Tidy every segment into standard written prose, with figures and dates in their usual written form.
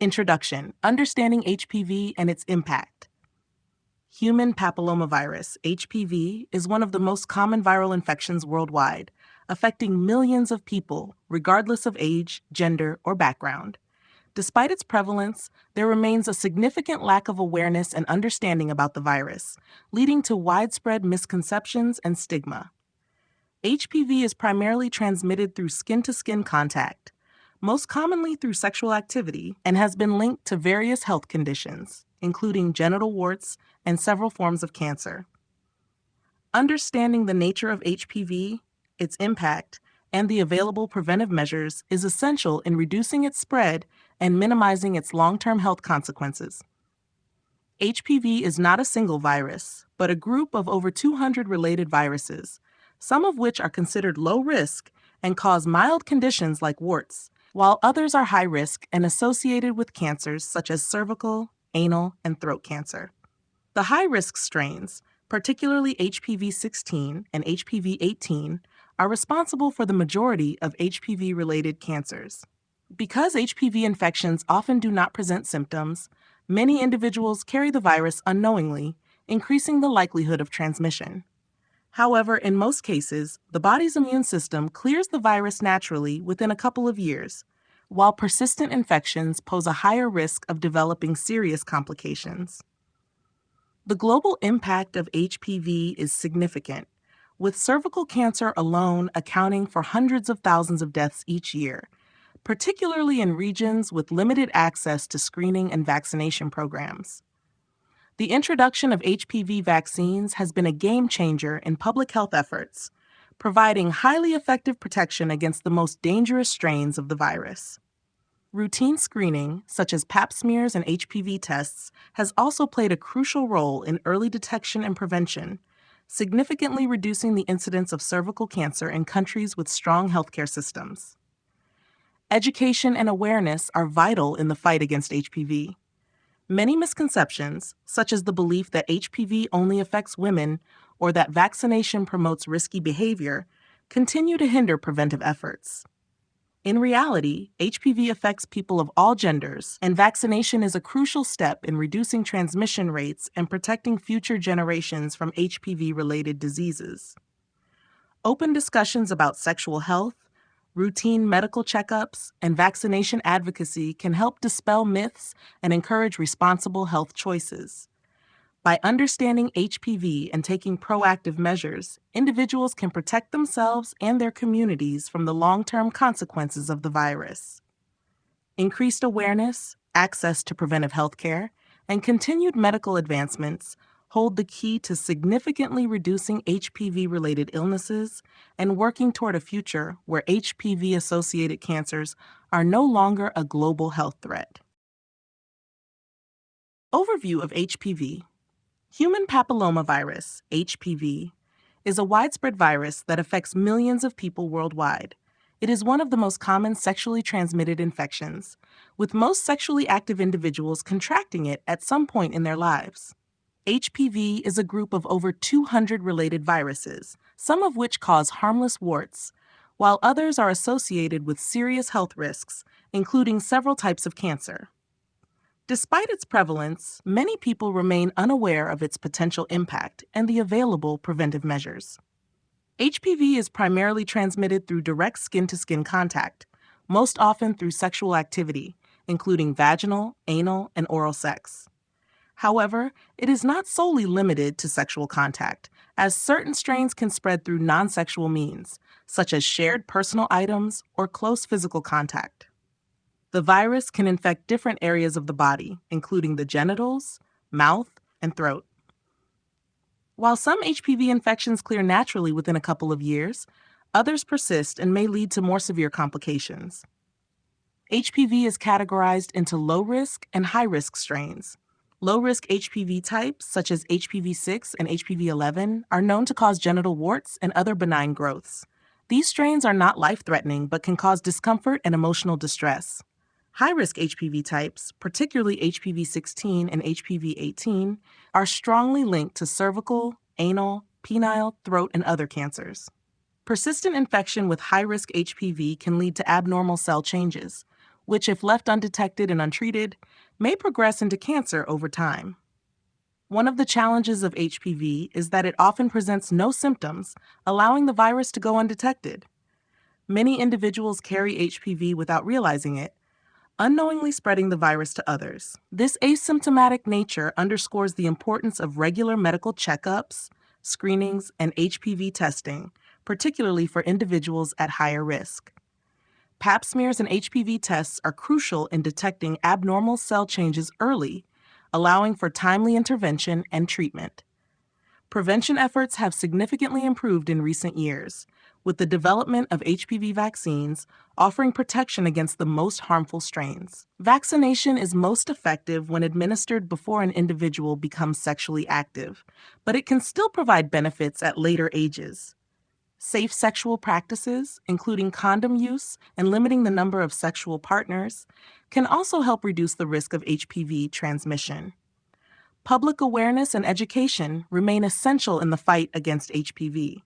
Introduction: Understanding HPV and its impact. Human papillomavirus, HPV, is one of the most common viral infections worldwide, affecting millions of people, regardless of age, gender, or background. Despite its prevalence, there remains a significant lack of awareness and understanding about the virus, leading to widespread misconceptions and stigma. HPV is primarily transmitted through skin-to-skin contact, most commonly through sexual activity, and has been linked to various health conditions, including genital warts and several forms of cancer. Understanding the nature of HPV, its impact, and the available preventive measures is essential in reducing its spread and minimizing its long-term health consequences. HPV is not a single virus, but a group of over 200 related viruses, some of which are considered low risk and cause mild conditions like warts, while others are high risk and associated with cancers such as cervical, anal, and throat cancer. The high-risk strains, particularly HPV 16 and HPV 18, are responsible for the majority of HPV-related cancers. Because HPV infections often do not present symptoms, many individuals carry the virus unknowingly, increasing the likelihood of transmission. However, in most cases, the body's immune system clears the virus naturally within a couple of years, while persistent infections pose a higher risk of developing serious complications. The global impact of HPV is significant, with cervical cancer alone accounting for hundreds of thousands of deaths each year, particularly in regions with limited access to screening and vaccination programs. The introduction of HPV vaccines has been a game changer in public health efforts, providing highly effective protection against the most dangerous strains of the virus. Routine screening, such as pap smears and HPV tests, has also played a crucial role in early detection and prevention, significantly reducing the incidence of cervical cancer in countries with strong healthcare systems. Education and awareness are vital in the fight against HPV. Many misconceptions, such as the belief that HPV only affects women or that vaccination promotes risky behavior, continue to hinder preventive efforts. In reality, HPV affects people of all genders, and vaccination is a crucial step in reducing transmission rates and protecting future generations from HPV-related diseases. Open discussions about sexual health, routine medical checkups, and vaccination advocacy can help dispel myths and encourage responsible health choices. By understanding HPV and taking proactive measures, individuals can protect themselves and their communities from the long-term consequences of the virus. Increased awareness, access to preventive health care, and continued medical advancements hold the key to significantly reducing HPV-related illnesses and working toward a future where HPV-associated cancers are no longer a global health threat. Overview of HPV. Human papillomavirus, HPV, is a widespread virus that affects millions of people worldwide. It is one of the most common sexually transmitted infections, with most sexually active individuals contracting it at some point in their lives. HPV is a group of over 200 related viruses, some of which cause harmless warts, while others are associated with serious health risks, including several types of cancer. Despite its prevalence, many people remain unaware of its potential impact and the available preventive measures. HPV is primarily transmitted through direct skin-to-skin contact, most often through sexual activity, including vaginal, anal, and oral sex. However, it is not solely limited to sexual contact, as certain strains can spread through non-sexual means, such as shared personal items or close physical contact. The virus can infect different areas of the body, including the genitals, mouth, and throat. While some HPV infections clear naturally within a couple of years, others persist and may lead to more severe complications. HPV is categorized into low-risk and high-risk strains. Low-risk HPV types, such as HPV 6 and HPV 11, are known to cause genital warts and other benign growths, These strains are not life-threatening but can cause discomfort and emotional distress. High-risk HPV types, particularly HPV 16 and HPV 18, are strongly linked to cervical, anal, penile, throat, and other cancers. Persistent infection with high-risk HPV can lead to abnormal cell changes, which, if left undetected and untreated, may progress into cancer over time. One of the challenges of HPV is that it often presents no symptoms, allowing the virus to go undetected. Many individuals carry HPV without realizing it, unknowingly spreading the virus to others. This asymptomatic nature underscores the importance of regular medical checkups, screenings, and HPV testing, particularly for individuals at higher risk. Pap smears and HPV tests are crucial in detecting abnormal cell changes early, allowing for timely intervention and treatment. Prevention efforts have significantly improved in recent years, with the development of HPV vaccines offering protection against the most harmful strains. Vaccination is most effective when administered before an individual becomes sexually active, but it can still provide benefits at later ages. Safe sexual practices, including condom use and limiting the number of sexual partners, can also help reduce the risk of HPV transmission. Public awareness and education remain essential in the fight against HPV.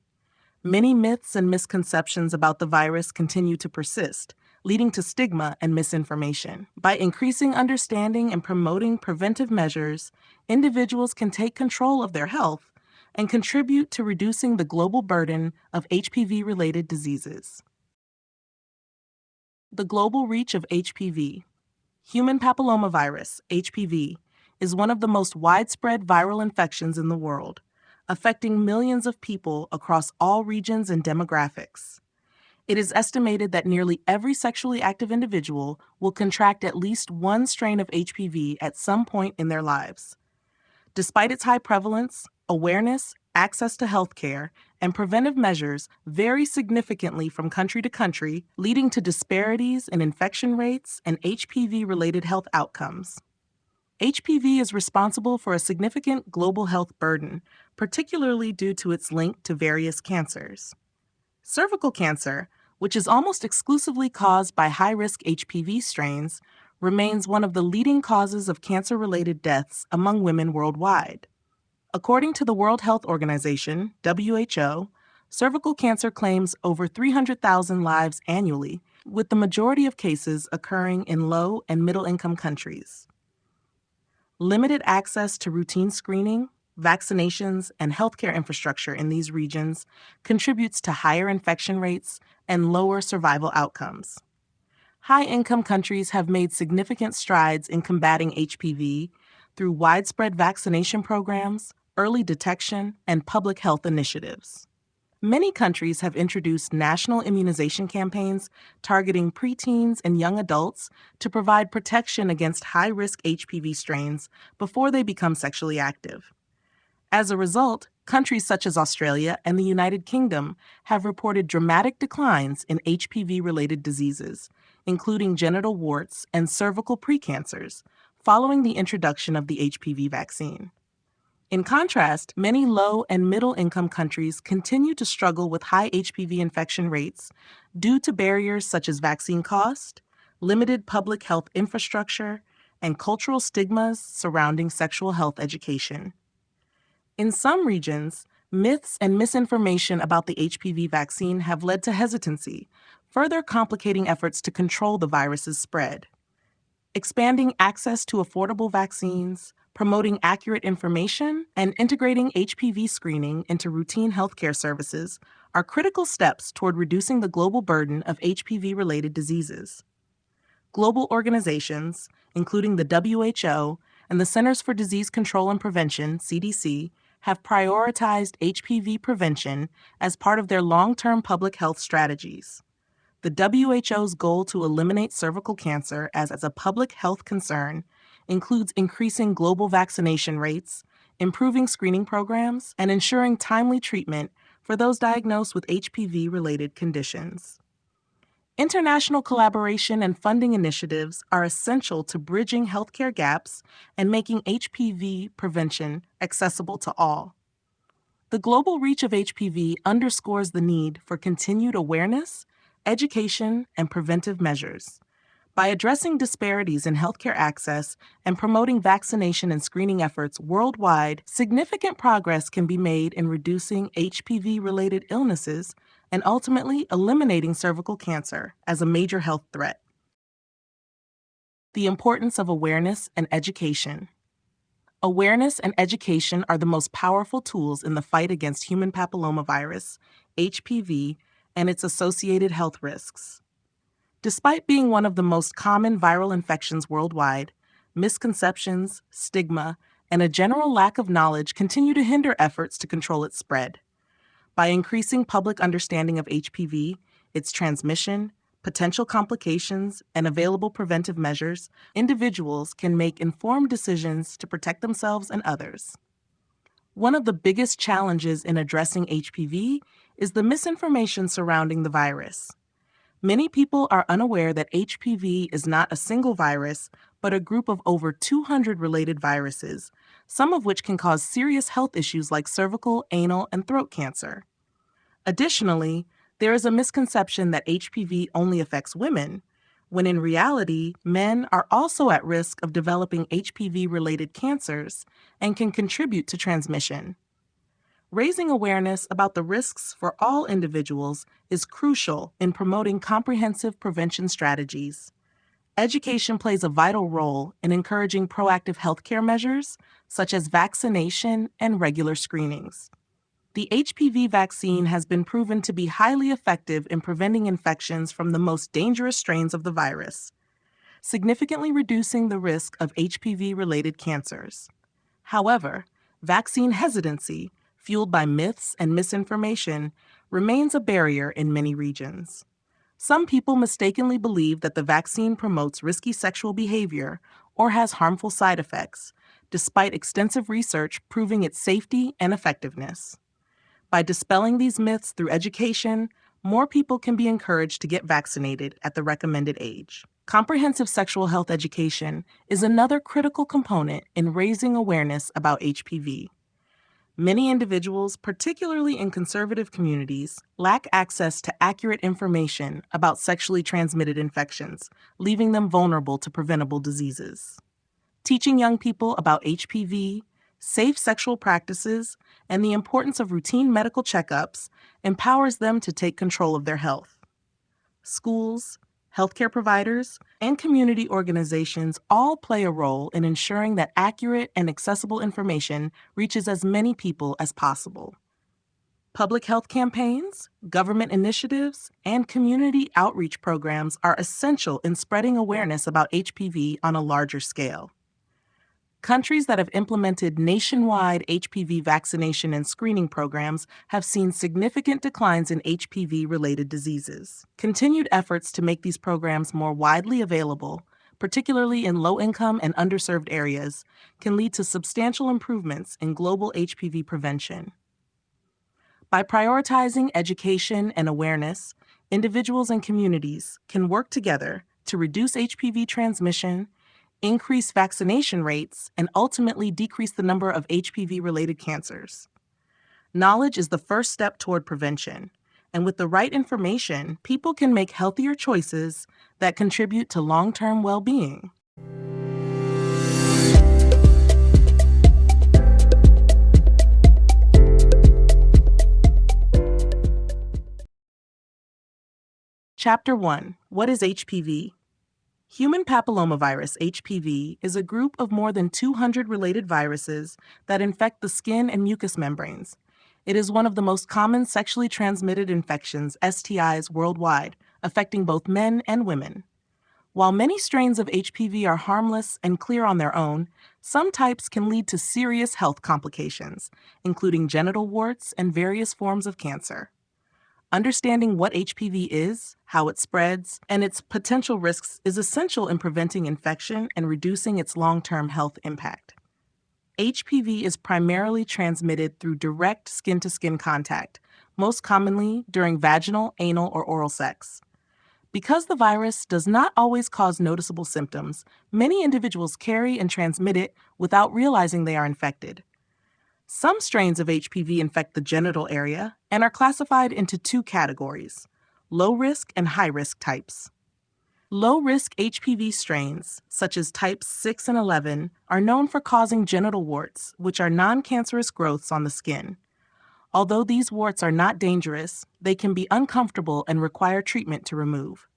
Many myths and misconceptions about the virus continue to persist, leading to stigma and misinformation. By increasing understanding and promoting preventive measures, individuals can take control of their health and contribute to reducing the global burden of HPV-related diseases. The global reach of HPV. Human papillomavirus, HPV, is one of the most widespread viral infections in the world, affecting millions of people across all regions and demographics. It is estimated that nearly every sexually active individual will contract at least one strain of HPV at some point in their lives. Despite its high prevalence, awareness, access to health care, and preventive measures vary significantly from country to country, leading to disparities in infection rates and HPV-related health outcomes. HPV is responsible for a significant global health burden, particularly due to its link to various cancers. Cervical cancer, which is almost exclusively caused by high-risk HPV strains, remains one of the leading causes of cancer-related deaths among women worldwide. According to the World Health Organization, WHO, cervical cancer claims over 300,000 lives annually, with the majority of cases occurring in low- and middle-income countries. Limited access to routine screening, vaccinations, and healthcare infrastructure in these regions contributes to higher infection rates and lower survival outcomes. High-income countries have made significant strides in combating HPV through widespread vaccination programs, early detection, and public health initiatives. Many countries have introduced national immunization campaigns targeting preteens and young adults to provide protection against high-risk HPV strains before they become sexually active. As a result, countries such as Australia and the United Kingdom have reported dramatic declines in HPV-related diseases, including genital warts and cervical precancers, following the introduction of the HPV vaccine. In contrast, many low- and middle-income countries continue to struggle with high HPV infection rates due to barriers such as vaccine cost, limited public health infrastructure, and cultural stigmas surrounding sexual health education. In some regions, myths and misinformation about the HPV vaccine have led to hesitancy, further complicating efforts to control the virus's spread. Expanding access to affordable vaccines, promoting accurate information, and integrating HPV screening into routine healthcare services are critical steps toward reducing the global burden of HPV-related diseases. Global organizations, including the WHO and the Centers for Disease Control and Prevention, CDC, have prioritized HPV prevention as part of their long-term public health strategies. The WHO's goal to eliminate cervical cancer as a public health concern includes increasing global vaccination rates, improving screening programs, and ensuring timely treatment for those diagnosed with HPV-related conditions. International collaboration and funding initiatives are essential to bridging healthcare gaps and making HPV prevention accessible to all. The global reach of HPV underscores the need for continued awareness, education, and preventive measures. By addressing disparities in healthcare access and promoting vaccination and screening efforts worldwide, significant progress can be made in reducing HPV-related illnesses and ultimately eliminating cervical cancer as a major health threat. The importance of awareness and education. Awareness and education are the most powerful tools in the fight against human papillomavirus, HPV, and its associated health risks. Despite being one of the most common viral infections worldwide, misconceptions, stigma, and a general lack of knowledge continue to hinder efforts to control its spread. By increasing public understanding of HPV, its transmission, potential complications, and available preventive measures, individuals can make informed decisions to protect themselves and others. One of the biggest challenges in addressing HPV is the misinformation surrounding the virus. Many people are unaware that HPV is not a single virus, but a group of over 200 related viruses, some of which can cause serious health issues like cervical, anal, and throat cancer. Additionally, there is a misconception that HPV only affects women, when in reality, men are also at risk of developing HPV-related cancers and can contribute to transmission. Raising awareness about the risks for all individuals is crucial in promoting comprehensive prevention strategies. Education plays a vital role in encouraging proactive healthcare measures, such as vaccination and regular screenings. The HPV vaccine has been proven to be highly effective in preventing infections from the most dangerous strains of the virus, significantly reducing the risk of HPV-related cancers. However, vaccine hesitancy, fueled by myths and misinformation, remains a barrier in many regions. Some people mistakenly believe that the vaccine promotes risky sexual behavior or has harmful side effects, despite extensive research proving its safety and effectiveness. By dispelling these myths through education, more people can be encouraged to get vaccinated at the recommended age. Comprehensive sexual health education is another critical component in raising awareness about HPV. Many individuals, particularly in conservative communities, lack access to accurate information about sexually transmitted infections, leaving them vulnerable to preventable diseases. Teaching young people about HPV, safe sexual practices, and the importance of routine medical checkups empowers them to take control of their health. Schools, healthcare providers, and community organizations all play a role in ensuring that accurate and accessible information reaches as many people as possible. Public health campaigns, government initiatives, and community outreach programs are essential in spreading awareness about HPV on a larger scale. Countries that have implemented nationwide HPV vaccination and screening programs have seen significant declines in HPV-related diseases. Continued efforts to make these programs more widely available, particularly in low-income and underserved areas, can lead to substantial improvements in global HPV prevention. By prioritizing education and awareness, individuals and communities can work together to reduce HPV transmission, increase vaccination rates, and ultimately decrease the number of HPV-related cancers. Knowledge is the first step toward prevention, and with the right information, people can make healthier choices that contribute to long-term well-being. Chapter 1. What is HPV? Human papillomavirus, HPV, is a group of more than 200 related viruses that infect the skin and mucous membranes. It is one of the most common sexually transmitted infections, STIs, worldwide, affecting both men and women. While many strains of HPV are harmless and clear on their own, some types can lead to serious health complications, including genital warts and various forms of cancer. Understanding what HPV is, how it spreads, and its potential risks is essential in preventing infection and reducing its long-term health impact. HPV is primarily transmitted through direct skin-to-skin contact, most commonly during vaginal, anal, or oral sex. Because the virus does not always cause noticeable symptoms, many individuals carry and transmit it without realizing they are infected. Some strains of HPV infect the genital area and are classified into two categories: low-risk and high-risk types. Low-risk HPV strains, such as types 6 and 11, are known for causing genital warts, which are non-cancerous growths on the skin. Although these warts are not dangerous, they can be uncomfortable and require treatment to remove.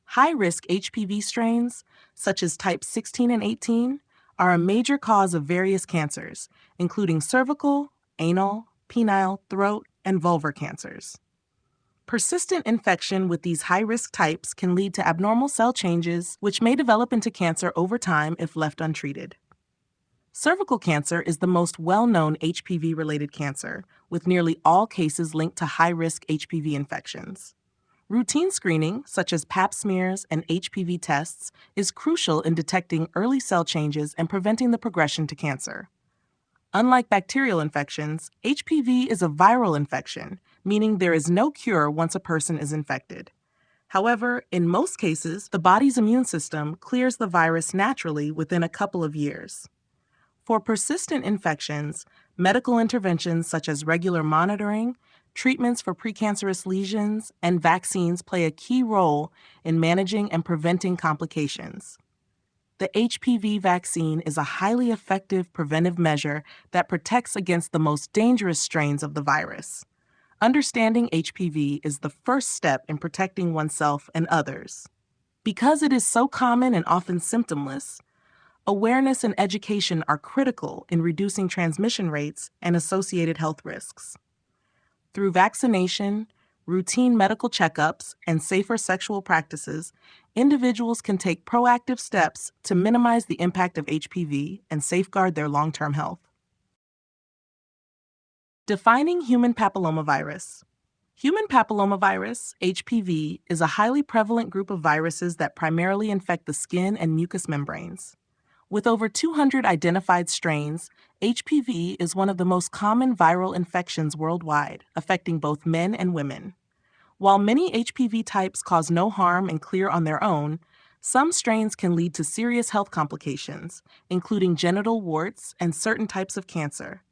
High-risk HPV strains, such as types 16 and 18, are a major cause of various cancers, including cervical, anal, penile, throat, and vulvar cancers. Persistent infection with these high-risk types can lead to abnormal cell changes, which may develop into cancer over time if left untreated. Cervical cancer is the most well-known HPV-related cancer, with nearly all cases linked to high-risk HPV infections. Routine screening, such as pap smears and HPV tests, is crucial in detecting early cell changes and preventing the progression to cancer. Unlike bacterial infections, HPV is a viral infection, meaning there is no cure once a person is infected. However, in most cases, the body's immune system clears the virus naturally within a couple of years. For persistent infections, medical interventions such as regular monitoring, treatments for precancerous lesions, and vaccines play a key role in managing and preventing complications. The HPV vaccine is a highly effective preventive measure that protects against the most dangerous strains of the virus. Understanding HPV is the first step in protecting oneself and others. Because it is so common and often symptomless, awareness and education are critical in reducing transmission rates and associated health risks. Through vaccination, routine medical checkups, and safer sexual practices, individuals can take proactive steps to minimize the impact of HPV and safeguard their long-term health. Defining human papillomavirus. Human papillomavirus, HPV, is a highly prevalent group of viruses that primarily infect the skin and mucous membranes. With over 200 identified strains, HPV is one of the most common viral infections worldwide, affecting both men and women. While many HPV types cause no harm and clear on their own, some strains can lead to serious health complications, including genital warts and certain types of cancer.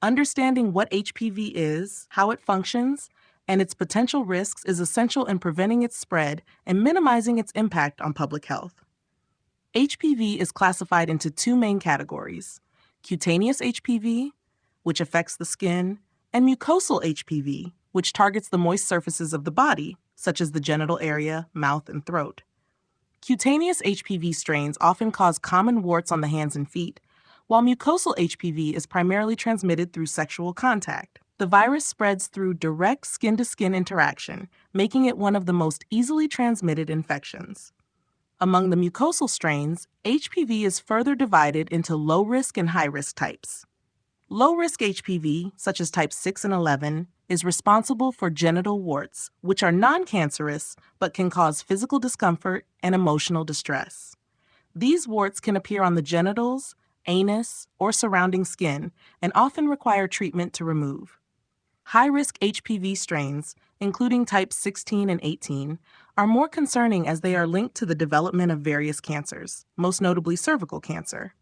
Understanding what HPV is, how it functions, and its potential risks is essential in preventing its spread and minimizing its impact on public health. HPV is classified into two main categories: cutaneous HPV, which affects the skin, and mucosal HPV, which targets the moist surfaces of the body, such as the genital area, mouth, and throat. Cutaneous HPV strains often cause common warts on the hands and feet, while mucosal HPV is primarily transmitted through sexual contact. The virus spreads through direct skin-to-skin interaction, making it one of the most easily transmitted infections. Among the mucosal strains, HPV is further divided into low-risk and high-risk types. Low-risk HPV, such as types 6 and 11, is responsible for genital warts, which are non-cancerous but can cause physical discomfort and emotional distress. These warts can appear on the genitals, anus, or surrounding skin and often require treatment to remove. High-risk HPV strains, including types 16 and 18, are more concerning as they are linked to the development of various cancers, most notably cervical cancer.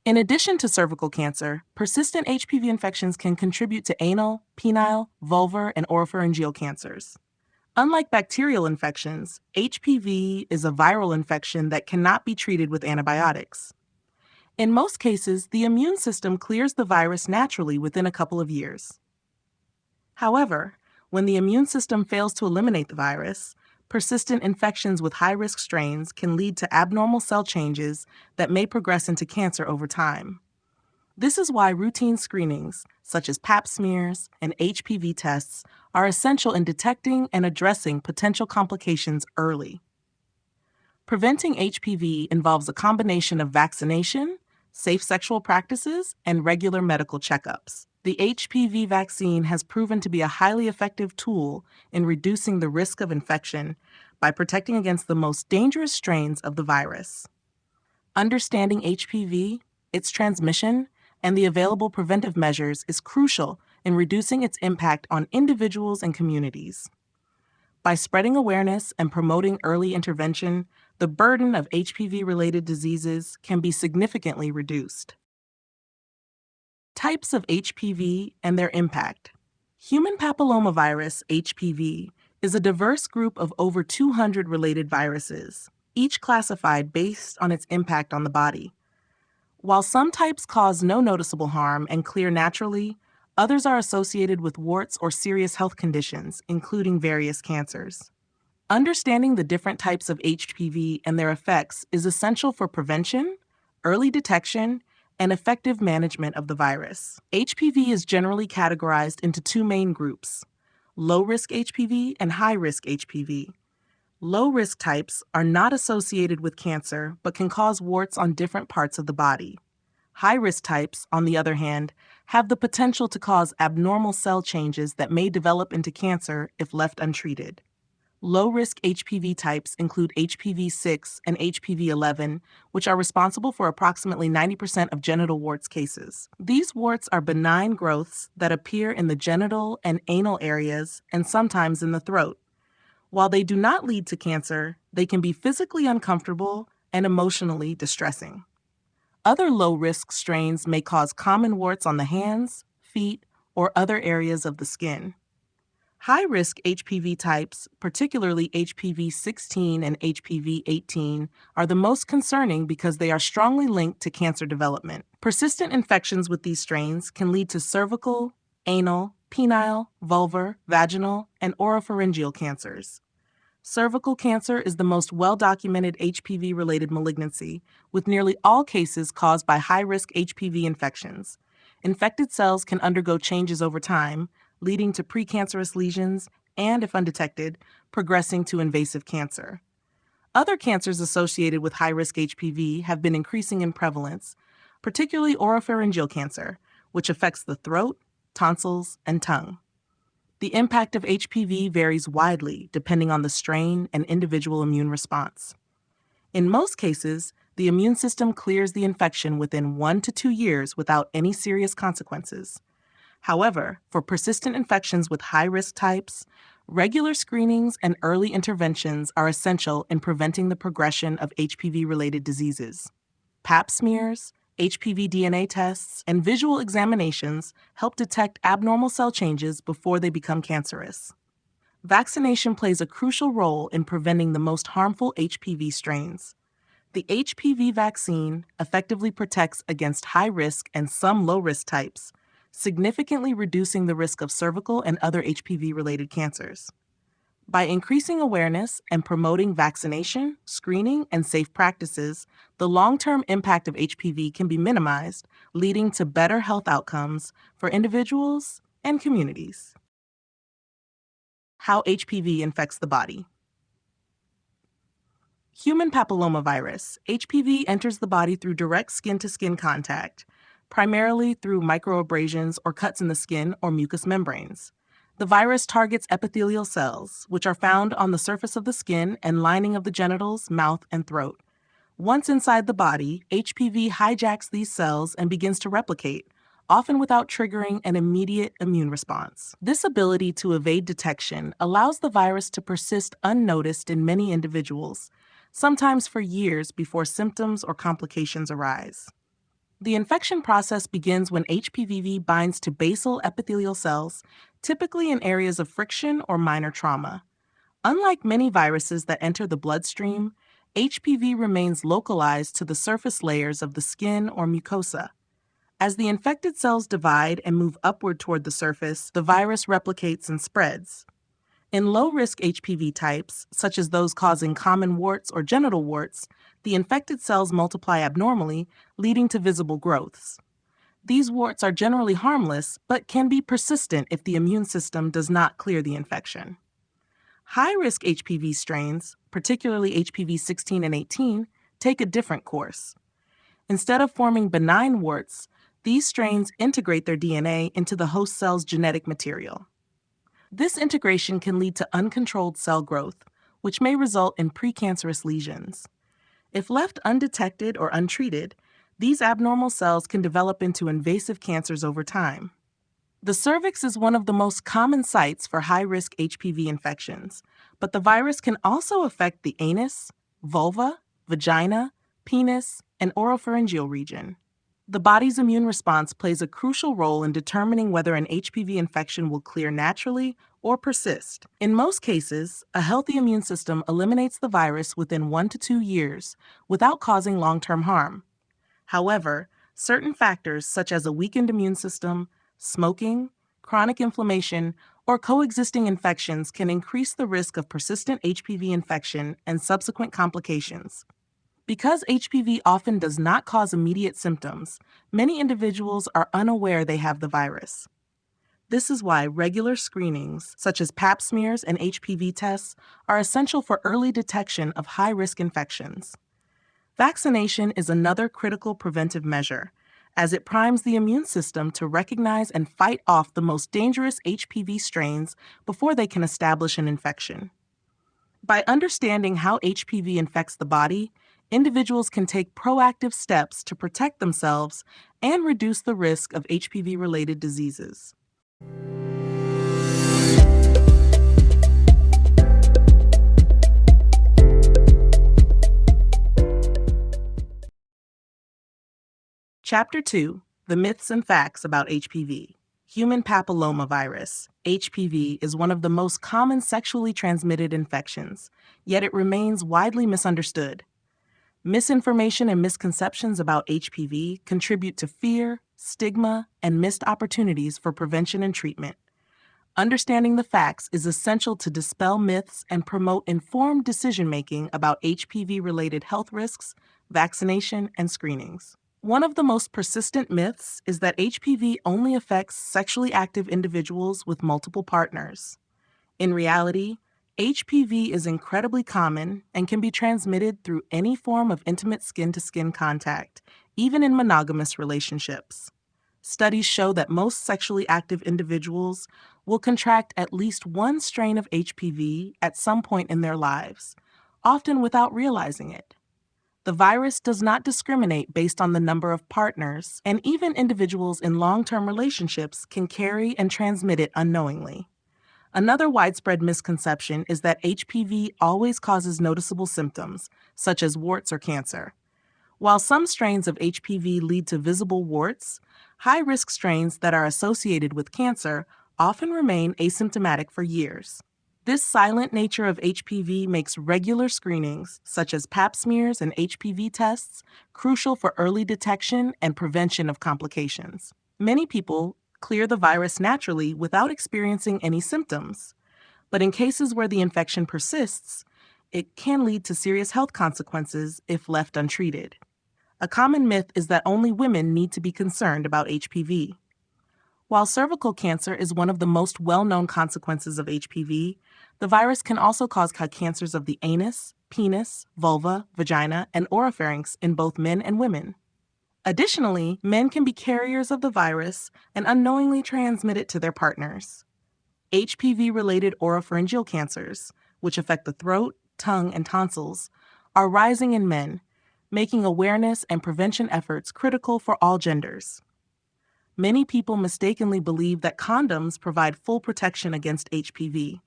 In addition to cervical cancer, persistent HPV infections can contribute to anal, penile, vulvar, and oropharyngeal cancers. Unlike bacterial infections, HPV is a viral infection that cannot be treated with antibiotics. In most cases, the immune system clears the virus naturally within a couple of years. However, when the immune system fails to eliminate the virus, persistent infections with high-risk strains can lead to abnormal cell changes that may progress into cancer over time. This is why routine screenings, such as pap smears and HPV tests, are essential in detecting and addressing potential complications early. Preventing HPV involves a combination of vaccination, safe sexual practices, and regular medical checkups. The HPV vaccine has proven to be a highly effective tool in reducing the risk of infection by protecting against the most dangerous strains of the virus. Understanding HPV, its transmission, and the available preventive measures is crucial in reducing its impact on individuals and communities. By spreading awareness and promoting early intervention, the burden of HPV-related diseases can be significantly reduced. Types of HPV and their impact. Human papillomavirus, HPV, is a diverse group of over 200 related viruses, each classified based on its impact on the body. While some types cause no noticeable harm and clear naturally, others are associated with warts or serious health conditions, including various cancers. Understanding the different types of HPV and their effects is essential for prevention, early detection, and effective management of the virus. HPV is generally categorized into two main groups: low-risk HPV and high-risk HPV. Low-risk types are not associated with cancer but can cause warts on different parts of the body. High-risk types, on the other hand, have the potential to cause abnormal cell changes that may develop into cancer if left untreated. Low-risk HPV types include HPV-6 and HPV-11, which are responsible for approximately 90% of genital warts cases. These warts are benign growths that appear in the genital and anal areas and sometimes in the throat. While they do not lead to cancer, they can be physically uncomfortable and emotionally distressing. Other low-risk strains may cause common warts on the hands, feet, or other areas of the skin. High-risk HPV types, particularly HPV-16 and HPV-18, are the most concerning because they are strongly linked to cancer development. Persistent infections with these strains can lead to cervical, anal, penile, vulvar, vaginal, and oropharyngeal cancers. Cervical cancer is the most well-documented HPV-related malignancy, with nearly all cases caused by high-risk HPV infections. Infected cells can undergo changes over time, leading to precancerous lesions and, if undetected, progressing to invasive cancer. Other cancers associated with high-risk HPV have been increasing in prevalence, particularly oropharyngeal cancer, which affects the throat, tonsils, and tongue. The impact of HPV varies widely depending on the strain and individual immune response. In most cases, the immune system clears the infection within 1 to 2 years without any serious consequences. However, for persistent infections with high-risk types, regular screenings and early interventions are essential in preventing the progression of HPV-related diseases. Pap smears, HPV DNA tests, and visual examinations help detect abnormal cell changes before they become cancerous. Vaccination plays a crucial role in preventing the most harmful HPV strains. The HPV vaccine effectively protects against high-risk and some low-risk types, significantly reducing the risk of cervical and other HPV-related cancers. By increasing awareness and promoting vaccination, screening, and safe practices, the long-term impact of HPV can be minimized, leading to better health outcomes for individuals and communities. How HPV infects the body. Human papillomavirus, HPV, enters the body through direct skin-to-skin contact, primarily through microabrasions or cuts in the skin or mucous membranes. The virus targets epithelial cells, which are found on the surface of the skin and lining of the genitals, mouth, and throat. Once inside the body, HPV hijacks these cells and begins to replicate, often without triggering an immediate immune response. This ability to evade detection allows the virus to persist unnoticed in many individuals, sometimes for years before symptoms or complications arise. The infection process begins when HPV binds to basal epithelial cells, typically in areas of friction or minor trauma. Unlike many viruses that enter the bloodstream, HPV remains localized to the surface layers of the skin or mucosa. As the infected cells divide and move upward toward the surface, the virus replicates and spreads. In low-risk HPV types, such as those causing common warts or genital warts, the infected cells multiply abnormally, leading to visible growths. These warts are generally harmless, but can be persistent if the immune system does not clear the infection. High-risk HPV strains, particularly HPV-16 and 18, take a different course. Instead of forming benign warts, these strains integrate their DNA into the host cell's genetic material. This integration can lead to uncontrolled cell growth, which may result in precancerous lesions. If left undetected or untreated, these abnormal cells can develop into invasive cancers over time. The cervix is one of the most common sites for high-risk HPV infections, but the virus can also affect the anus, vulva, vagina, penis, and oropharyngeal region. The body's immune response plays a crucial role in determining whether an HPV infection will clear naturally or persist. In most cases, a healthy immune system eliminates the virus within 1 to 2 years without causing long-term harm. However, certain factors such as a weakened immune system, smoking, chronic inflammation, or coexisting infections can increase the risk of persistent HPV infection and subsequent complications. Because HPV often does not cause immediate symptoms, many individuals are unaware they have the virus. This is why regular screenings, such as pap smears and HPV tests, are essential for early detection of high-risk infections. Vaccination is another critical preventive measure, as it primes the immune system to recognize and fight off the most dangerous HPV strains before they can establish an infection. By understanding how HPV infects the body, individuals can take proactive steps to protect themselves and reduce the risk of HPV-related diseases. Chapter 2: The Myths and Facts about HPV. Human papillomavirus, HPV, is one of the most common sexually transmitted infections, yet it remains widely misunderstood. Misinformation and misconceptions about HPV contribute to fear, stigma, and missed opportunities for prevention and treatment. Understanding the facts is essential to dispel myths and promote informed decision-making about HPV-related health risks, vaccination, and screenings. One of the most persistent myths is that HPV only affects sexually active individuals with multiple partners. In reality, HPV is incredibly common and can be transmitted through any form of intimate skin-to-skin contact, even in monogamous relationships. Studies show that most sexually active individuals will contract at least one strain of HPV at some point in their lives, often without realizing it. The virus does not discriminate based on the number of partners, and even individuals in long-term relationships can carry and transmit it unknowingly. Another widespread misconception is that HPV always causes noticeable symptoms, such as warts or cancer. While some strains of HPV lead to visible warts, high-risk strains that are associated with cancer often remain asymptomatic for years. This silent nature of HPV makes regular screenings, such as pap smears and HPV tests, crucial for early detection and prevention of complications. Many people clear the virus naturally without experiencing any symptoms, but in cases where the infection persists, it can lead to serious health consequences if left untreated. A common myth is that only women need to be concerned about HPV. While cervical cancer is one of the most well-known consequences of HPV, the virus can also cause cancers of the anus, penis, vulva, vagina, and oropharynx in both men and women. Additionally, men can be carriers of the virus and unknowingly transmit it to their partners. HPV-related oropharyngeal cancers, which affect the throat, tongue, and tonsils, are rising in men, making awareness and prevention efforts critical for all genders. Many people mistakenly believe that condoms provide full protection against HPV.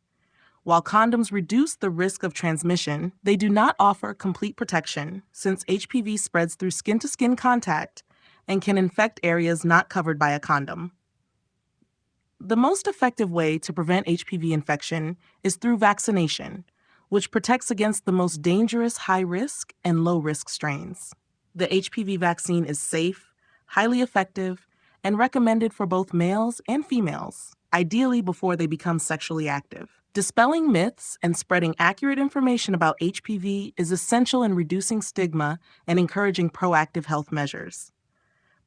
While condoms reduce the risk of transmission, they do not offer complete protection since HPV spreads through skin-to-skin contact and can infect areas not covered by a condom. The most effective way to prevent HPV infection is through vaccination, which protects against the most dangerous high-risk and low-risk strains. The HPV vaccine is safe, highly effective, and recommended for both males and females, ideally before they become sexually active. Dispelling myths and spreading accurate information about HPV is essential in reducing stigma and encouraging proactive health measures.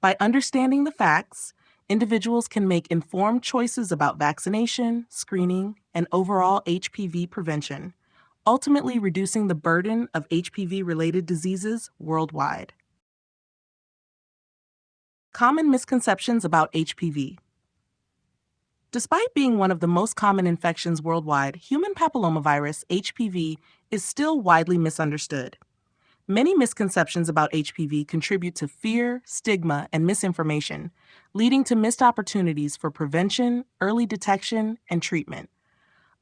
By understanding the facts, individuals can make informed choices about vaccination, screening, and overall HPV prevention, ultimately reducing the burden of HPV-related diseases worldwide. Common misconceptions about HPV. Despite being one of the most common infections worldwide, human papillomavirus, HPV, is still widely misunderstood. Many misconceptions about HPV contribute to fear, stigma, and misinformation, leading to missed opportunities for prevention, early detection, and treatment.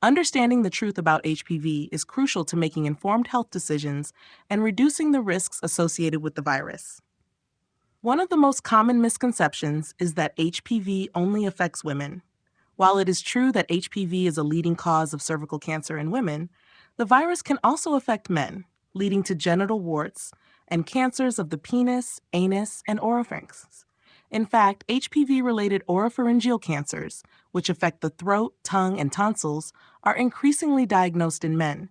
Understanding the truth about HPV is crucial to making informed health decisions and reducing the risks associated with the virus. One of the most common misconceptions is that HPV only affects women. While it is true that HPV is a leading cause of cervical cancer in women, the virus can also affect men, leading to genital warts and cancers of the penis, anus, and oropharynx. In fact, HPV-related oropharyngeal cancers, which affect the throat, tongue, and tonsils, are increasingly diagnosed in men.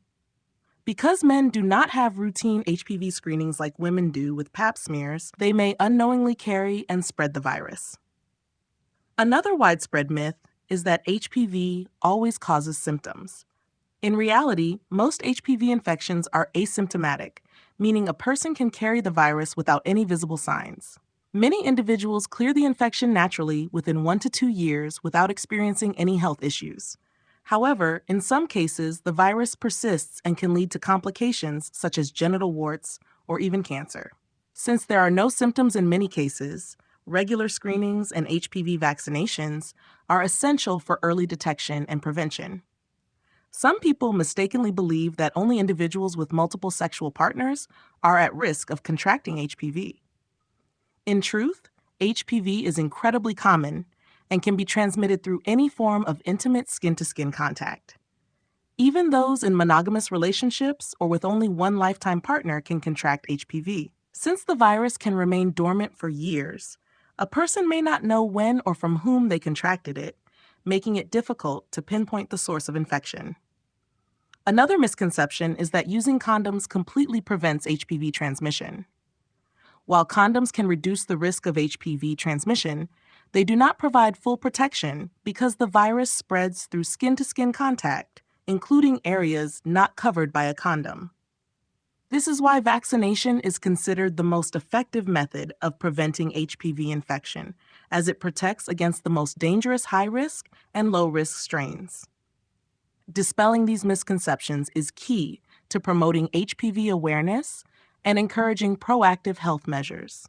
Because men do not have routine HPV screenings like women do with pap smears, they may unknowingly carry and spread the virus. Another widespread myth is that HPV always causes symptoms. In reality, most HPV infections are asymptomatic, meaning a person can carry the virus without any visible signs. Many individuals clear the infection naturally within 1 to 2 years without experiencing any health issues. However, in some cases, the virus persists and can lead to complications such as genital warts or even cancer. Since there are no symptoms in many cases, regular screenings and HPV vaccinations are essential for early detection and prevention. Some people mistakenly believe that only individuals with multiple sexual partners are at risk of contracting HPV. In truth, HPV is incredibly common and can be transmitted through any form of intimate skin-to-skin contact. Even those in monogamous relationships or with only one lifetime partner can contract HPV. Since the virus can remain dormant for years, a person may not know when or from whom they contracted it, making it difficult to pinpoint the source of infection. Another misconception is that using condoms completely prevents HPV transmission. While condoms can reduce the risk of HPV transmission, they do not provide full protection because the virus spreads through skin-to-skin contact, including areas not covered by a condom. This is why vaccination is considered the most effective method of preventing HPV infection, as it protects against the most dangerous high-risk and low-risk strains. Dispelling these misconceptions is key to promoting HPV awareness and encouraging proactive health measures.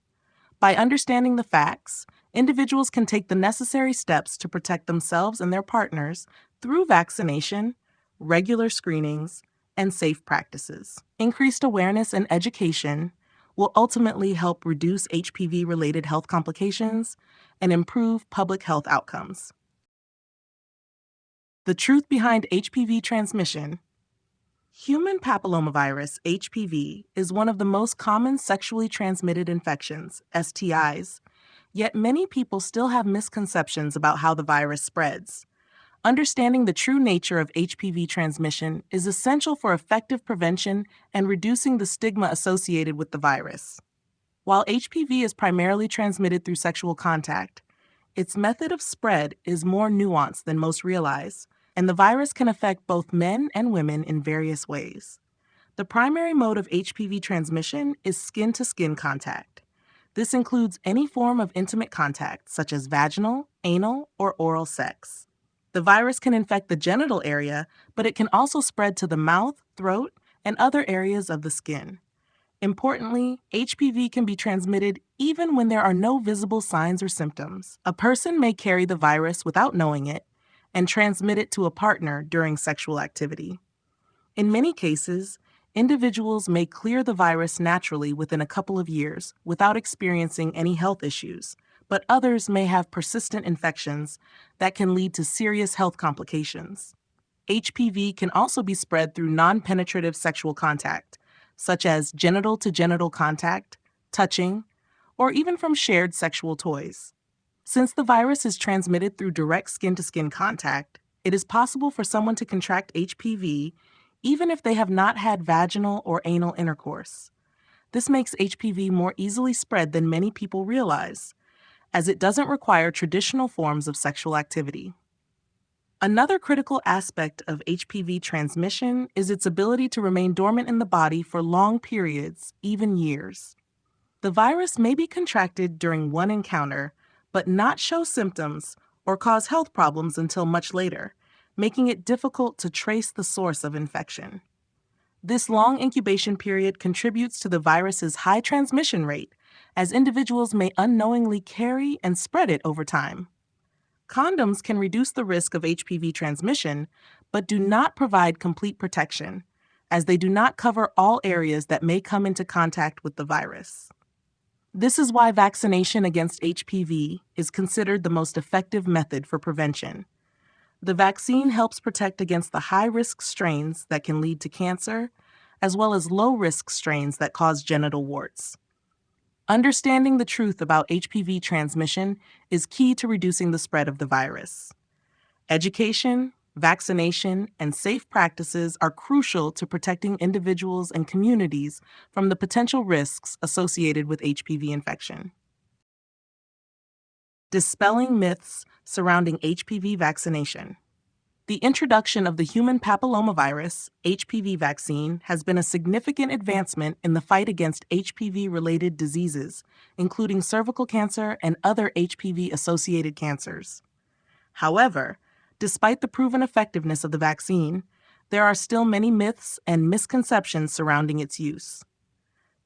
By understanding the facts, individuals can take the necessary steps to protect themselves and their partners through vaccination, regular screenings, and safe practices. Increased awareness and education will ultimately help reduce HPV-related health complications and improve public health outcomes. The truth behind HPV transmission. Human papillomavirus, HPV, is one of the most common sexually transmitted infections, STIs, yet many people still have misconceptions about how the virus spreads. Understanding the true nature of HPV transmission is essential for effective prevention and reducing the stigma associated with the virus. While HPV is primarily transmitted through sexual contact, its method of spread is more nuanced than most realize, and the virus can affect both men and women in various ways. The primary mode of HPV transmission is skin-to-skin contact. This includes any form of intimate contact, such as vaginal, anal, or oral sex. The virus can infect the genital area, but it can also spread to the mouth, throat, and other areas of the skin. Importantly, HPV can be transmitted even when there are no visible signs or symptoms. A person may carry the virus without knowing it and transmit it to a partner during sexual activity. In many cases, individuals may clear the virus naturally within a couple of years without experiencing any health issues, but others may have persistent infections that can lead to serious health complications. HPV can also be spread through non-penetrative sexual contact, such as genital-to-genital contact, touching, or even from shared sexual toys. Since the virus is transmitted through direct skin-to-skin contact, it is possible for someone to contract HPV even if they have not had vaginal or anal intercourse. This makes HPV more easily spread than many people realize, as it doesn't require traditional forms of sexual activity. Another critical aspect of HPV transmission is its ability to remain dormant in the body for long periods, even years. The virus may be contracted during one encounter, but not show symptoms or cause health problems until much later, making it difficult to trace the source of infection. This long incubation period contributes to the virus's high transmission rate, as individuals may unknowingly carry and spread it over time. Condoms can reduce the risk of HPV transmission, but do not provide complete protection, as they do not cover all areas that may come into contact with the virus. This is why vaccination against HPV is considered the most effective method for prevention. The vaccine helps protect against the high-risk strains that can lead to cancer, as well as low-risk strains that cause genital warts. Understanding the truth about HPV transmission is key to reducing the spread of the virus. Education, vaccination, and safe practices are crucial to protecting individuals and communities from the potential risks associated with HPV infection. Dispelling myths surrounding HPV vaccination. The introduction of the human papillomavirus, HPV vaccine, has been a significant advancement in the fight against HPV-related diseases, including cervical cancer and other HPV-associated cancers. However, despite the proven effectiveness of the vaccine, there are still many myths and misconceptions surrounding its use.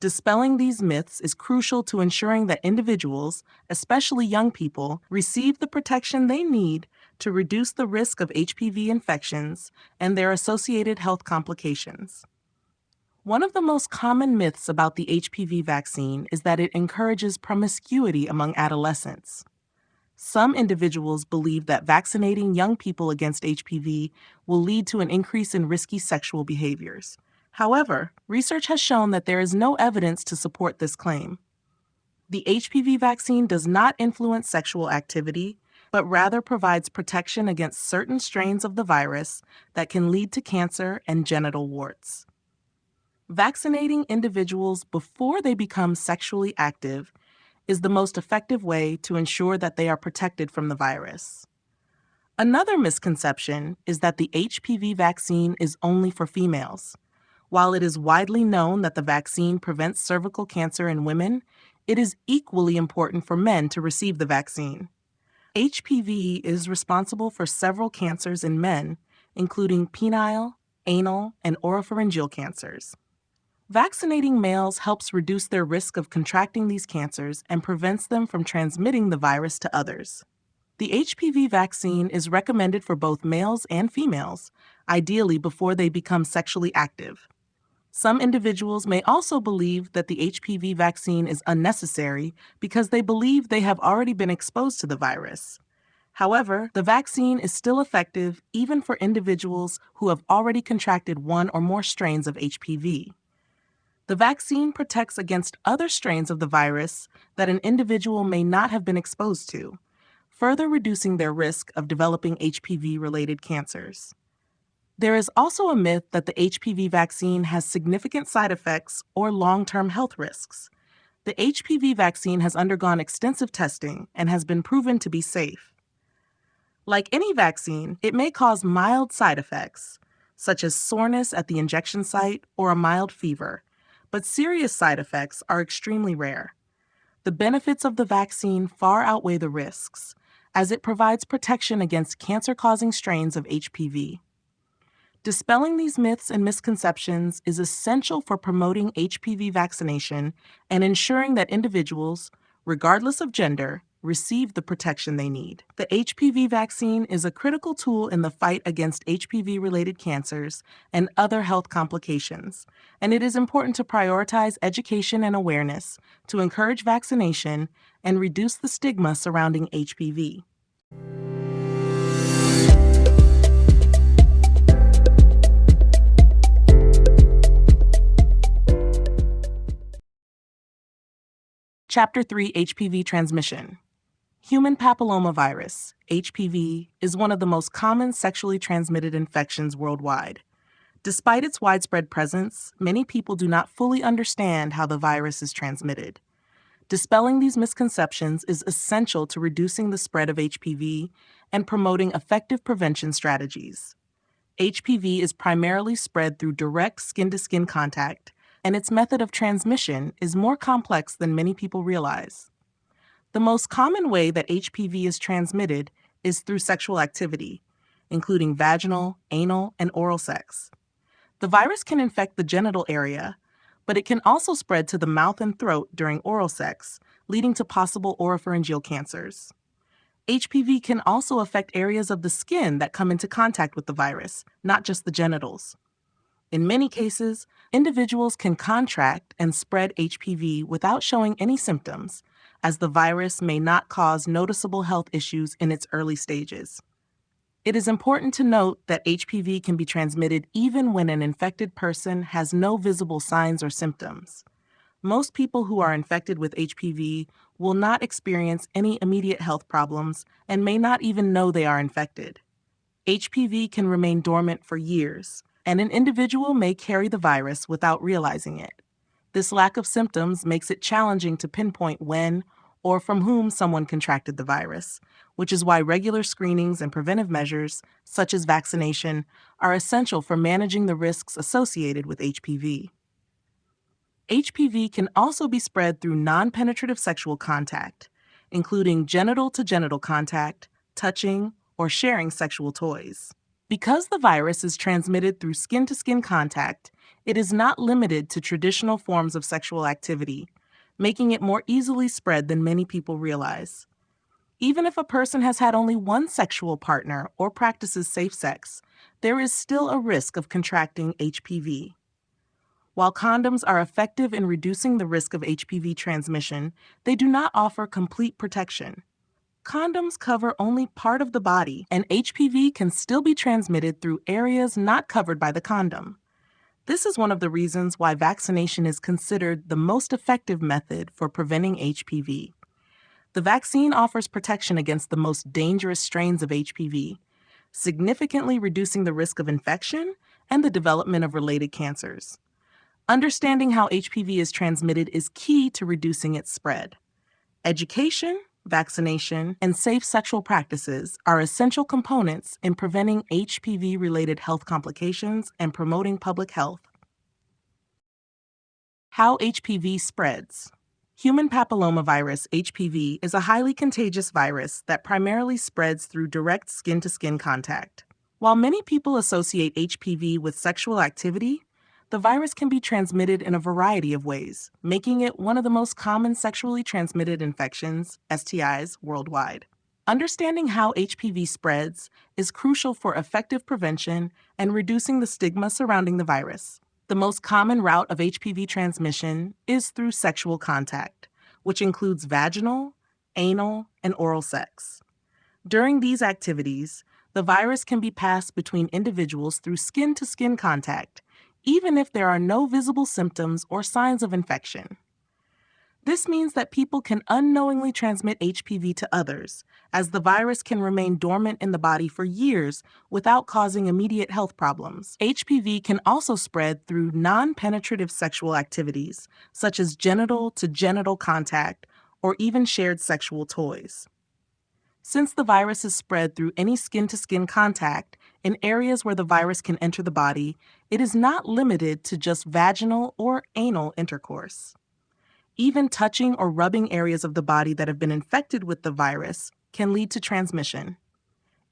Dispelling these myths is crucial to ensuring that individuals, especially young people, receive the protection they need to reduce the risk of HPV infections and their associated health complications. One of the most common myths about the HPV vaccine is that it encourages promiscuity among adolescents. Some individuals believe that vaccinating young people against HPV will lead to an increase in risky sexual behaviors. However, research has shown that there is no evidence to support this claim. The HPV vaccine does not influence sexual activity, but rather provides protection against certain strains of the virus that can lead to cancer and genital warts. Vaccinating individuals before they become sexually active is the most effective way to ensure that they are protected from the virus. Another misconception is that the HPV vaccine is only for females. While it is widely known that the vaccine prevents cervical cancer in women, it is equally important for men to receive the vaccine. HPV is responsible for several cancers in men, including penile, anal, and oropharyngeal cancers. Vaccinating males helps reduce their risk of contracting these cancers and prevents them from transmitting the virus to others. The HPV vaccine is recommended for both males and females, ideally before they become sexually active. Some individuals may also believe that the HPV vaccine is unnecessary because they believe they have already been exposed to the virus. However, the vaccine is still effective even for individuals who have already contracted one or more strains of HPV. The vaccine protects against other strains of the virus that an individual may not have been exposed to, further reducing their risk of developing HPV-related cancers. There is also a myth that the HPV vaccine has significant side effects or long-term health risks. The HPV vaccine has undergone extensive testing and has been proven to be safe. Like any vaccine, it may cause mild side effects, such as soreness at the injection site or a mild fever, but serious side effects are extremely rare. The benefits of the vaccine far outweigh the risks, as it provides protection against cancer-causing strains of HPV. Dispelling these myths and misconceptions is essential for promoting HPV vaccination and ensuring that individuals, regardless of gender, receive the protection they need. The HPV vaccine is a critical tool in the fight against HPV-related cancers and other health complications, and it is important to prioritize education and awareness to encourage vaccination and reduce the stigma surrounding HPV. Chapter 3: HPV Transmission. Human papillomavirus, HPV, is one of the most common sexually transmitted infections worldwide. Despite its widespread presence, many people do not fully understand how the virus is transmitted. Dispelling these misconceptions is essential to reducing the spread of HPV and promoting effective prevention strategies. HPV is primarily spread through direct skin-to-skin contact, and its method of transmission is more complex than many people realize. The most common way that HPV is transmitted is through sexual activity, including vaginal, anal, and oral sex. The virus can infect the genital area, but it can also spread to the mouth and throat during oral sex, leading to possible oropharyngeal cancers. HPV can also affect areas of the skin that come into contact with the virus, not just the genitals. In many cases, Individuals can contract and spread HPV without showing any symptoms, as the virus may not cause noticeable health issues in its early stages. It is important to note that HPV can be transmitted even when an infected person has no visible signs or symptoms. Most people who are infected with HPV will not experience any immediate health problems and may not even know they are infected. HPV can remain dormant for years, and an individual may carry the virus without realizing it. This lack of symptoms makes it challenging to pinpoint when or from whom someone contracted the virus, which is why regular screenings and preventive measures, such as vaccination, are essential for managing the risks associated with HPV. HPV can also be spread through non-penetrative sexual contact, including genital-to-genital contact, touching, or sharing sexual toys. Because the virus is transmitted through skin-to-skin contact, it is not limited to traditional forms of sexual activity, making it more easily spread than many people realize. Even if a person has had only one sexual partner or practices safe sex, there is still a risk of contracting HPV. While condoms are effective in reducing the risk of HPV transmission, they do not offer complete protection. Condoms cover only part of the body, and HPV can still be transmitted through areas not covered by the condom. This is one of the reasons why vaccination is considered the most effective method for preventing HPV. The vaccine offers protection against the most dangerous strains of HPV, significantly reducing the risk of infection and the development of related cancers. Understanding how HPV is transmitted is key to reducing its spread. Education, vaccination, and safe sexual practices are essential components in preventing HPV-related health complications and promoting public health. How HPV spreads. Human papillomavirus, HPV, is a highly contagious virus that primarily spreads through direct skin-to-skin contact. While many people associate HPV with sexual activity, the virus can be transmitted in a variety of ways, making it one of the most common sexually transmitted infections, STIs, worldwide. Understanding how HPV spreads is crucial for effective prevention and reducing the stigma surrounding the virus. The most common route of HPV transmission is through sexual contact, which includes vaginal, anal, and oral sex. During these activities, the virus can be passed between individuals through skin-to-skin contact, even if there are no visible symptoms or signs of infection. This means that people can unknowingly transmit HPV to others, as the virus can remain dormant in the body for years without causing immediate health problems. HPV can also spread through non-penetrative sexual activities, such as genital-to-genital contact or even shared sexual toys. Since the virus is spread through any skin-to-skin contact in areas where the virus can enter the body, it is not limited to just vaginal or anal intercourse. Even touching or rubbing areas of the body that have been infected with the virus can lead to transmission.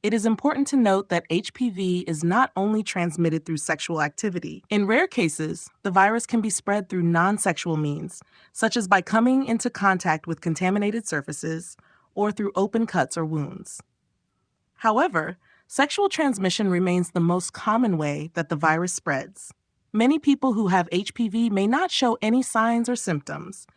It is important to note that HPV is not only transmitted through sexual activity. In rare cases, the virus can be spread through non-sexual means, such as by coming into contact with contaminated surfaces or through open cuts or wounds. However, sexual transmission remains the most common way that the virus spreads. Many people who have HPV may not show any signs or symptoms,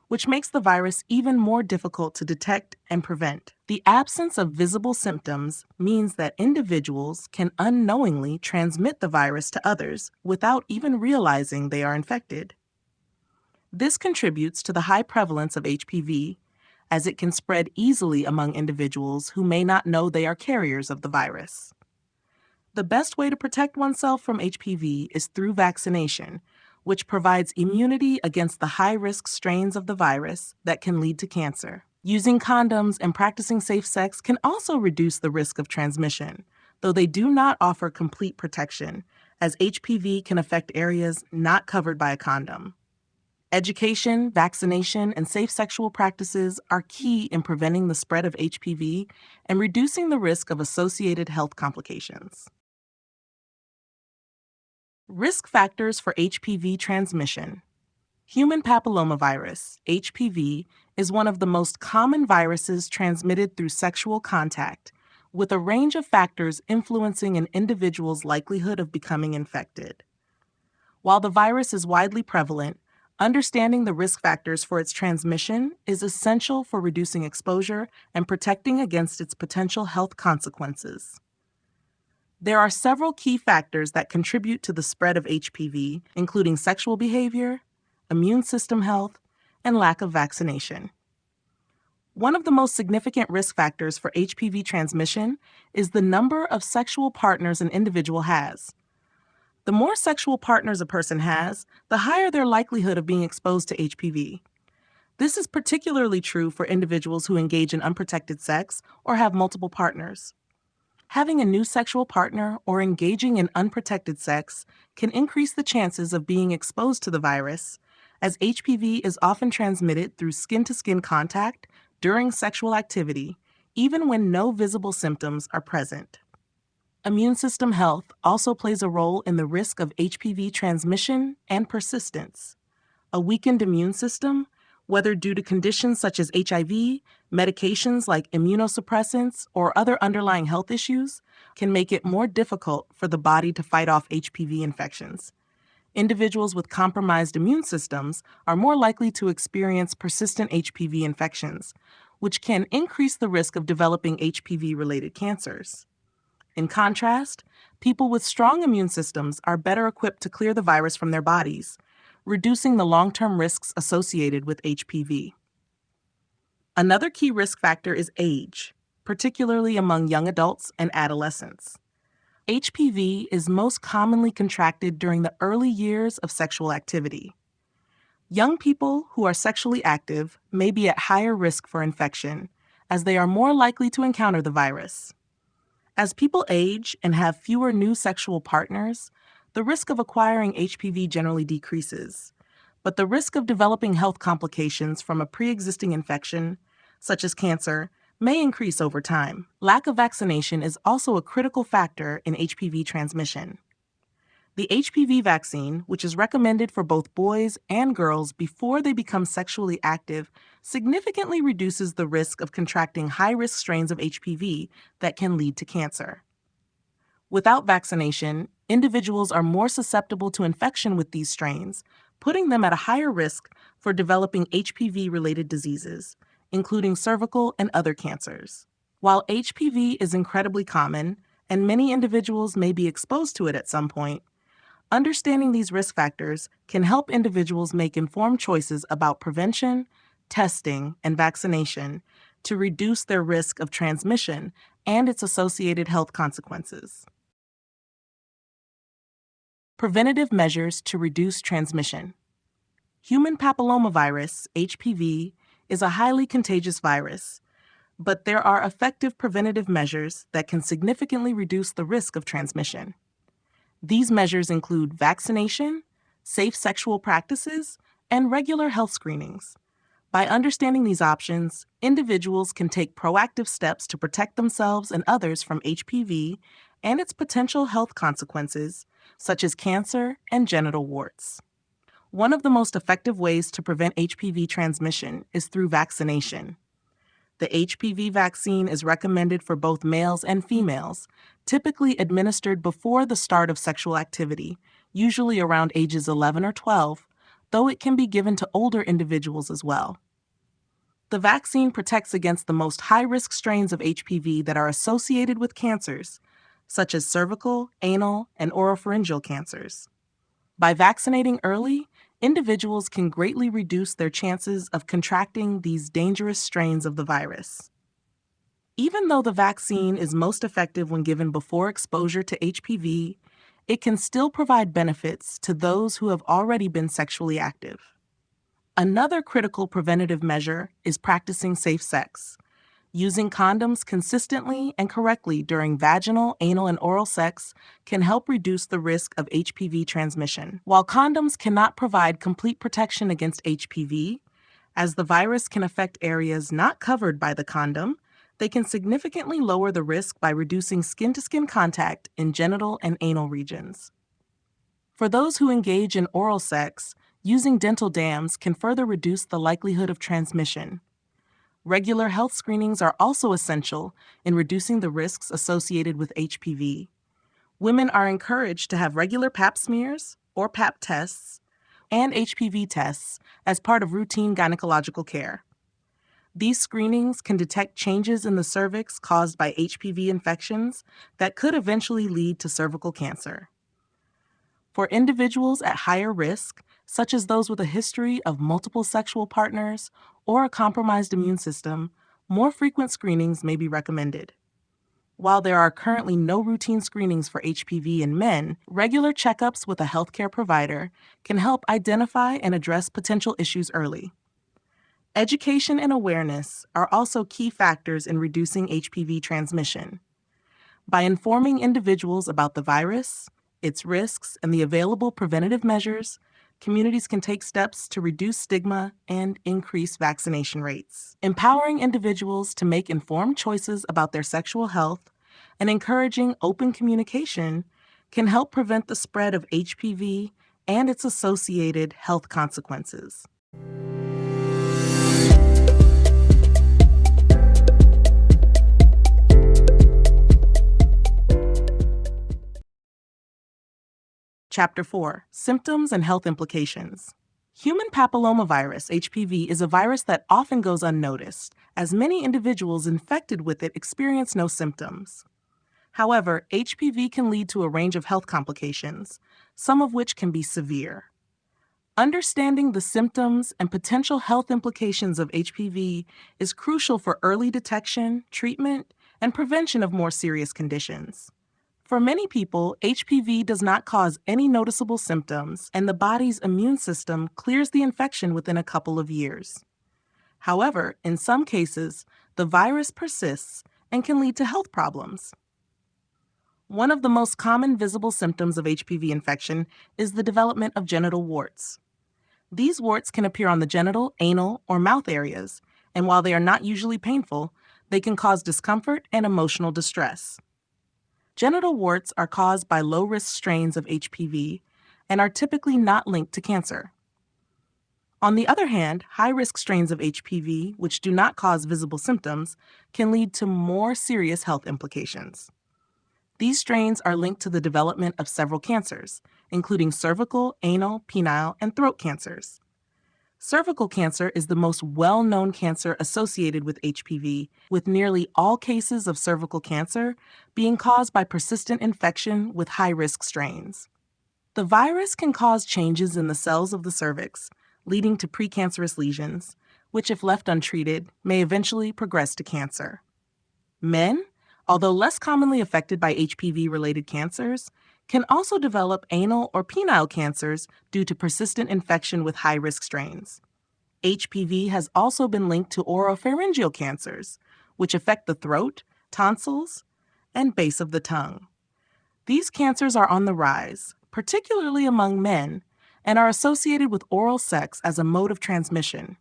which makes the virus even more difficult to detect and prevent. The absence of visible symptoms means that individuals can unknowingly transmit the virus to others without even realizing they are infected. This contributes to the high prevalence of HPV, as it can spread easily among individuals who may not know they are carriers of the virus. The best way to protect oneself from HPV is through vaccination, which provides immunity against the high-risk strains of the virus that can lead to cancer. Using condoms and practicing safe sex can also reduce the risk of transmission, though they do not offer complete protection, as HPV can affect areas not covered by a condom. Education, vaccination, and safe sexual practices are key in preventing the spread of HPV and reducing the risk of associated health complications. Risk factors for HPV transmission. Human papillomavirus, HPV, is one of the most common viruses transmitted through sexual contact, with a range of factors influencing an individual's likelihood of becoming infected. While the virus is widely prevalent, understanding the risk factors for its transmission is essential for reducing exposure and protecting against its potential health consequences. There are several key factors that contribute to the spread of HPV, including sexual behavior, immune system health, and lack of vaccination. One of the most significant risk factors for HPV transmission is the number of sexual partners an individual has. The more sexual partners a person has, the higher their likelihood of being exposed to HPV. This is particularly true for individuals who engage in unprotected sex or have multiple partners. Having a new sexual partner or engaging in unprotected sex can increase the chances of being exposed to the virus, as HPV is often transmitted through skin-to-skin contact during sexual activity, even when no visible symptoms are present. Immune system health also plays a role in the risk of HPV transmission and persistence. A weakened immune system, whether due to conditions such as HIV, medications like immunosuppressants, or other underlying health issues, can make it more difficult for the body to fight off HPV infections. Individuals with compromised immune systems are more likely to experience persistent HPV infections, which can increase the risk of developing HPV-related cancers. In contrast, people with strong immune systems are better equipped to clear the virus from their bodies, reducing the long-term risks associated with HPV. Another key risk factor is age, particularly among young adults and adolescents. HPV is most commonly contracted during the early years of sexual activity. Young people who are sexually active may be at higher risk for infection, as they are more likely to encounter the virus. As people age and have fewer new sexual partners, the risk of acquiring HPV generally decreases, but the risk of developing health complications from a pre-existing infection, such as cancer, may increase over time. Lack of vaccination is also a critical factor in HPV transmission. The HPV vaccine, which is recommended for both boys and girls before they become sexually active, significantly reduces the risk of contracting high-risk strains of HPV that can lead to cancer. Without vaccination, individuals are more susceptible to infection with these strains, putting them at a higher risk for developing HPV-related diseases, including cervical and other cancers. While HPV is incredibly common, and many individuals may be exposed to it at some point, understanding these risk factors can help individuals make informed choices about prevention, testing, and vaccination to reduce their risk of transmission and its associated health consequences. Preventative measures to reduce transmission. Human papillomavirus, HPV, is a highly contagious virus, but there are effective preventative measures that can significantly reduce the risk of transmission. These measures include vaccination, safe sexual practices, and regular health screenings. By understanding these options, individuals can take proactive steps to protect themselves and others from HPV and its potential health consequences, such as cancer and genital warts. One of the most effective ways to prevent HPV transmission is through vaccination. The HPV vaccine is recommended for both males and females, typically administered before the start of sexual activity, usually around ages 11 or 12, though it can be given to older individuals as well. The vaccine protects against the most high-risk strains of HPV that are associated with cancers, such as cervical, anal, and oropharyngeal cancers. By vaccinating early, individuals can greatly reduce their chances of contracting these dangerous strains of the virus. Even though the vaccine is most effective when given before exposure to HPV, it can still provide benefits to those who have already been sexually active. Another critical preventative measure is practicing safe sex. Using condoms consistently and correctly during vaginal, anal, and oral sex can help reduce the risk of HPV transmission. While condoms cannot provide complete protection against HPV, as the virus can affect areas not covered by the condom, they can significantly lower the risk by reducing skin-to-skin contact in genital and anal regions. For those who engage in oral sex, using dental dams can further reduce the likelihood of transmission. Regular health screenings are also essential in reducing the risks associated with HPV. Women are encouraged to have regular pap smears or pap tests, and HPV tests as part of routine gynecological care. These screenings can detect changes in the cervix caused by HPV infections that could eventually lead to cervical cancer. For individuals at higher risk, such as those with a history of multiple sexual partners or a compromised immune system, more frequent screenings may be recommended. While there are currently no routine screenings for HPV in men, regular checkups with a healthcare provider can help identify and address potential issues early. Education and awareness are also key factors in reducing HPV transmission. By informing individuals about the virus, its risks, and the available preventative measures, communities can take steps to reduce stigma and increase vaccination rates. Empowering individuals to make informed choices about their sexual health and encouraging open communication can help prevent the spread of HPV and its associated health consequences. Chapter 4: Symptoms and Health Implications. Human papillomavirus, HPV, is a virus that often goes unnoticed, as many individuals infected with it experience no symptoms. However, HPV can lead to a range of health complications, some of which can be severe. Understanding the symptoms and potential health implications of HPV is crucial for early detection, treatment, and prevention of more serious conditions. For many people, HPV does not cause any noticeable symptoms, and the body's immune system clears the infection within a couple of years. However, in some cases, the virus persists and can lead to health problems. One of the most common visible symptoms of HPV infection is the development of genital warts. These warts can appear on the genital, anal, or mouth areas, and while they are not usually painful, they can cause discomfort and emotional distress. Genital warts are caused by low-risk strains of HPV and are typically not linked to cancer. On the other hand, high-risk strains of HPV, which do not cause visible symptoms, can lead to more serious health implications. These strains are linked to the development of several cancers, including cervical, anal, penile, and throat cancers. Cervical cancer is the most well-known cancer associated with HPV, with nearly all cases of cervical cancer being caused by persistent infection with high-risk strains. The virus can cause changes in the cells of the cervix, leading to precancerous lesions, which, if left untreated, may eventually progress to cancer. Men, although less commonly affected by HPV-related cancers, can also develop anal or penile cancers due to persistent infection with high-risk strains. HPV has also been linked to oropharyngeal cancers, which affect the throat, tonsils, and base of the tongue. These cancers are on the rise, particularly among men, and are associated with oral sex as a mode of transmission.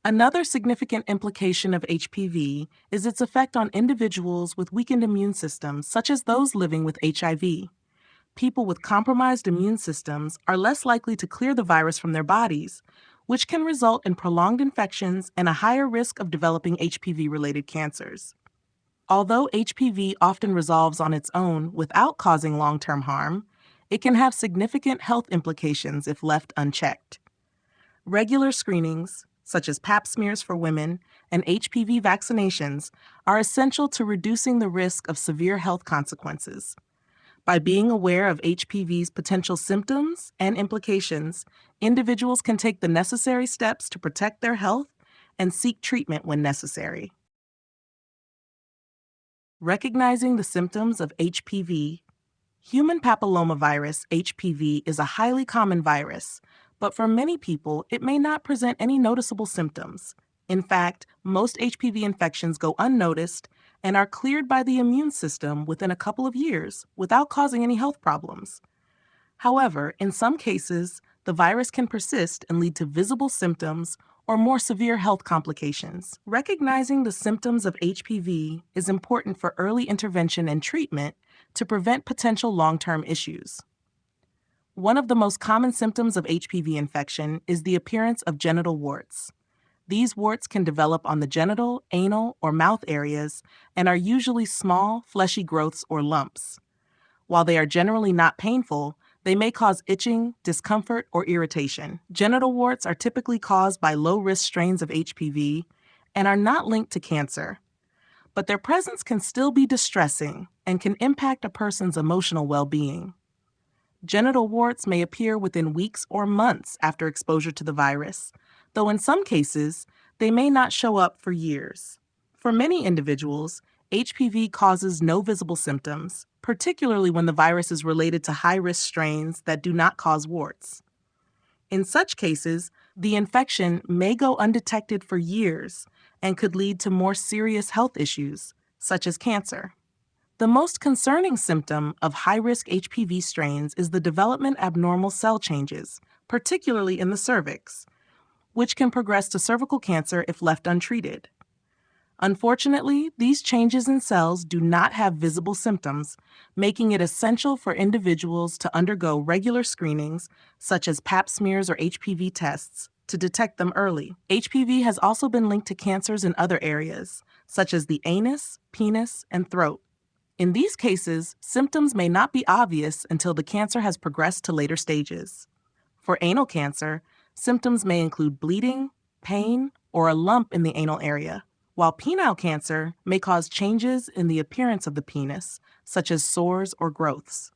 Another significant implication of HPV is its effect on individuals with weakened immune systems, such as those living with HIV. People with compromised immune systems are less likely to clear the virus from their bodies, which can result in prolonged infections and a higher risk of developing HPV-related cancers. Although HPV often resolves on its own without causing long-term harm, it can have significant health implications if left unchecked. Regular screenings, such as pap smears for women and HPV vaccinations, are essential to reducing the risk of severe health consequences. By being aware of HPV's potential symptoms and implications, individuals can take the necessary steps to protect their health and seek treatment when necessary. Recognizing the symptoms of HPV. Human papillomavirus, HPV, is a highly common virus, but for many people, it may not present any noticeable symptoms. In fact, most HPV infections go unnoticed and are cleared by the immune system within a couple of years without causing any health problems. However, in some cases, the virus can persist and lead to visible symptoms or more severe health complications. Recognizing the symptoms of HPV is important for early intervention and treatment to prevent potential long-term issues. One of the most common symptoms of HPV infection is the appearance of genital warts. These warts can develop on the genital, anal, or mouth areas and are usually small, fleshy growths or lumps. While they are generally not painful, They may cause itching, discomfort, or irritation. Genital warts are typically caused by low-risk strains of HPV and are not linked to cancer, but their presence can still be distressing and can impact a person's emotional well-being. Genital warts may appear within weeks or months after exposure to the virus, though in some cases, they may not show up for years. For many individuals, HPV causes no visible symptoms, particularly when the virus is related to high-risk strains that do not cause warts. In such cases, the infection may go undetected for years and could lead to more serious health issues, such as cancer. The most concerning symptom of high-risk HPV strains is the development of abnormal cell changes, particularly in the cervix, which can progress to cervical cancer if left untreated. Unfortunately, these changes in cells do not have visible symptoms, making it essential for individuals to undergo regular screenings, such as pap smears or HPV tests, to detect them early. HPV has also been linked to cancers in other areas, such as the anus, penis, and throat. In these cases, symptoms may not be obvious until the cancer has progressed to later stages. For anal cancer, symptoms may include bleeding, pain, or a lump in the anal area, while penile cancer may cause changes in the appearance of the penis, such as sores or growths.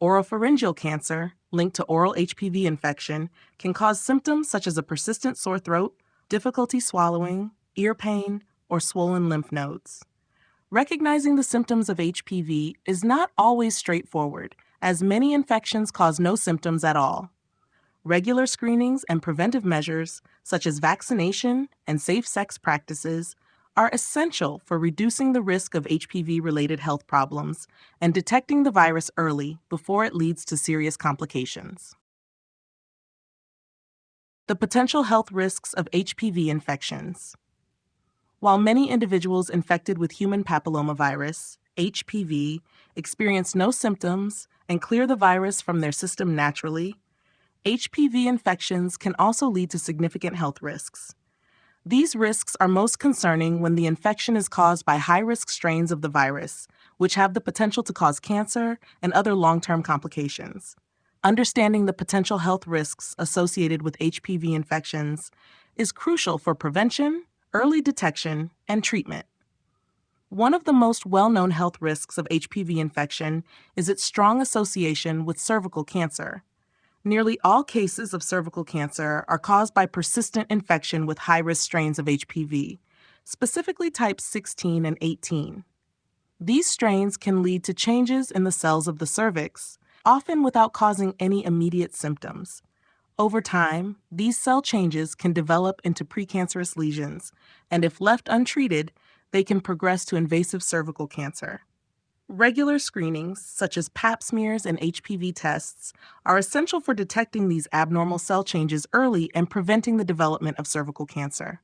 Oropharyngeal cancer, linked to oral HPV infection, can cause symptoms such as a persistent sore throat, difficulty swallowing, ear pain, or swollen lymph nodes. Recognizing the symptoms of HPV is not always straightforward, as many infections cause no symptoms at all. Regular screenings and preventive measures, such as vaccination and safe sex practices, are essential for reducing the risk of HPV-related health problems and detecting the virus early before it leads to serious complications. The potential health risks of HPV infections. While many individuals infected with human papillomavirus, HPV, experience no symptoms and clear the virus from their system naturally, HPV infections can also lead to significant health risks. These risks are most concerning when the infection is caused by high-risk strains of the virus, which have the potential to cause cancer and other long-term complications. Understanding the potential health risks associated with HPV infections is crucial for prevention, early detection, and treatment. One of the most well-known health risks of HPV infection is its strong association with cervical cancer. Nearly all cases of cervical cancer are caused by persistent infection with high-risk strains of HPV, specifically types 16 and 18. These strains can lead to changes in the cells of the cervix, often without causing any immediate symptoms. Over time, these cell changes can develop into precancerous lesions, and if left untreated, they can progress to invasive cervical cancer. Regular screenings, such as pap smears and HPV tests, are essential for detecting these abnormal cell changes early and preventing the development of cervical cancer.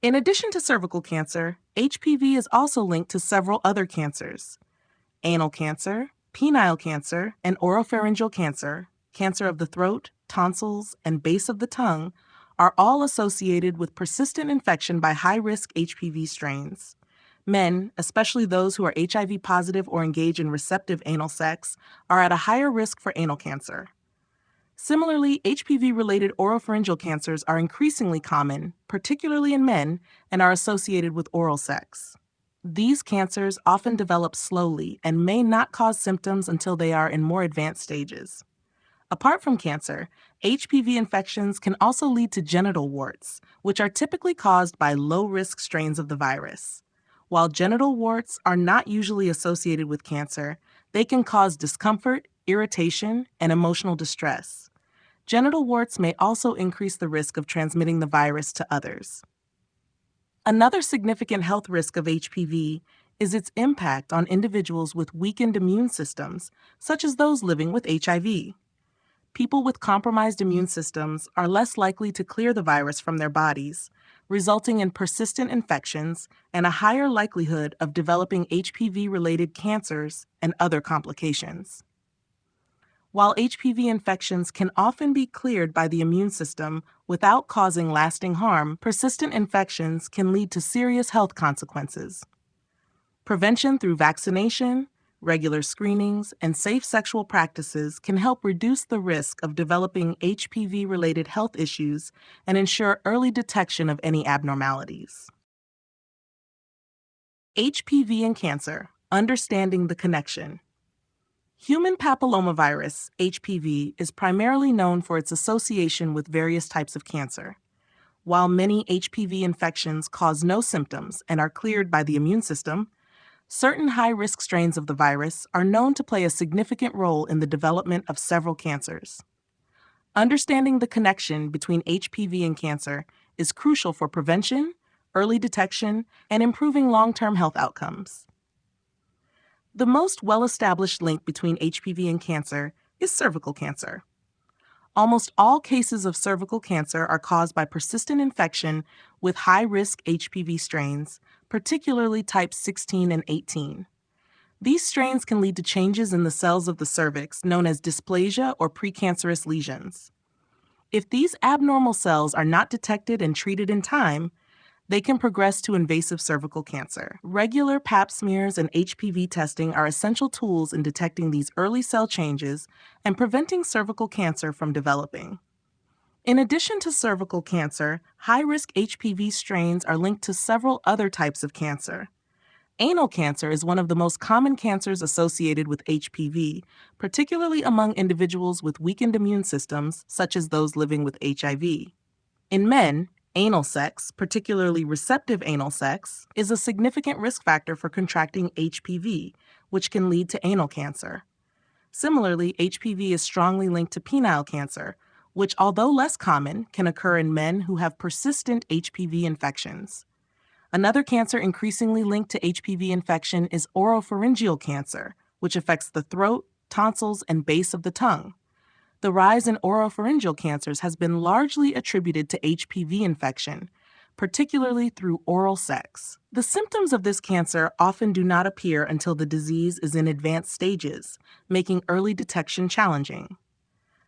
In addition to cervical cancer, HPV is also linked to several other cancers. Anal cancer, penile cancer, and oropharyngeal cancer, cancer of the throat, tonsils, and base of the tongue, are all associated with persistent infection by high-risk HPV strains. Men, especially those who are HIV positive or engage in receptive anal sex, are at a higher risk for anal cancer. Similarly, HPV-related oropharyngeal cancers are increasingly common, particularly in men, and are associated with oral sex. These cancers often develop slowly and may not cause symptoms until they are in more advanced stages. Apart from cancer, HPV infections can also lead to genital warts, which are typically caused by low-risk strains of the virus. While genital warts are not usually associated with cancer, they can cause discomfort, irritation, and emotional distress. Genital warts may also increase the risk of transmitting the virus to others. Another significant health risk of HPV is its impact on individuals with weakened immune systems, such as those living with HIV. People with compromised immune systems are less likely to clear the virus from their bodies, resulting in persistent infections and a higher likelihood of developing HPV-related cancers and other complications. While HPV infections can often be cleared by the immune system without causing lasting harm, persistent infections can lead to serious health consequences. Prevention through vaccination, Regular screenings and safe sexual practices can help reduce the risk of developing HPV-related health issues and ensure early detection of any abnormalities. HPV and cancer, understanding the connection. Human papillomavirus, HPV, is primarily known for its association with various types of cancer. While many HPV infections cause no symptoms and are cleared by the immune system, certain high-risk strains of the virus are known to play a significant role in the development of several cancers. Understanding the connection between HPV and cancer is crucial for prevention, early detection, and improving long-term health outcomes. The most well-established link between HPV and cancer is cervical cancer. Almost all cases of cervical cancer are caused by persistent infection with high-risk HPV strains, particularly types 16 and 18. These strains can lead to changes in the cells of the cervix known as dysplasia or precancerous lesions. If these abnormal cells are not detected and treated in time, they can progress to invasive cervical cancer. Regular Pap smears and HPV testing are essential tools in detecting these early cell changes and preventing cervical cancer from developing. In addition to cervical cancer, high-risk HPV strains are linked to several other types of cancer. Anal cancer is one of the most common cancers associated with HPV, particularly among individuals with weakened immune systems, such as those living with HIV. In men, anal sex, particularly receptive anal sex, is a significant risk factor for contracting HPV, which can lead to anal cancer. Similarly, HPV is strongly linked to penile cancer, which, although less common, can occur in men who have persistent HPV infections. Another cancer increasingly linked to HPV infection is oropharyngeal cancer, which affects the throat, tonsils, and base of the tongue. The rise in oropharyngeal cancers has been largely attributed to HPV infection, particularly through oral sex. The symptoms of this cancer often do not appear until the disease is in advanced stages, making early detection challenging.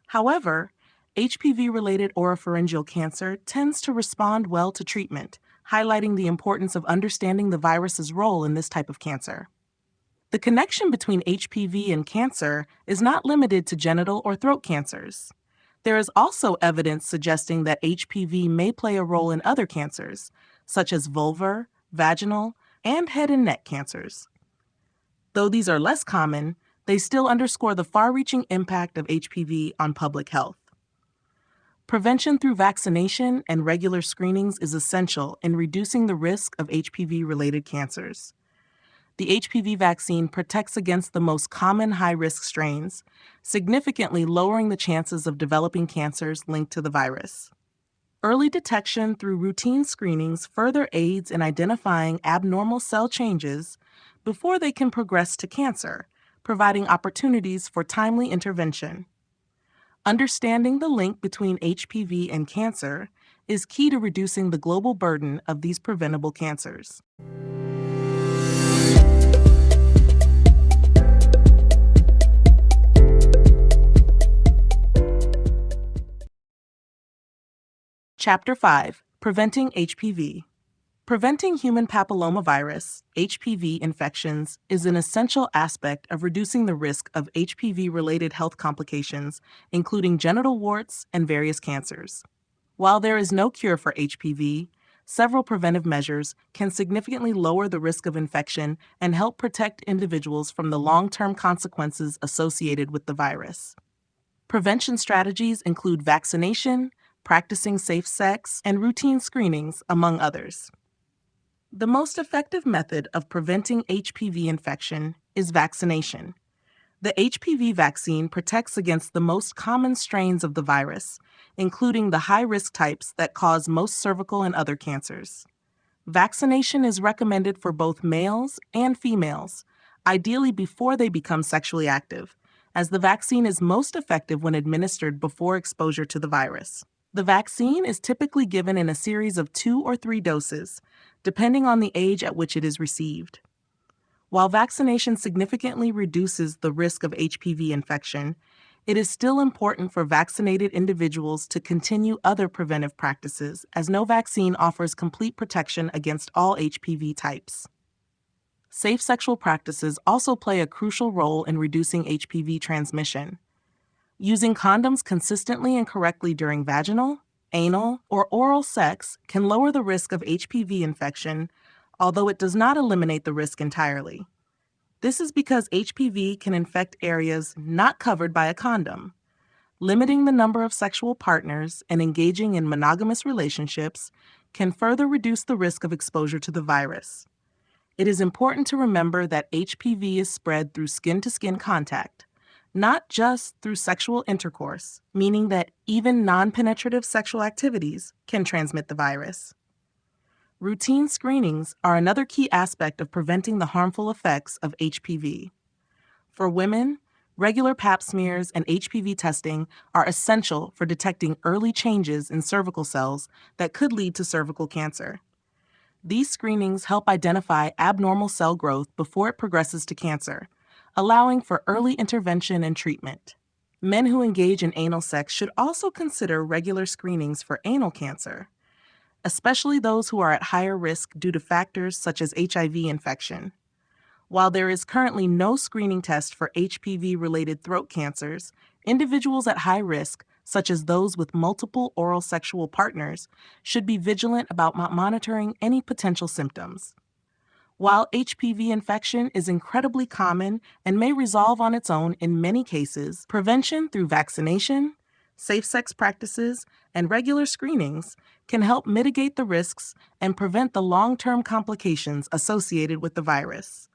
However, HPV-related oropharyngeal cancer tends to respond well to treatment, highlighting the importance of understanding the virus's role in this type of cancer. The connection between HPV and cancer is not limited to genital or throat cancers. There is also evidence suggesting that HPV may play a role in other cancers, such as vulvar, vaginal, and head and neck cancers. Though these are less common, they still underscore the far-reaching impact of HPV on public health. Prevention through vaccination and regular screenings is essential in reducing the risk of HPV-related cancers. The HPV vaccine protects against the most common high-risk strains, significantly lowering the chances of developing cancers linked to the virus. Early detection through routine screenings further aids in identifying abnormal cell changes before they can progress to cancer, providing opportunities for timely intervention. Understanding the link between HPV and cancer is key to reducing the global burden of these preventable cancers. Chapter 5. Preventing HPV. Preventing human papillomavirus, HPV infections is an essential aspect of reducing the risk of HPV-related health complications, including genital warts and various cancers. While there is no cure for HPV, several preventive measures can significantly lower the risk of infection and help protect individuals from the long-term consequences associated with the virus. Prevention strategies include vaccination, practicing safe sex, and routine screenings, among others. The most effective method of preventing HPV infection is vaccination. The HPV vaccine protects against the most common strains of the virus, including the high-risk types that cause most cervical and other cancers. Vaccination is recommended for both males and females, ideally before they become sexually active, as the vaccine is most effective when administered before exposure to the virus. The vaccine is typically given in a series of 2 or 3 doses, depending on the age at which it is received. While vaccination significantly reduces the risk of HPV infection, it is still important for vaccinated individuals to continue other preventive practices, as no vaccine offers complete protection against all HPV types. Safe sexual practices also play a crucial role in reducing HPV transmission. Using condoms consistently and correctly during vaginal, anal, or oral sex can lower the risk of HPV infection, although it does not eliminate the risk entirely. This is because HPV can infect areas not covered by a condom. Limiting the number of sexual partners and engaging in monogamous relationships can further reduce the risk of exposure to the virus. It is important to remember that HPV is spread through skin-to-skin contact, not just through sexual intercourse, meaning that even non-penetrative sexual activities can transmit the virus. Routine screenings are another key aspect of preventing the harmful effects of HPV. For women, regular pap smears and HPV testing are essential for detecting early changes in cervical cells that could lead to cervical cancer. These screenings help identify abnormal cell growth before it progresses to cancer, allowing for early intervention and treatment. Men who engage in anal sex should also consider regular screenings for anal cancer, especially those who are at higher risk due to factors such as HIV infection. While there is currently no screening test for HPV-related throat cancers, individuals at high risk, such as those with multiple oral sexual partners, should be vigilant about monitoring any potential symptoms. While HPV infection is incredibly common and may resolve on its own in many cases, prevention through vaccination, safe sex practices, and regular screenings can help mitigate the risks and prevent the long-term complications associated with the virus.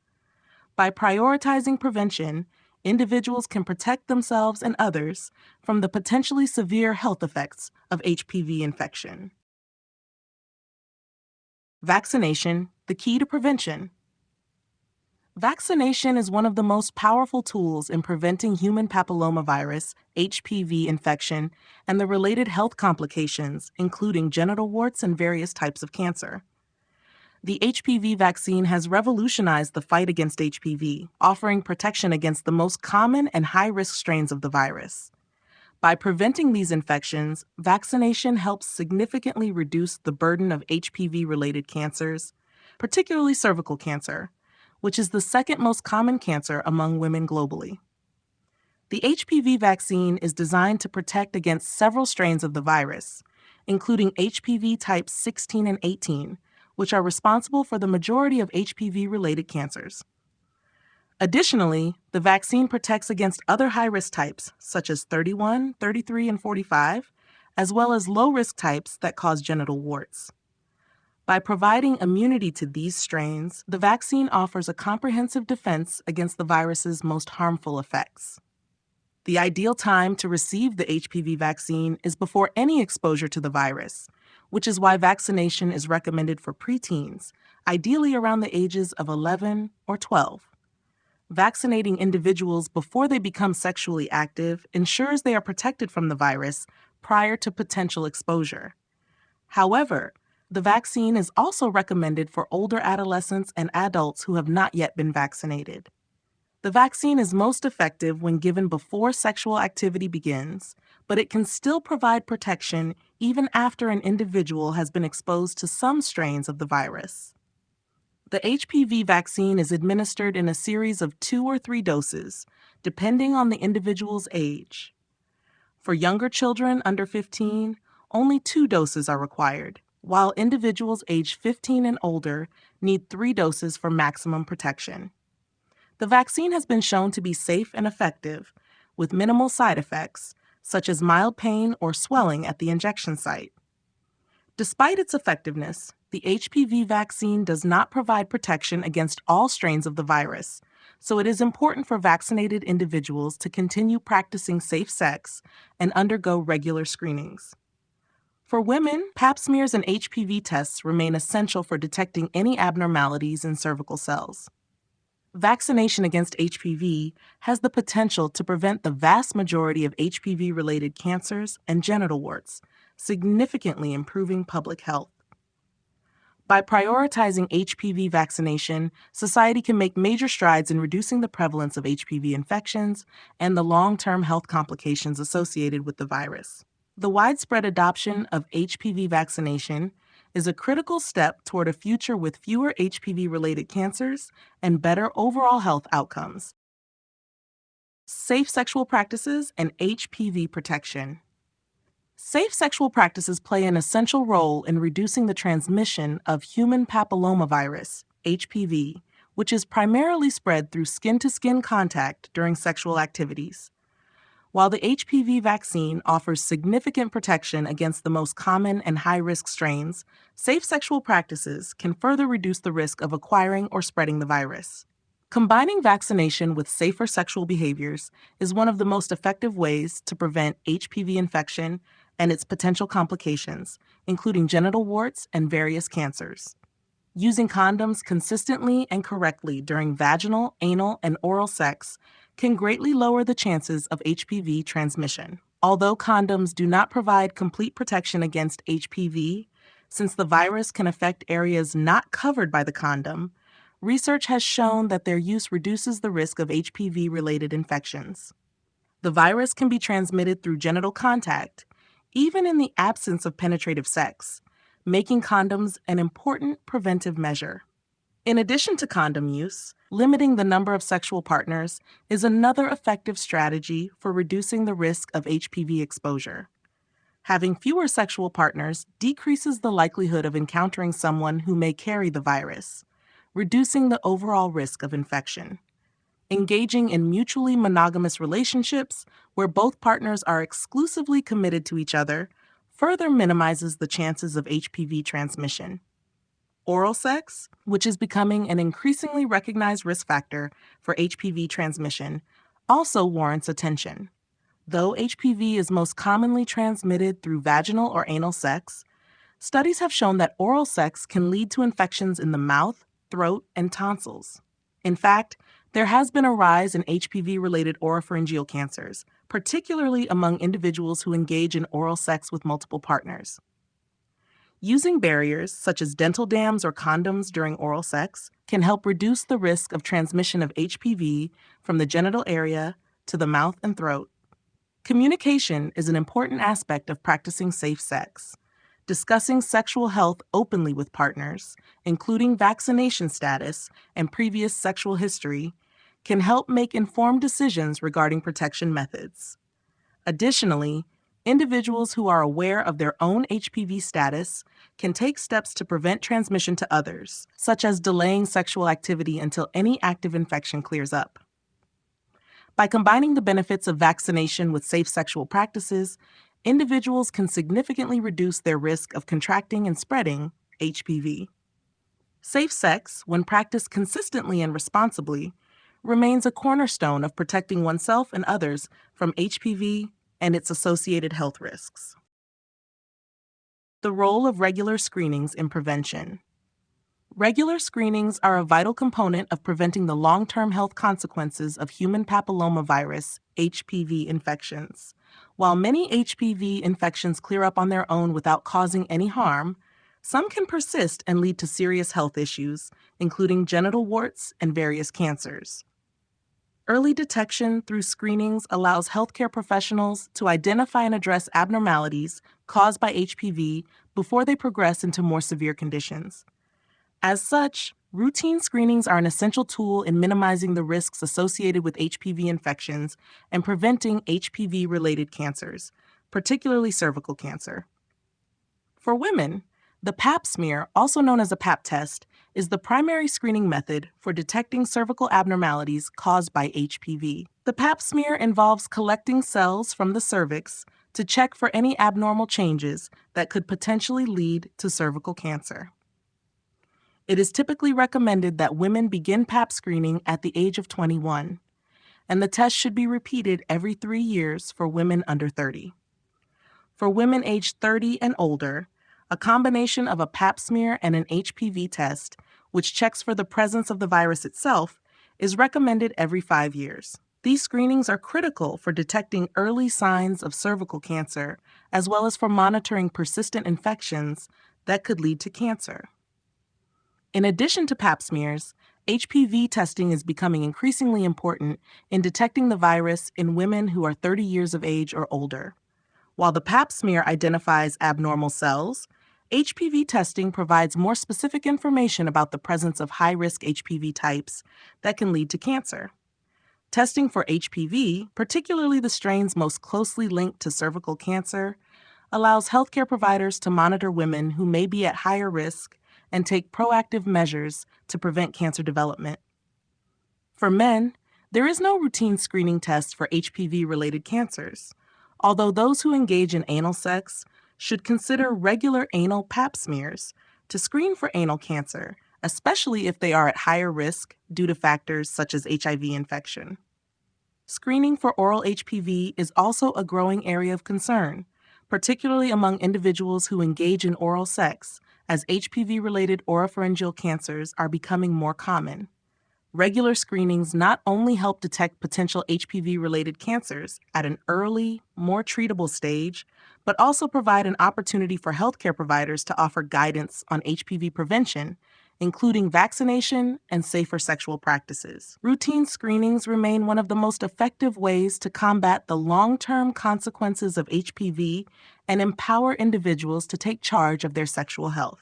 By prioritizing prevention, individuals can protect themselves and others from the potentially severe health effects of HPV infection. Vaccination, the key to prevention. Vaccination is one of the most powerful tools in preventing human papillomavirus, HPV infection, and the related health complications, including genital warts and various types of cancer. The HPV vaccine has revolutionized the fight against HPV, offering protection against the most common and high-risk strains of the virus. By preventing these infections, vaccination helps significantly reduce the burden of HPV-related cancers, particularly cervical cancer, which is the second most common cancer among women globally. The HPV vaccine is designed to protect against several strains of the virus, including HPV types 16 and 18, which are responsible for the majority of HPV-related cancers. Additionally, the vaccine protects against other high-risk types, such as 31, 33, and 45, as well as low-risk types that cause genital warts. By providing immunity to these strains, the vaccine offers a comprehensive defense against the virus's most harmful effects. The ideal time to receive the HPV vaccine is before any exposure to the virus, which is why vaccination is recommended for preteens, ideally around the ages of 11 or 12. Vaccinating individuals before they become sexually active ensures they are protected from the virus prior to potential exposure. However, the vaccine is also recommended for older adolescents and adults who have not yet been vaccinated. The vaccine is most effective when given before sexual activity begins, but it can still provide protection even after an individual has been exposed to some strains of the virus. The HPV vaccine is administered in a series of 2 or 3 doses, depending on the individual's age. For younger children under 15, only 2 doses are required, while individuals aged 15 and older need 3 doses for maximum protection. The vaccine has been shown to be safe and effective, with minimal side effects, such as mild pain or swelling at the injection site. Despite its effectiveness, the HPV vaccine does not provide protection against all strains of the virus, so it is important for vaccinated individuals to continue practicing safe sex and undergo regular screenings. For women, pap smears and HPV tests remain essential for detecting any abnormalities in cervical cells. Vaccination against HPV has the potential to prevent the vast majority of HPV-related cancers and genital warts, significantly improving public health. By prioritizing HPV vaccination, society can make major strides in reducing the prevalence of HPV infections and the long-term health complications associated with the virus. The widespread adoption of HPV vaccination, is a critical step toward a future with fewer HPV-related cancers and better overall health outcomes. Safe sexual practices and HPV protection. Safe sexual practices play an essential role in reducing the transmission of human papillomavirus, HPV, which is primarily spread through skin-to-skin contact during sexual activities. While the HPV vaccine offers significant protection against the most common and high-risk strains, safe sexual practices can further reduce the risk of acquiring or spreading the virus. Combining vaccination with safer sexual behaviors is one of the most effective ways to prevent HPV infection and its potential complications, including genital warts and various cancers. Using condoms consistently and correctly during vaginal, anal, and oral sex can greatly lower the chances of HPV transmission. Although condoms do not provide complete protection against HPV, since the virus can affect areas not covered by the condom, research has shown that their use reduces the risk of HPV-related infections. The virus can be transmitted through genital contact, even in the absence of penetrative sex, making condoms an important preventive measure. In addition to condom use, limiting the number of sexual partners is another effective strategy for reducing the risk of HPV exposure. Having fewer sexual partners decreases the likelihood of encountering someone who may carry the virus, reducing the overall risk of infection. Engaging in mutually monogamous relationships where both partners are exclusively committed to each other further minimizes the chances of HPV transmission. Oral sex, which is becoming an increasingly recognized risk factor for HPV transmission, also warrants attention. Though HPV is most commonly transmitted through vaginal or anal sex, studies have shown that oral sex can lead to infections in the mouth, throat, and tonsils. In fact, there has been a rise in HPV-related oropharyngeal cancers, particularly among individuals who engage in oral sex with multiple partners. Using barriers, such as dental dams or condoms during oral sex, can help reduce the risk of transmission of HPV from the genital area to the mouth and throat. Communication is an important aspect of practicing safe sex. Discussing sexual health openly with partners, including vaccination status and previous sexual history, can help make informed decisions regarding protection methods. Additionally, individuals who are aware of their own HPV status can take steps to prevent transmission to others, such as delaying sexual activity until any active infection clears up. By combining the benefits of vaccination with safe sexual practices, individuals can significantly reduce their risk of contracting and spreading HPV. Safe sex, when practiced consistently and responsibly, remains a cornerstone of protecting oneself and others from HPV and its associated health risks. The role of regular screenings in prevention. Regular screenings are a vital component of preventing the long-term health consequences of human papillomavirus, HPV infections. While many HPV infections clear up on their own without causing any harm, some can persist and lead to serious health issues, including genital warts and various cancers. Early detection through screenings allows healthcare professionals to identify and address abnormalities caused by HPV before they progress into more severe conditions. As such, routine screenings are an essential tool in minimizing the risks associated with HPV infections and preventing HPV-related cancers, particularly cervical cancer. For women, the Pap smear, also known as a Pap test, is the primary screening method for detecting cervical abnormalities caused by HPV. The Pap smear involves collecting cells from the cervix to check for any abnormal changes that could potentially lead to cervical cancer. It is typically recommended that women begin Pap screening at the age of 21, and the test should be repeated every 3 years for women under 30. For women aged 30 and older, a combination of a Pap smear and an HPV test, which checks for the presence of the virus itself, is recommended every 5 years. These screenings are critical for detecting early signs of cervical cancer, as well as for monitoring persistent infections that could lead to cancer. In addition to Pap smears, HPV testing is becoming increasingly important in detecting the virus in women who are 30 years of age or older. While the Pap smear identifies abnormal cells, HPV testing provides more specific information about the presence of high-risk HPV types that can lead to cancer. Testing for HPV, particularly the strains most closely linked to cervical cancer, allows healthcare providers to monitor women who may be at higher risk and take proactive measures to prevent cancer development. For men, there is no routine screening test for HPV-related cancers, although those who engage in anal sex should consider regular anal pap smears to screen for anal cancer, especially if they are at higher risk due to factors such as HIV infection. Screening for oral HPV is also a growing area of concern, particularly among individuals who engage in oral sex, as HPV-related oropharyngeal cancers are becoming more common. Regular screenings not only help detect potential HPV-related cancers at an early, more treatable stage, but also provide an opportunity for healthcare providers to offer guidance on HPV prevention, including vaccination and safer sexual practices. Routine screenings remain one of the most effective ways to combat the long-term consequences of HPV and empower individuals to take charge of their sexual health.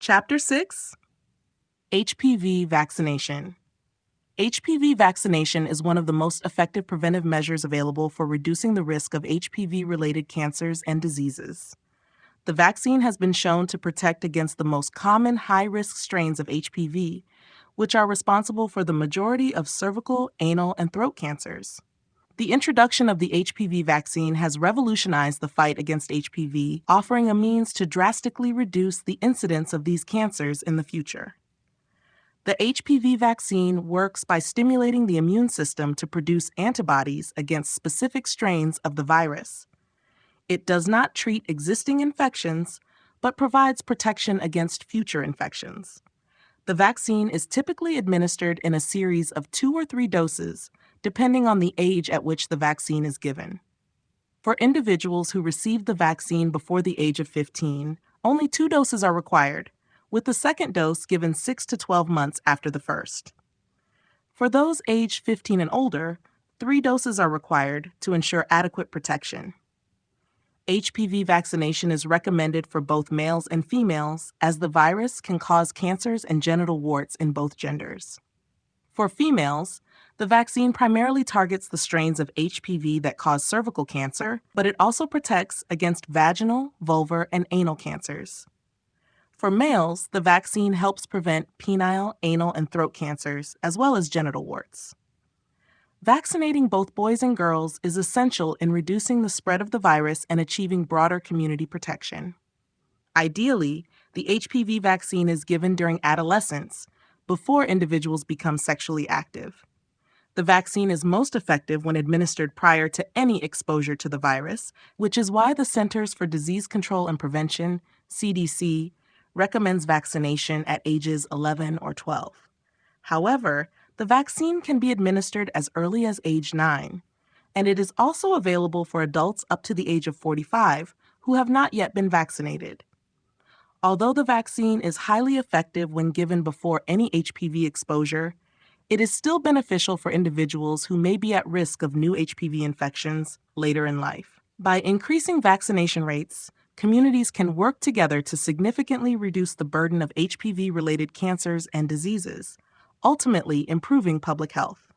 Chapter 6: HPV Vaccination. HPV vaccination is one of the most effective preventive measures available for reducing the risk of HPV-related cancers and diseases. The vaccine has been shown to protect against the most common high-risk strains of HPV, which are responsible for the majority of cervical, anal, and throat cancers. The introduction of the HPV vaccine has revolutionized the fight against HPV, offering a means to drastically reduce the incidence of these cancers in the future. The HPV vaccine works by stimulating the immune system to produce antibodies against specific strains of the virus. It does not treat existing infections, but provides protection against future infections. The vaccine is typically administered in a series of 2 or 3 doses, depending on the age at which the vaccine is given. For individuals who received the vaccine before the age of 15, only 2 doses are required, with the second dose given 6 to 12 months after the first. For those aged 15 and older, 3 doses are required to ensure adequate protection. HPV vaccination is recommended for both males and females, as the virus can cause cancers and genital warts in both genders. For females, the vaccine primarily targets the strains of HPV that cause cervical cancer, but it also protects against vaginal, vulvar, and anal cancers. For males, the vaccine helps prevent penile, anal, and throat cancers, as well as genital warts. Vaccinating both boys and girls is essential in reducing the spread of the virus and achieving broader community protection. Ideally, the HPV vaccine is given during adolescence, before individuals become sexually active. The vaccine is most effective when administered prior to any exposure to the virus, which is why the Centers for Disease Control and Prevention, CDC, recommends vaccination at ages 11 or 12. However, the vaccine can be administered as early as age 9, and it is also available for adults up to the age of 45 who have not yet been vaccinated. Although the vaccine is highly effective when given before any HPV exposure, it is still beneficial for individuals who may be at risk of new HPV infections later in life. By increasing vaccination rates, communities can work together to significantly reduce the burden of HPV-related cancers and diseases, ultimately improving public health.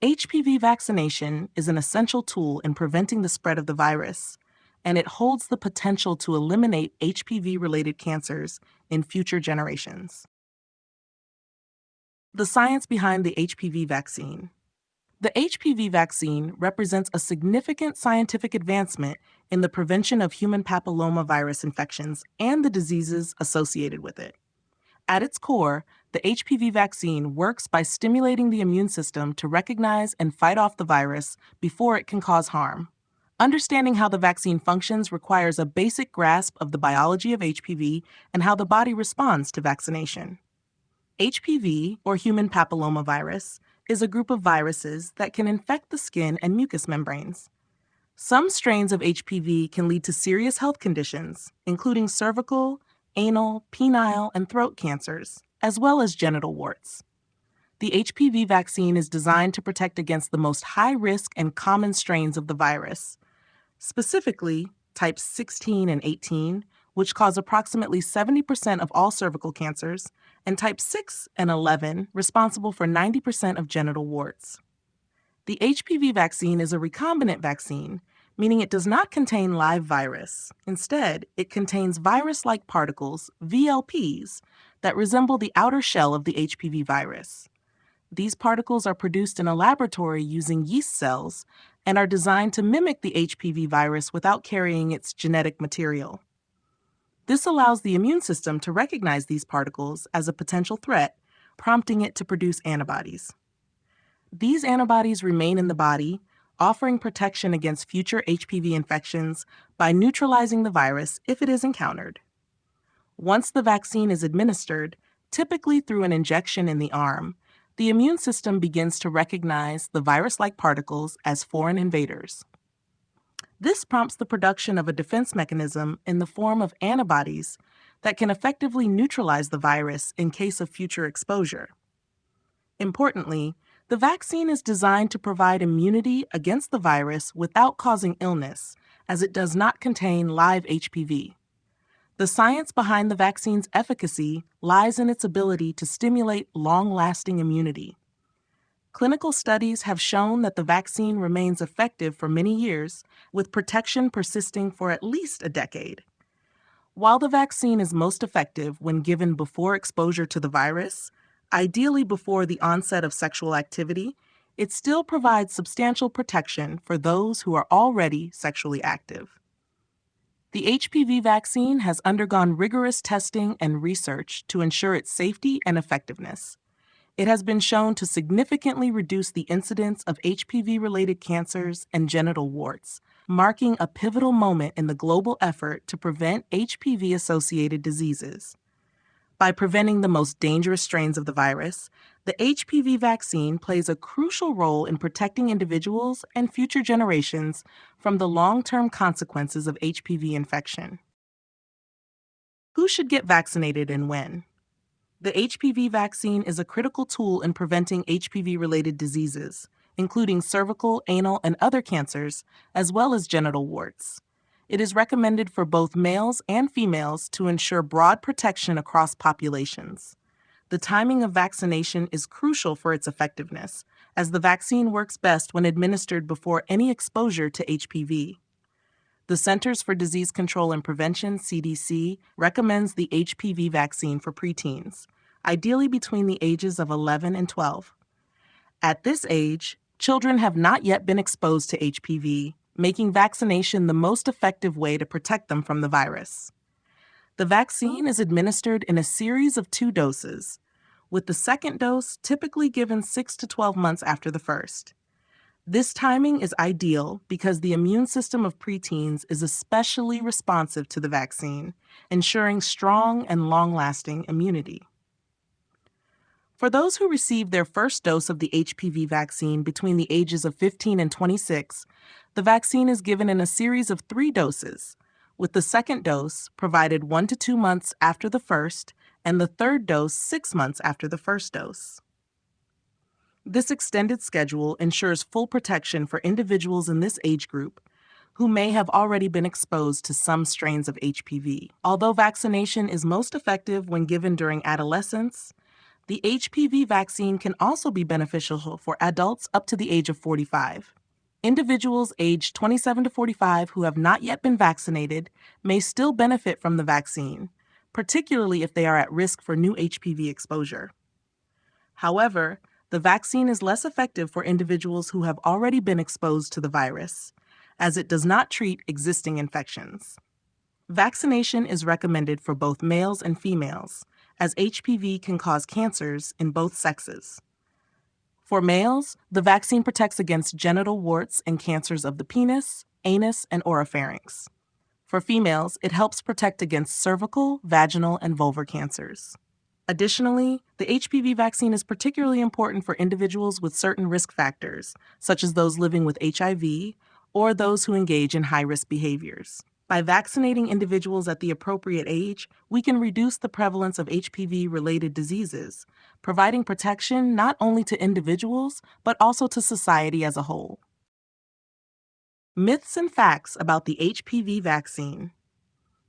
HPV vaccination is an essential tool in preventing the spread of the virus, and it holds the potential to eliminate HPV-related cancers in future generations. The science behind the HPV vaccine. The HPV vaccine represents a significant scientific advancement in the prevention of human papillomavirus infections and the diseases associated with it. At its core, the HPV vaccine works by stimulating the immune system to recognize and fight off the virus before it can cause harm. Understanding how the vaccine functions requires a basic grasp of the biology of HPV and how the body responds to vaccination. HPV, or human papillomavirus, is a group of viruses that can infect the skin and mucous membranes. Some strains of HPV can lead to serious health conditions, including cervical, anal, penile, and throat cancers. as well as genital warts. The HPV vaccine is designed to protect against the most high-risk and common strains of the virus, specifically types 16 and 18, which cause approximately 70% of all cervical cancers, and type 6 and 11, responsible for 90% of genital warts. The HPV vaccine is a recombinant vaccine, meaning it does not contain live virus. Instead, it contains virus-like particles, VLPs, that resemble the outer shell of the HPV virus. These particles are produced in a laboratory using yeast cells and are designed to mimic the HPV virus without carrying its genetic material. This allows the immune system to recognize these particles as a potential threat, prompting it to produce antibodies. These antibodies remain in the body, offering protection against future HPV infections by neutralizing the virus if it is encountered. Once the vaccine is administered, typically through an injection in the arm, the immune system begins to recognize the virus-like particles as foreign invaders. This prompts the production of a defense mechanism in the form of antibodies that can effectively neutralize the virus in case of future exposure. Importantly, the vaccine is designed to provide immunity against the virus without causing illness, as it does not contain live HPV. The science behind the vaccine's efficacy lies in its ability to stimulate long-lasting immunity. Clinical studies have shown that the vaccine remains effective for many years, with protection persisting for at least a decade. While the vaccine is most effective when given before exposure to the virus, ideally before the onset of sexual activity, it still provides substantial protection for those who are already sexually active. The HPV vaccine has undergone rigorous testing and research to ensure its safety and effectiveness. It has been shown to significantly reduce the incidence of HPV-related cancers and genital warts, marking a pivotal moment in the global effort to prevent HPV-associated diseases. By preventing the most dangerous strains of the virus, the HPV vaccine plays a crucial role in protecting individuals and future generations from the long-term consequences of HPV infection. Who should get vaccinated and when? The HPV vaccine is a critical tool in preventing HPV-related diseases, including cervical, anal, and other cancers, as well as genital warts. It is recommended for both males and females to ensure broad protection across populations. The timing of vaccination is crucial for its effectiveness, as the vaccine works best when administered before any exposure to HPV. The Centers for Disease Control and Prevention, CDC, recommends the HPV vaccine for preteens, ideally between the ages of 11 and 12. At this age, children have not yet been exposed to HPV, making vaccination the most effective way to protect them from the virus. The vaccine is administered in a series of 2 doses, with the second dose typically given 6 to 12 months after the first. This timing is ideal because the immune system of preteens is especially responsive to the vaccine, ensuring strong and long-lasting immunity. For those who received their first dose of the HPV vaccine between the ages of 15 and 26, the vaccine is given in a series of 3 doses, with the second dose provided 1 to 2 months after the first, and the third dose 6 months after the first dose. This extended schedule ensures full protection for individuals in this age group who may have already been exposed to some strains of HPV. Although vaccination is most effective when given during adolescence, the HPV vaccine can also be beneficial for adults up to the age of 45. Individuals aged 27 to 45 who have not yet been vaccinated may still benefit from the vaccine, particularly if they are at risk for new HPV exposure. However, the vaccine is less effective for individuals who have already been exposed to the virus, as it does not treat existing infections. Vaccination is recommended for both males and females, as HPV can cause cancers in both sexes. For males, the vaccine protects against genital warts and cancers of the penis, anus, and oropharynx. For females, it helps protect against cervical, vaginal, and vulvar cancers. Additionally, the HPV vaccine is particularly important for individuals with certain risk factors, such as those living with HIV or those who engage in high-risk behaviors. By vaccinating individuals at the appropriate age, we can reduce the prevalence of HPV-related diseases, providing protection not only to individuals, but also to society as a whole. Myths and facts about the HPV vaccine.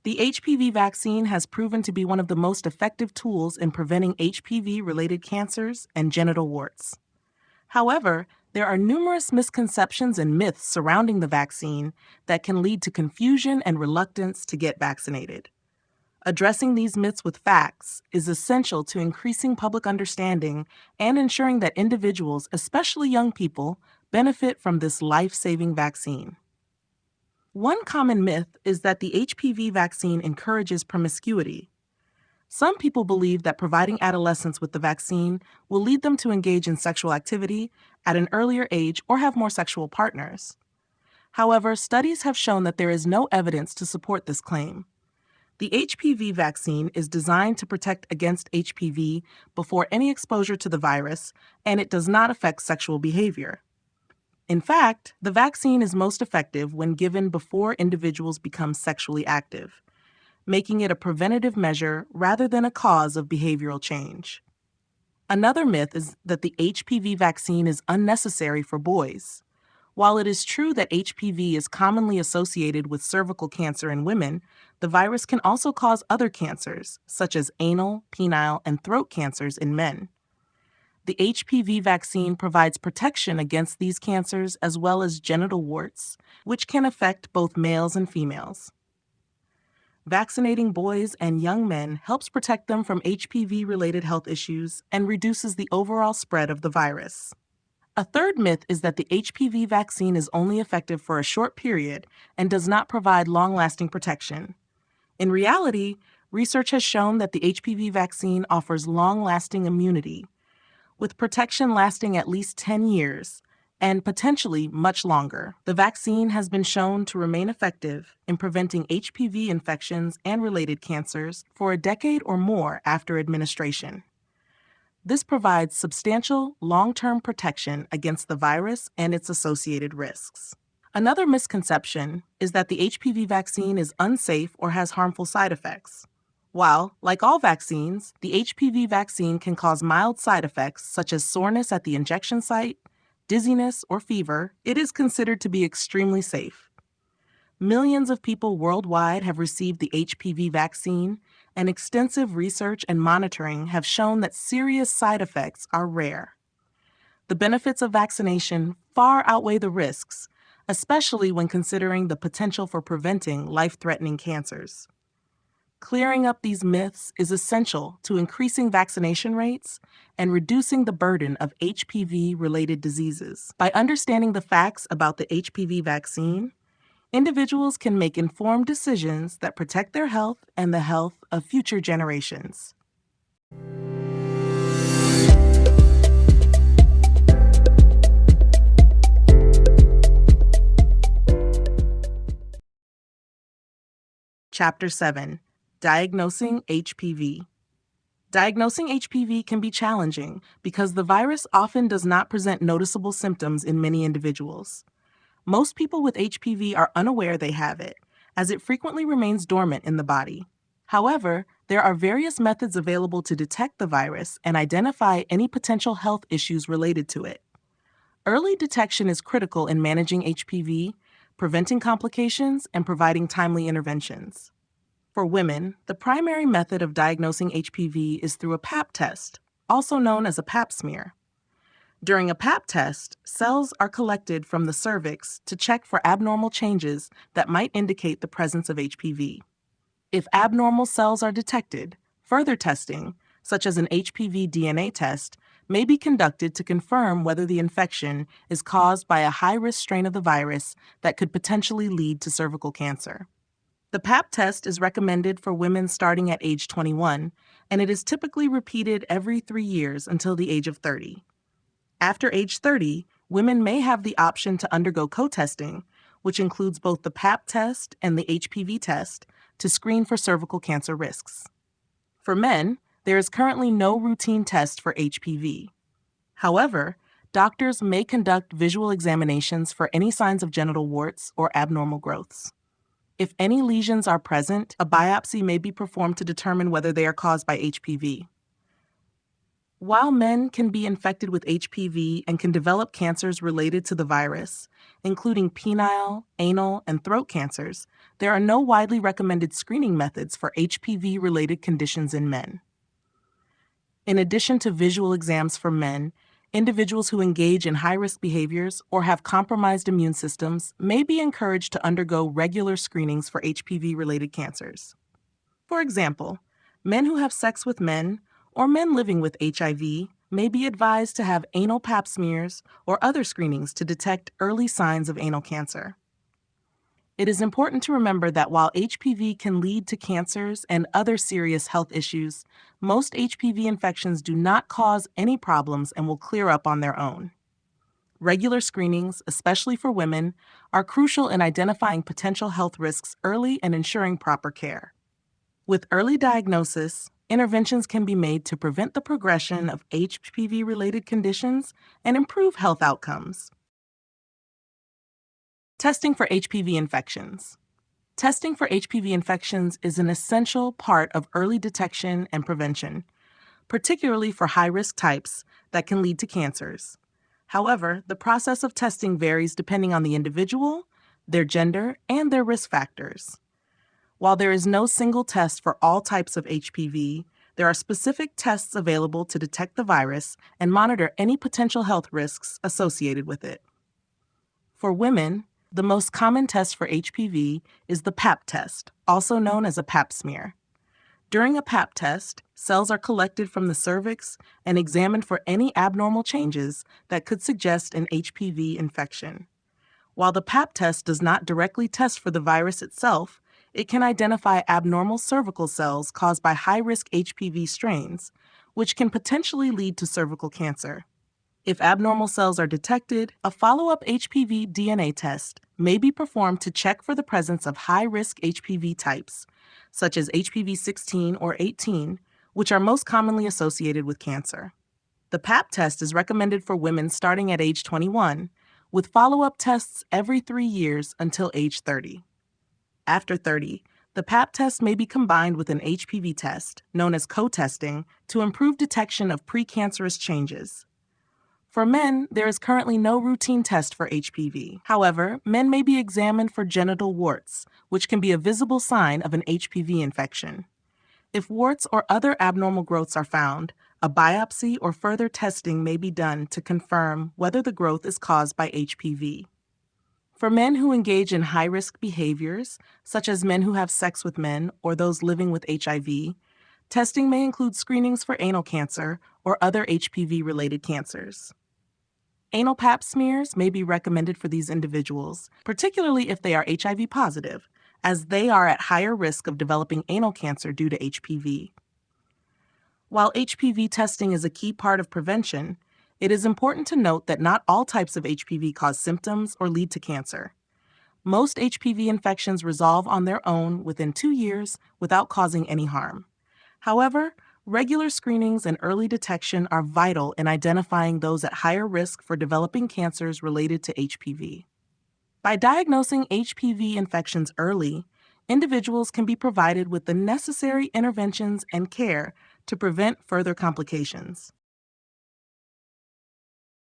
The HPV vaccine has proven to be one of the most effective tools in preventing HPV-related cancers and genital warts. However, there are numerous misconceptions and myths surrounding the vaccine that can lead to confusion and reluctance to get vaccinated. Addressing these myths with facts is essential to increasing public understanding and ensuring that individuals, especially young people, benefit from this life-saving vaccine. One common myth is that the HPV vaccine encourages promiscuity. Some people believe that providing adolescents with the vaccine will lead them to engage in sexual activity at an earlier age or have more sexual partners. However, studies have shown that there is no evidence to support this claim. The HPV vaccine is designed to protect against HPV before any exposure to the virus, and it does not affect sexual behavior. In fact, the vaccine is most effective when given before individuals become sexually active, making it a preventative measure rather than a cause of behavioral change. Another myth is that the HPV vaccine is unnecessary for boys. While it is true that HPV is commonly associated with cervical cancer in women, the virus can also cause other cancers, such as anal, penile, and throat cancers in men. The HPV vaccine provides protection against these cancers as well as genital warts, which can affect both males and females. Vaccinating boys and young men helps protect them from HPV-related health issues and reduces the overall spread of the virus. A third myth is that the HPV vaccine is only effective for a short period and does not provide long-lasting protection. In reality, research has shown that the HPV vaccine offers long-lasting immunity, with protection lasting at least 10 years, and potentially much longer. The vaccine has been shown to remain effective in preventing HPV infections and related cancers for a decade or more after administration. This provides substantial long-term protection against the virus and its associated risks. Another misconception is that the HPV vaccine is unsafe or has harmful side effects. While, like all vaccines, the HPV vaccine can cause mild side effects such as soreness at the injection site, dizziness, or fever, it is considered to be extremely safe. Millions of people worldwide have received the HPV vaccine, and extensive research and monitoring have shown that serious side effects are rare. The benefits of vaccination far outweigh the risks, especially when considering the potential for preventing life-threatening cancers. Clearing up these myths is essential to increasing vaccination rates and reducing the burden of HPV-related diseases. By understanding the facts about the HPV vaccine, individuals can make informed decisions that protect their health and the health of future generations. Chapter 7. Diagnosing HPV. Diagnosing HPV can be challenging because the virus often does not present noticeable symptoms in many individuals. Most people with HPV are unaware they have it, as it frequently remains dormant in the body. However, there are various methods available to detect the virus and identify any potential health issues related to it. Early detection is critical in managing HPV, preventing complications, and providing timely interventions. For women, the primary method of diagnosing HPV is through a Pap test, also known as a Pap smear. During a Pap test, cells are collected from the cervix to check for abnormal changes that might indicate the presence of HPV. If abnormal cells are detected, further testing, such as an HPV DNA test, may be conducted to confirm whether the infection is caused by a high-risk strain of the virus that could potentially lead to cervical cancer. The Pap test is recommended for women starting at age 21, and it is typically repeated every 3 years until the age of 30. After age 30, women may have the option to undergo co-testing, which includes both the Pap test and the HPV test, to screen for cervical cancer risks. For men, there is currently no routine test for HPV. However, doctors may conduct visual examinations for any signs of genital warts or abnormal growths. If any lesions are present, a biopsy may be performed to determine whether they are caused by HPV. While men can be infected with HPV and can develop cancers related to the virus, including penile, anal, and throat cancers, there are no widely recommended screening methods for HPV-related conditions in men. In addition to visual exams for men, individuals who engage in high-risk behaviors or have compromised immune systems may be encouraged to undergo regular screenings for HPV-related cancers. For example, men who have sex with men or men living with HIV may be advised to have anal pap smears or other screenings to detect early signs of anal cancer. It is important to remember that while HPV can lead to cancers and other serious health issues, most HPV infections do not cause any problems and will clear up on their own. Regular screenings, especially for women, are crucial in identifying potential health risks early and ensuring proper care. With early diagnosis, interventions can be made to prevent the progression of HPV-related conditions and improve health outcomes. Testing for HPV infections. Testing for HPV infections is an essential part of early detection and prevention, particularly for high-risk types that can lead to cancers. However, the process of testing varies depending on the individual, their gender, and their risk factors. While there is no single test for all types of HPV, there are specific tests available to detect the virus and monitor any potential health risks associated with it. For women, the most common test for HPV is the pap test, also known as a pap smear. During a pap test, cells are collected from the cervix and examined for any abnormal changes that could suggest an HPV infection. While the pap test does not directly test for the virus itself, it can identify abnormal cervical cells caused by high-risk HPV strains, which can potentially lead to cervical cancer. If abnormal cells are detected, a follow-up HPV DNA test may be performed to check for the presence of high-risk HPV types, such as HPV 16 or 18, which are most commonly associated with cancer. The pap test is recommended for women starting at age 21, with follow-up tests every 3 years until age 30. After 30, the pap test may be combined with an HPV test, known as co-testing, to improve detection of precancerous changes. For men, there is currently no routine test for HPV. However, men may be examined for genital warts, which can be a visible sign of an HPV infection. If warts or other abnormal growths are found, a biopsy or further testing may be done to confirm whether the growth is caused by HPV. For men who engage in high-risk behaviors, such as men who have sex with men or those living with HIV, testing may include screenings for anal cancer or other HPV-related cancers. Anal pap smears may be recommended for these individuals, particularly if they are HIV positive, as they are at higher risk of developing anal cancer due to HPV. While HPV testing is a key part of prevention, it is important to note that not all types of HPV cause symptoms or lead to cancer. Most HPV infections resolve on their own within 2 years without causing any harm. However, regular screenings and early detection are vital in identifying those at higher risk for developing cancers related to HPV. By diagnosing HPV infections early, individuals can be provided with the necessary interventions and care to prevent further complications.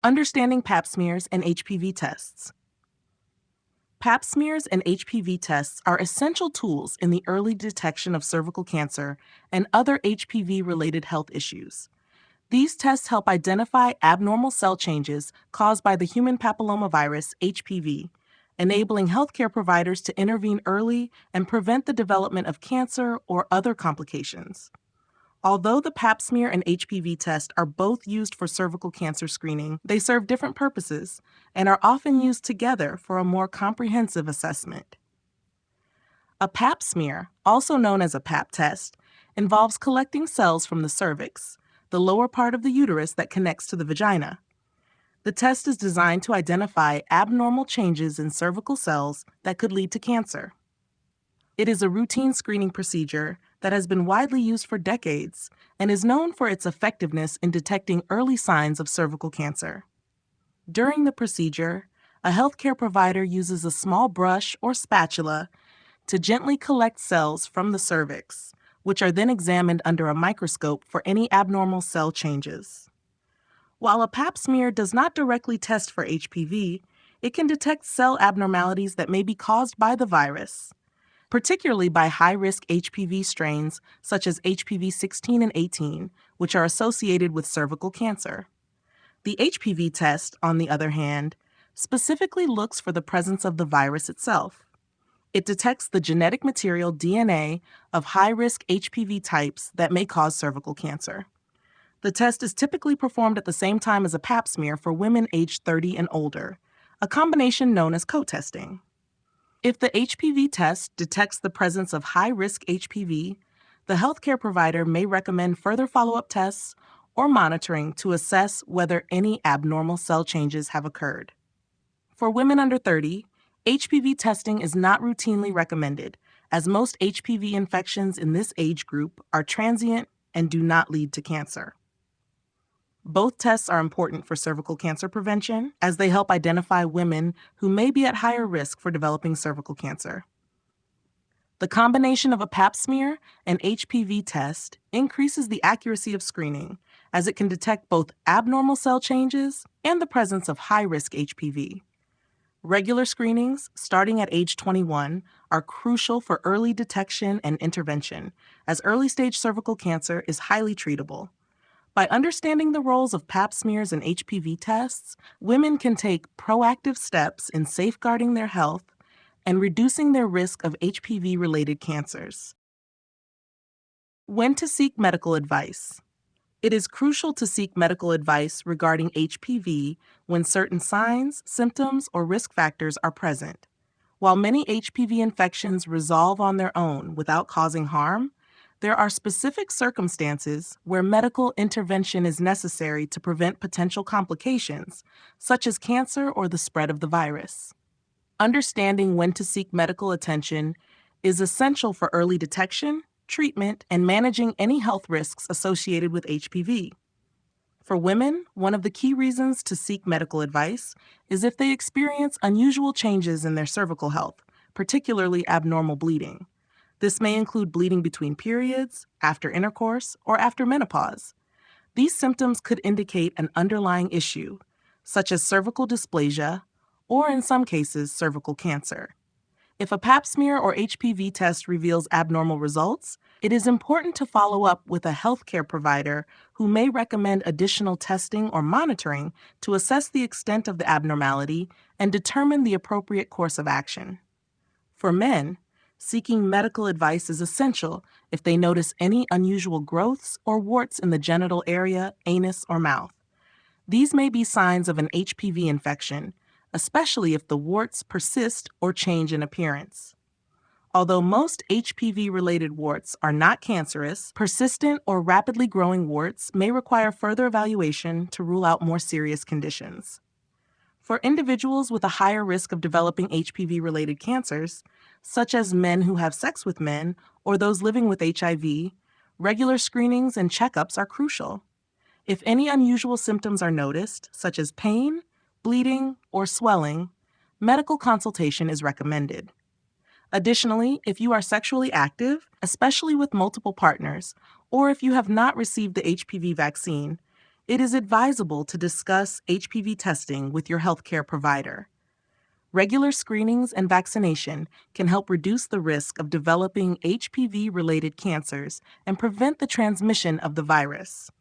Understanding pap smears and HPV tests. Pap smears and HPV tests are essential tools in the early detection of cervical cancer and other HPV-related health issues. These tests help identify abnormal cell changes caused by the human papillomavirus, HPV, enabling healthcare providers to intervene early and prevent the development of cancer or other complications. Although the pap smear and HPV test are both used for cervical cancer screening, they serve different purposes and are often used together for a more comprehensive assessment. A pap smear, also known as a pap test, involves collecting cells from the cervix, the lower part of the uterus that connects to the vagina. The test is designed to identify abnormal changes in cervical cells that could lead to cancer. It is a routine screening procedure that has been widely used for decades and is known for its effectiveness in detecting early signs of cervical cancer. During the procedure, a healthcare provider uses a small brush or spatula to gently collect cells from the cervix, which are then examined under a microscope for any abnormal cell changes. While a pap smear does not directly test for HPV, it can detect cell abnormalities that may be caused by the virus, particularly by high-risk HPV strains such as HPV 16 and 18, which are associated with cervical cancer. The HPV test, on the other hand, specifically looks for the presence of the virus itself. It detects the genetic material DNA of high-risk HPV types that may cause cervical cancer. The test is typically performed at the same time as a pap smear for women aged 30 and older, a combination known as co-testing. If the HPV test detects the presence of high-risk HPV, the healthcare provider may recommend further follow-up tests or monitoring to assess whether any abnormal cell changes have occurred. For women under 30, HPV testing is not routinely recommended, as most HPV infections in this age group are transient and do not lead to cancer. Both tests are important for cervical cancer prevention, as they help identify women who may be at higher risk for developing cervical cancer. The combination of a pap smear and HPV test increases the accuracy of screening, as it can detect both abnormal cell changes and the presence of high-risk HPV. Regular screenings, starting at age 21, are crucial for early detection and intervention, as early-stage cervical cancer is highly treatable. By understanding the roles of pap smears and HPV tests, women can take proactive steps in safeguarding their health and reducing their risk of HPV-related cancers. When to seek medical advice. It is crucial to seek medical advice regarding HPV when certain signs, symptoms, or risk factors are present. While many HPV infections resolve on their own without causing harm, there are specific circumstances where medical intervention is necessary to prevent potential complications, such as cancer or the spread of the virus. Understanding when to seek medical attention is essential for early detection, treatment, and managing any health risks associated with HPV. For women, one of the key reasons to seek medical advice is if they experience unusual changes in their cervical health, particularly abnormal bleeding. This may include bleeding between periods, after intercourse, or after menopause. These symptoms could indicate an underlying issue, such as cervical dysplasia, or in some cases, cervical cancer. If a pap smear or HPV test reveals abnormal results, it is important to follow up with a healthcare provider who may recommend additional testing or monitoring to assess the extent of the abnormality and determine the appropriate course of action. For men, seeking medical advice is essential if they notice any unusual growths or warts in the genital area, anus, or mouth. These may be signs of an HPV infection, especially if the warts persist or change in appearance. Although most HPV-related warts are not cancerous, persistent or rapidly growing warts may require further evaluation to rule out more serious conditions. For individuals with a higher risk of developing HPV-related cancers, such as men who have sex with men or those living with HIV, regular screenings and checkups are crucial. If any unusual symptoms are noticed, such as pain, bleeding, or swelling, medical consultation is recommended. Additionally, if you are sexually active, especially with multiple partners, or if you have not received the HPV vaccine, it is advisable to discuss HPV testing with your healthcare provider. Regular screenings and vaccination can help reduce the risk of developing HPV-related cancers and prevent the transmission of the virus.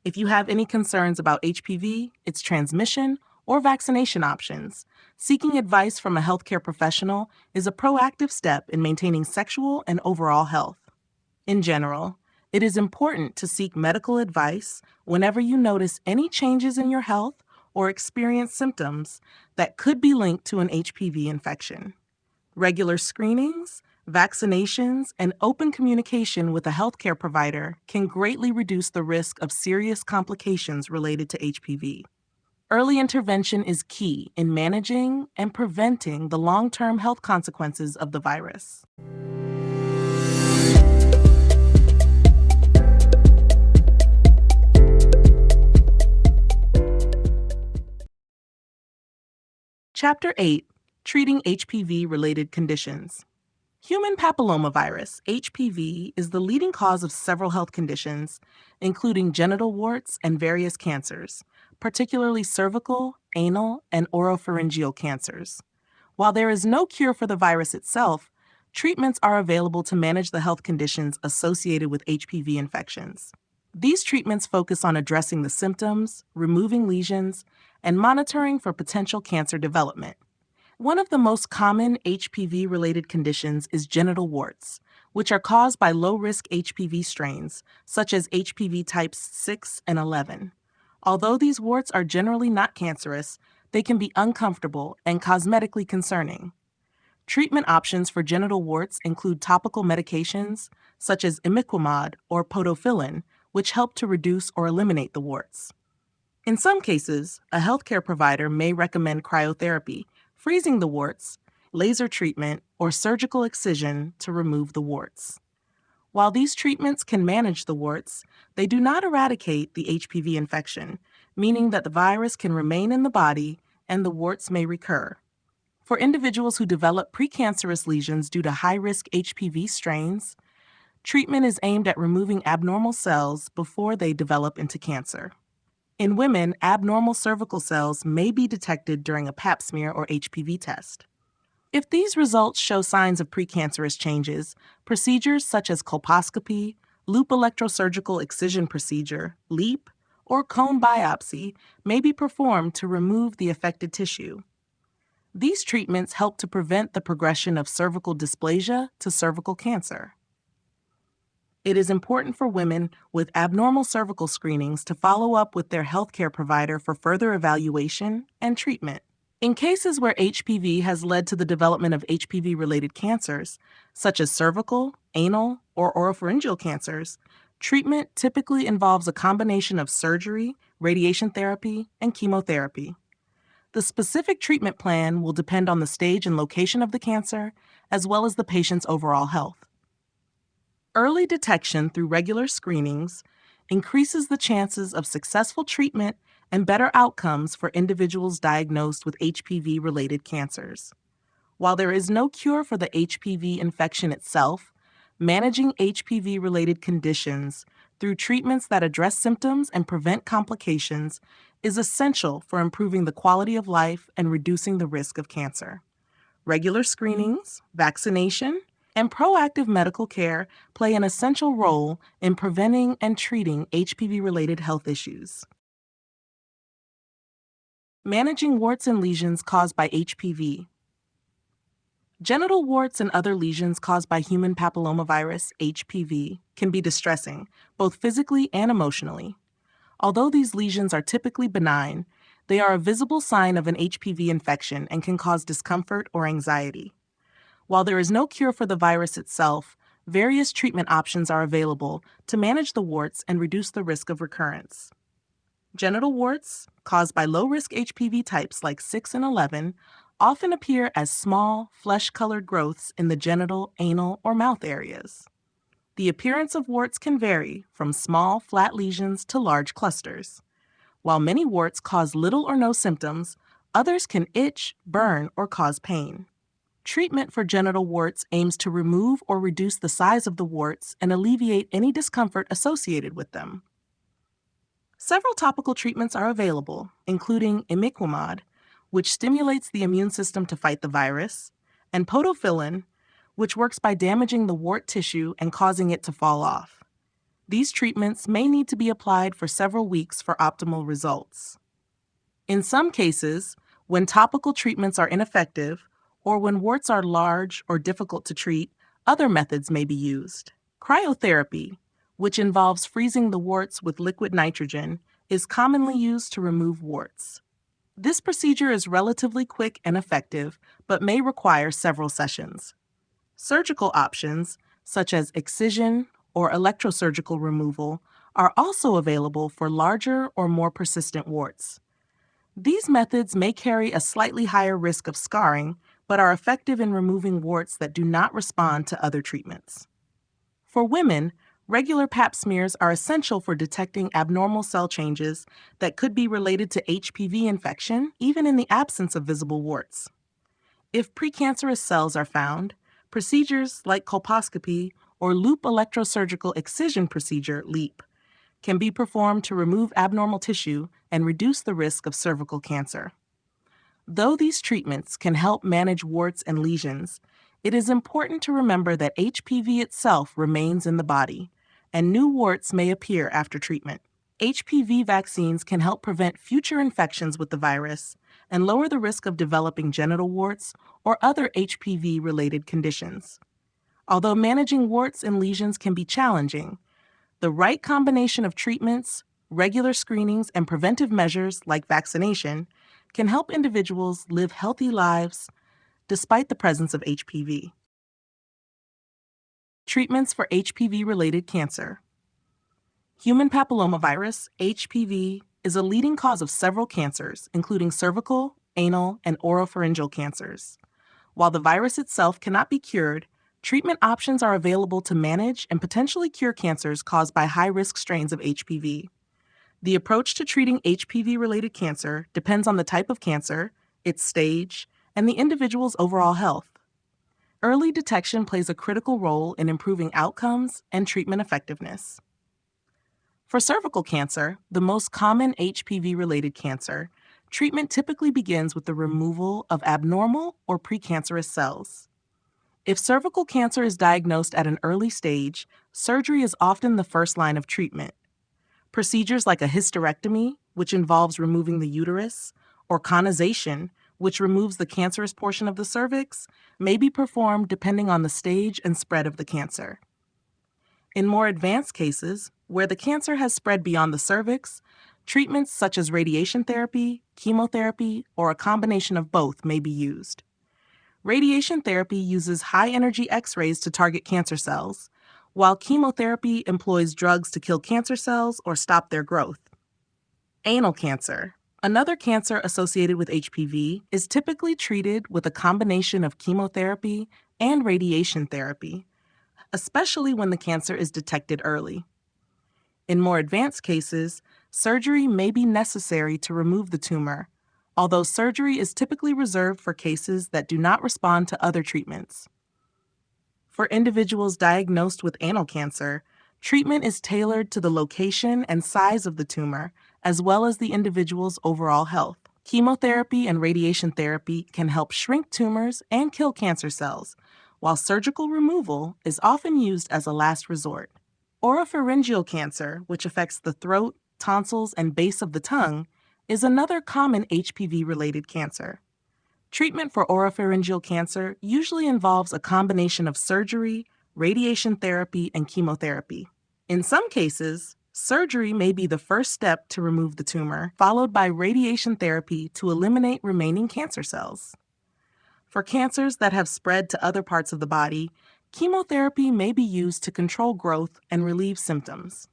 If you have any concerns about HPV, its transmission, or vaccination options, seeking advice from a healthcare professional is a proactive step in maintaining sexual and overall health. In general, it is important to seek medical advice whenever you notice any changes in your health or experience symptoms that could be linked to an HPV infection. Regular screenings, vaccinations, and open communication with a healthcare provider can greatly reduce the risk of serious complications related to HPV. Early intervention is key in managing and preventing the long-term health consequences of the virus. Chapter 8: Treating HPV-related conditions. Human papillomavirus, HPV, is the leading cause of several health conditions, including genital warts and various cancers, particularly cervical, anal, and oropharyngeal cancers. While there is no cure for the virus itself, treatments are available to manage the health conditions associated with HPV infections. These treatments focus on addressing the symptoms, removing lesions, and monitoring for potential cancer development. One of the most common HPV-related conditions is genital warts, which are caused by low-risk HPV strains, such as HPV types 6 and 11. Although these warts are generally not cancerous, they can be uncomfortable and cosmetically concerning. Treatment options for genital warts include topical medications, such as imiquimod or podophyllin, which help to reduce or eliminate the warts. In some cases, a healthcare provider may recommend cryotherapy, freezing the warts, laser treatment, or surgical excision to remove the warts. While these treatments can manage the warts, they do not eradicate the HPV infection, meaning that the virus can remain in the body and the warts may recur. For individuals who develop precancerous lesions due to high-risk HPV strains, treatment is aimed at removing abnormal cells before they develop into cancer. In women, abnormal cervical cells may be detected during a pap smear or HPV test. If these results show signs of precancerous changes, procedures such as colposcopy, loop electrosurgical excision procedure, LEEP, or cone biopsy may be performed to remove the affected tissue. These treatments help to prevent the progression of cervical dysplasia to cervical cancer. It is important for women with abnormal cervical screenings to follow up with their healthcare provider for further evaluation and treatment. In cases where HPV has led to the development of HPV-related cancers, such as cervical, anal, or oropharyngeal cancers, treatment typically involves a combination of surgery, radiation therapy, and chemotherapy. The specific treatment plan will depend on the stage and location of the cancer, as well as the patient's overall health. Early detection through regular screenings increases the chances of successful treatment and better outcomes for individuals diagnosed with HPV-related cancers. While there is no cure for the HPV infection itself, managing HPV-related conditions through treatments that address symptoms and prevent complications is essential for improving the quality of life and reducing the risk of cancer. Regular screenings, vaccination, and proactive medical care play an essential role in preventing and treating HPV-related health issues. Managing warts and lesions caused by HPV. Genital warts and other lesions caused by human papillomavirus, HPV, can be distressing, both physically and emotionally. Although these lesions are typically benign, they are a visible sign of an HPV infection and can cause discomfort or anxiety. While there is no cure for the virus itself, various treatment options are available to manage the warts and reduce the risk of recurrence. Genital warts, caused by low-risk HPV types like 6 and 11, often appear as small, flesh-colored growths in the genital, anal, or mouth areas. The appearance of warts can vary from small, flat lesions to large clusters. While many warts cause little or no symptoms, others can itch, burn, or cause pain. Treatment for genital warts aims to remove or reduce the size of the warts and alleviate any discomfort associated with them. Several topical treatments are available, including imiquimod, which stimulates the immune system to fight the virus, and podophyllin, which works by damaging the wart tissue and causing it to fall off. These treatments may need to be applied for several weeks for optimal results. In some cases, when topical treatments are ineffective, or when warts are large or difficult to treat, other methods may be used. Cryotherapy, which involves freezing the warts with liquid nitrogen, is commonly used to remove warts. This procedure is relatively quick and effective, but may require several sessions. Surgical options, such as excision or electrosurgical removal, are also available for larger or more persistent warts. These methods may carry a slightly higher risk of scarring, but are effective in removing warts that do not respond to other treatments. For women, regular pap smears are essential for detecting abnormal cell changes that could be related to HPV infection, even in the absence of visible warts. If precancerous cells are found, Procedures like colposcopy or loop electrosurgical excision procedure, LEEP, can be performed to remove abnormal tissue and reduce the risk of cervical cancer. Though these treatments can help manage warts and lesions, it is important to remember that HPV itself remains in the body, and new warts may appear after treatment. HPV vaccines can help prevent future infections with the virus and lower the risk of developing genital warts or other HPV-related conditions. Although managing warts and lesions can be challenging, the right combination of treatments, regular screenings, and preventive measures like vaccination can help individuals live healthy lives despite the presence of HPV. Treatments for HPV-related cancer. Human papillomavirus, HPV, is a leading cause of several cancers, including cervical, anal, and oropharyngeal cancers. While the virus itself cannot be cured, treatment options are available to manage and potentially cure cancers caused by high-risk strains of HPV. The approach to treating HPV-related cancer depends on the type of cancer, its stage, and the individual's overall health. Early detection plays a critical role in improving outcomes and treatment effectiveness. For cervical cancer, the most common HPV-related cancer, treatment typically begins with the removal of abnormal or precancerous cells. If cervical cancer is diagnosed at an early stage, surgery is often the first line of treatment. Procedures like a hysterectomy, which involves removing the uterus, or conization, which removes the cancerous portion of the cervix, may be performed depending on the stage and spread of the cancer. In more advanced cases, where the cancer has spread beyond the cervix, treatments such as radiation therapy, chemotherapy, or a combination of both may be used. Radiation therapy uses high-energy X-rays to target cancer cells, while chemotherapy employs drugs to kill cancer cells or stop their growth. Anal cancer, another cancer associated with HPV, is typically treated with a combination of chemotherapy and radiation therapy, especially when the cancer is detected early. In more advanced cases, surgery may be necessary to remove the tumor, although surgery is typically reserved for cases that do not respond to other treatments. For individuals diagnosed with anal cancer, treatment is tailored to the location and size of the tumor, as well as the individual's overall health. Chemotherapy and radiation therapy can help shrink tumors and kill cancer cells, while surgical removal is often used as a last resort. Oropharyngeal cancer, which affects the throat, tonsils, and base of the tongue, is another common HPV-related cancer. Treatment for oropharyngeal cancer usually involves a combination of surgery, radiation therapy, and chemotherapy. In some cases, surgery may be the first step to remove the tumor, followed by radiation therapy to eliminate remaining cancer cells. For cancers that have spread to other parts of the body, chemotherapy may be used to control growth and relieve symptoms.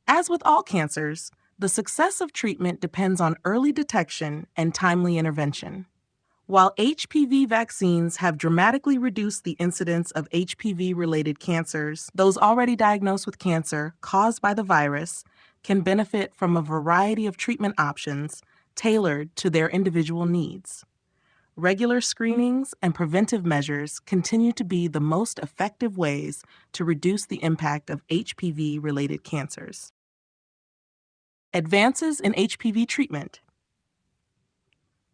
As with all cancers, the success of treatment depends on early detection and timely intervention. While HPV vaccines have dramatically reduced the incidence of HPV-related cancers, those already diagnosed with cancer caused by the virus can benefit from a variety of treatment options tailored to their individual needs. Regular screenings and preventive measures continue to be the most effective ways to reduce the impact of HPV-related cancers. Advances in HPV treatment.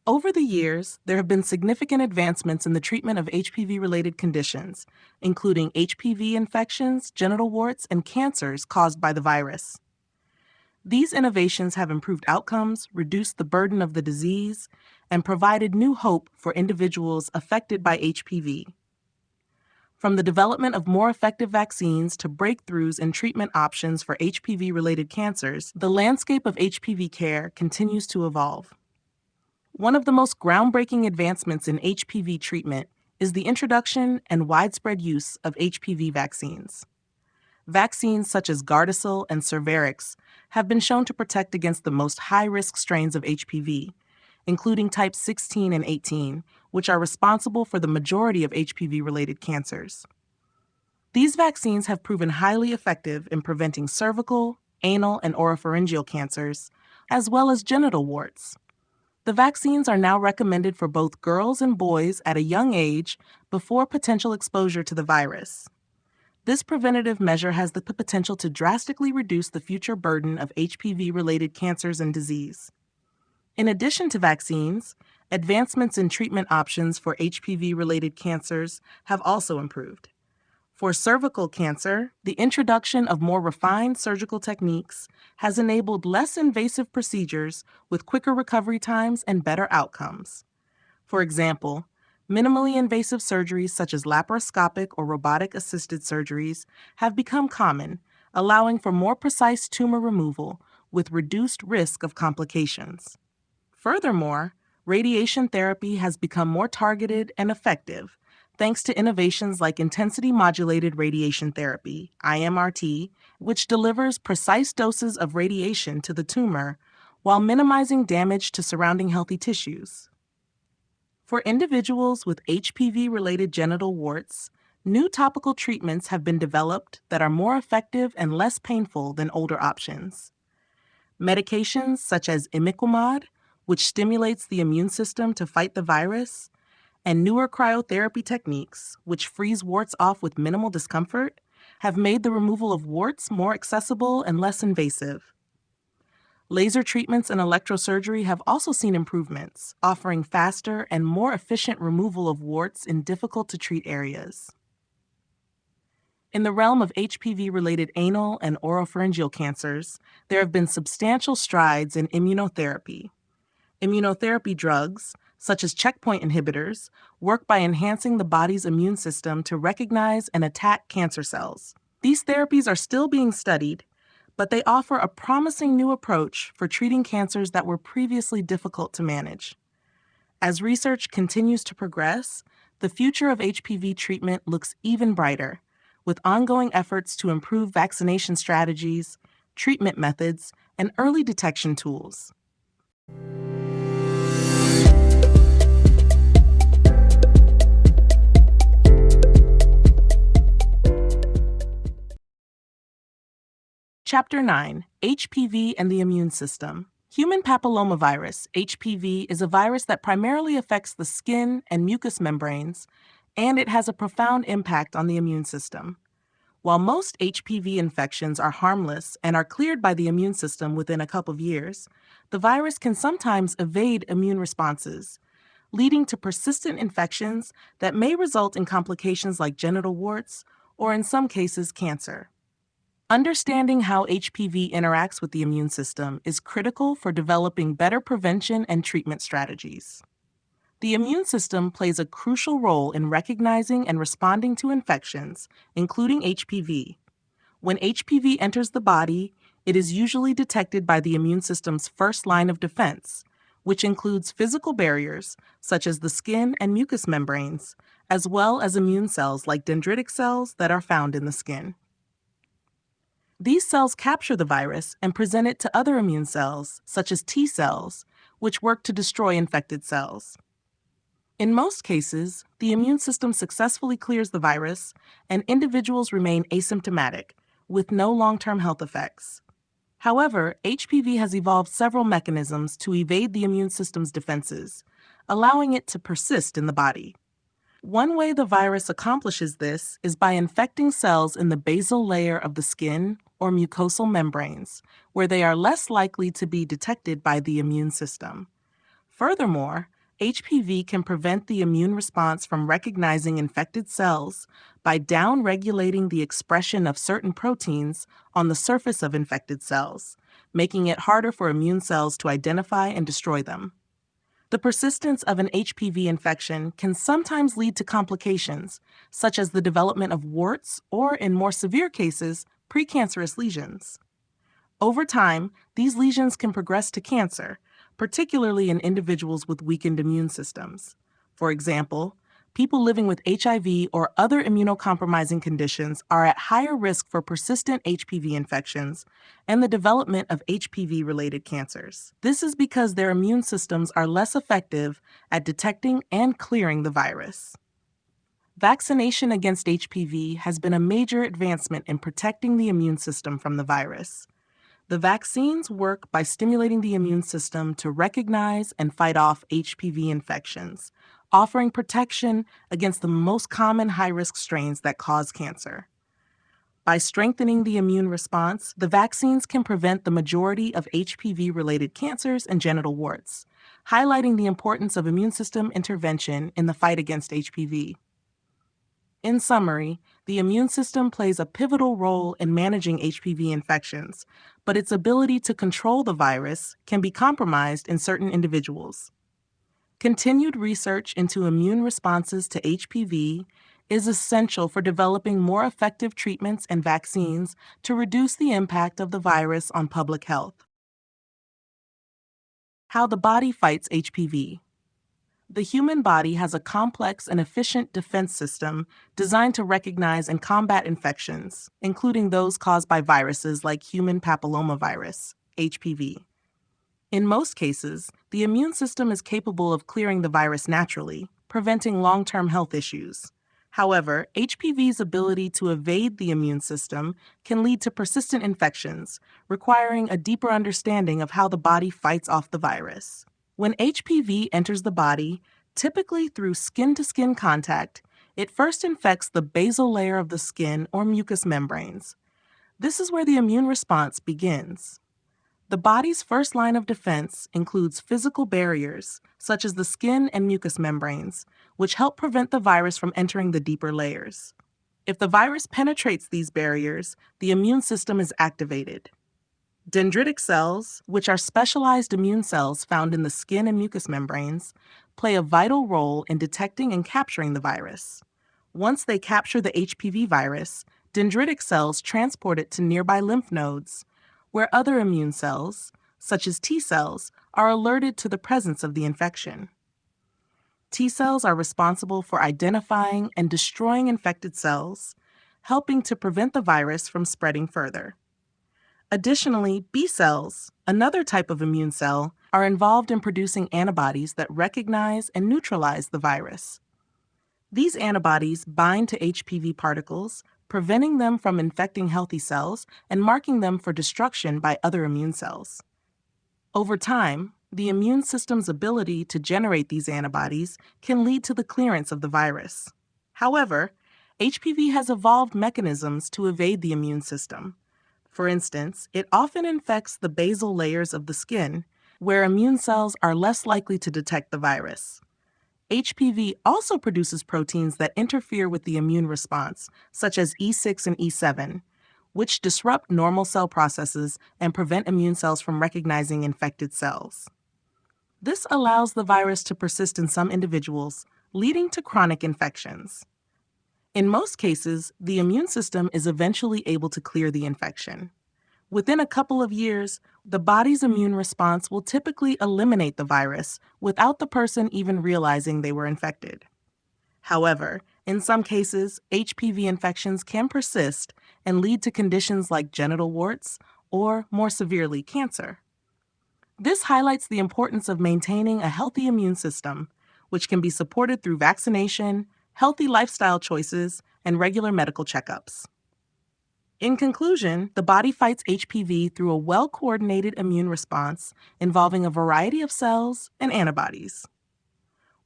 Over the years, there have been significant advancements in the treatment of HPV-related conditions, including HPV infections, genital warts, and cancers caused by the virus. These innovations have improved outcomes, reduced the burden of the disease, and provided new hope for individuals affected by HPV. From the development of more effective vaccines to breakthroughs in treatment options for HPV-related cancers, the landscape of HPV care continues to evolve. One of the most groundbreaking advancements in HPV treatment is the introduction and widespread use of HPV vaccines. Vaccines such as Gardasil and Cervarix have been shown to protect against the most high-risk strains of HPV, including types 16 and 18, which are responsible for the majority of HPV-related cancers. These vaccines have proven highly effective in preventing cervical, anal, and oropharyngeal cancers, as well as genital warts. The vaccines are now recommended for both girls and boys at a young age before potential exposure to the virus. This preventative measure has the potential to drastically reduce the future burden of HPV-related cancers and disease. In addition to vaccines, advancements in treatment options for HPV-related cancers have also improved. For cervical cancer, the introduction of more refined surgical techniques has enabled less invasive procedures with quicker recovery times and better outcomes. For example, minimally invasive surgeries such as laparoscopic or robotic-assisted surgeries have become common, allowing for more precise tumor removal with reduced risk of complications. Furthermore, radiation therapy has become more targeted and effective thanks to innovations like intensity-modulated radiation therapy, IMRT, which delivers precise doses of radiation to the tumor while minimizing damage to surrounding healthy tissues. For individuals with HPV-related genital warts, new topical treatments have been developed that are more effective and less painful than older options. Medications such as imiquimod, which stimulates the immune system to fight the virus, and newer cryotherapy techniques, which freeze warts off with minimal discomfort, have made the removal of warts more accessible and less invasive. Laser treatments and electrosurgery have also seen improvements, offering faster and more efficient removal of warts in difficult-to-treat areas. In the realm of HPV-related anal and oropharyngeal cancers, there have been substantial strides in immunotherapy. Immunotherapy drugs, such as checkpoint inhibitors, work by enhancing the body's immune system to recognize and attack cancer cells. These therapies are still being studied, but they offer a promising new approach for treating cancers that were previously difficult to manage. As research continues to progress, the future of HPV treatment looks even brighter, with ongoing efforts to improve vaccination strategies, treatment methods, and early detection tools. Chapter 9: HPV and the Immune System. Human papillomavirus, HPV, is a virus that primarily affects the skin and mucous membranes, and it has a profound impact on the immune system. While most HPV infections are harmless and are cleared by the immune system within a couple of years, the virus can sometimes evade immune responses, leading to persistent infections that may result in complications like genital warts or, in some cases, cancer. Understanding how HPV interacts with the immune system is critical for developing better prevention and treatment strategies. The immune system plays a crucial role in recognizing and responding to infections, including HPV. When HPV enters the body, it is usually detected by the immune system's first line of defense, which includes physical barriers such as the skin and mucous membranes, as well as immune cells like dendritic cells that are found in the skin. These cells capture the virus and present it to other immune cells, such as T cells, which work to destroy infected cells. In most cases, the immune system successfully clears the virus, and individuals remain asymptomatic, with no long-term health effects. However, HPV has evolved several mechanisms to evade the immune system's defenses, allowing it to persist in the body. One way the virus accomplishes this is by infecting cells in the basal layer of the skin or mucosal membranes, where they are less likely to be detected by the immune system. Furthermore, HPV can prevent the immune response from recognizing infected cells by down-regulating the expression of certain proteins on the surface of infected cells, making it harder for immune cells to identify and destroy them. The persistence of an HPV infection can sometimes lead to complications, such as the development of warts or, in more severe cases, precancerous lesions. Over time, these lesions can progress to cancer, particularly in individuals with weakened immune systems. For example, people living with HIV or other immunocompromising conditions are at higher risk for persistent HPV infections and the development of HPV-related cancers. This is because their immune systems are less effective at detecting and clearing the virus. Vaccination against HPV has been a major advancement in protecting the immune system from the virus. The vaccines work by stimulating the immune system to recognize and fight off HPV infections, offering protection against the most common high-risk strains that cause cancer. By strengthening the immune response, the vaccines can prevent the majority of HPV-related cancers and genital warts, highlighting the importance of immune system intervention in the fight against HPV. In summary, the immune system plays a pivotal role in managing HPV infections, but its ability to control the virus can be compromised in certain individuals. Continued research into immune responses to HPV is essential for developing more effective treatments and vaccines to reduce the impact of the virus on public health. How the body fights HPV. The human body has a complex and efficient defense system designed to recognize and combat infections, including those caused by viruses like human papillomavirus, HPV. In most cases, the immune system is capable of clearing the virus naturally, preventing long-term health issues. However, HPV's ability to evade the immune system can lead to persistent infections, requiring a deeper understanding of how the body fights off the virus. When HPV enters the body, typically through skin-to-skin contact, it first infects the basal layer of the skin or mucous membranes. This is where the immune response begins. The body's first line of defense includes physical barriers, such as the skin and mucous membranes, which help prevent the virus from entering the deeper layers. If the virus penetrates these barriers, the immune system is activated. Dendritic cells, which are specialized immune cells found in the skin and mucous membranes, play a vital role in detecting and capturing the virus. Once they capture the HPV virus, dendritic cells transport it to nearby lymph nodes, where other immune cells, such as T cells, are alerted to the presence of the infection. T cells are responsible for identifying and destroying infected cells, helping to prevent the virus from spreading further. Additionally, B cells, another type of immune cell, are involved in producing antibodies that recognize and neutralize the virus. These antibodies bind to HPV particles, preventing them from infecting healthy cells and marking them for destruction by other immune cells. Over time, the immune system's ability to generate these antibodies can lead to the clearance of the virus. However, HPV has evolved mechanisms to evade the immune system. For instance, it often infects the basal layers of the skin, where immune cells are less likely to detect the virus. HPV also produces proteins that interfere with the immune response, such as E6 and E7, which disrupt normal cell processes and prevent immune cells from recognizing infected cells. This allows the virus to persist in some individuals, leading to chronic infections. In most cases, the immune system is eventually able to clear the infection. Within a couple of years, the body's immune response will typically eliminate the virus without the person even realizing they were infected. However, in some cases, HPV infections can persist and lead to conditions like genital warts or, more severely, cancer. This highlights the importance of maintaining a healthy immune system, which can be supported through vaccination, healthy lifestyle choices, and regular medical checkups. In conclusion, the body fights HPV through a well-coordinated immune response involving a variety of cells and antibodies.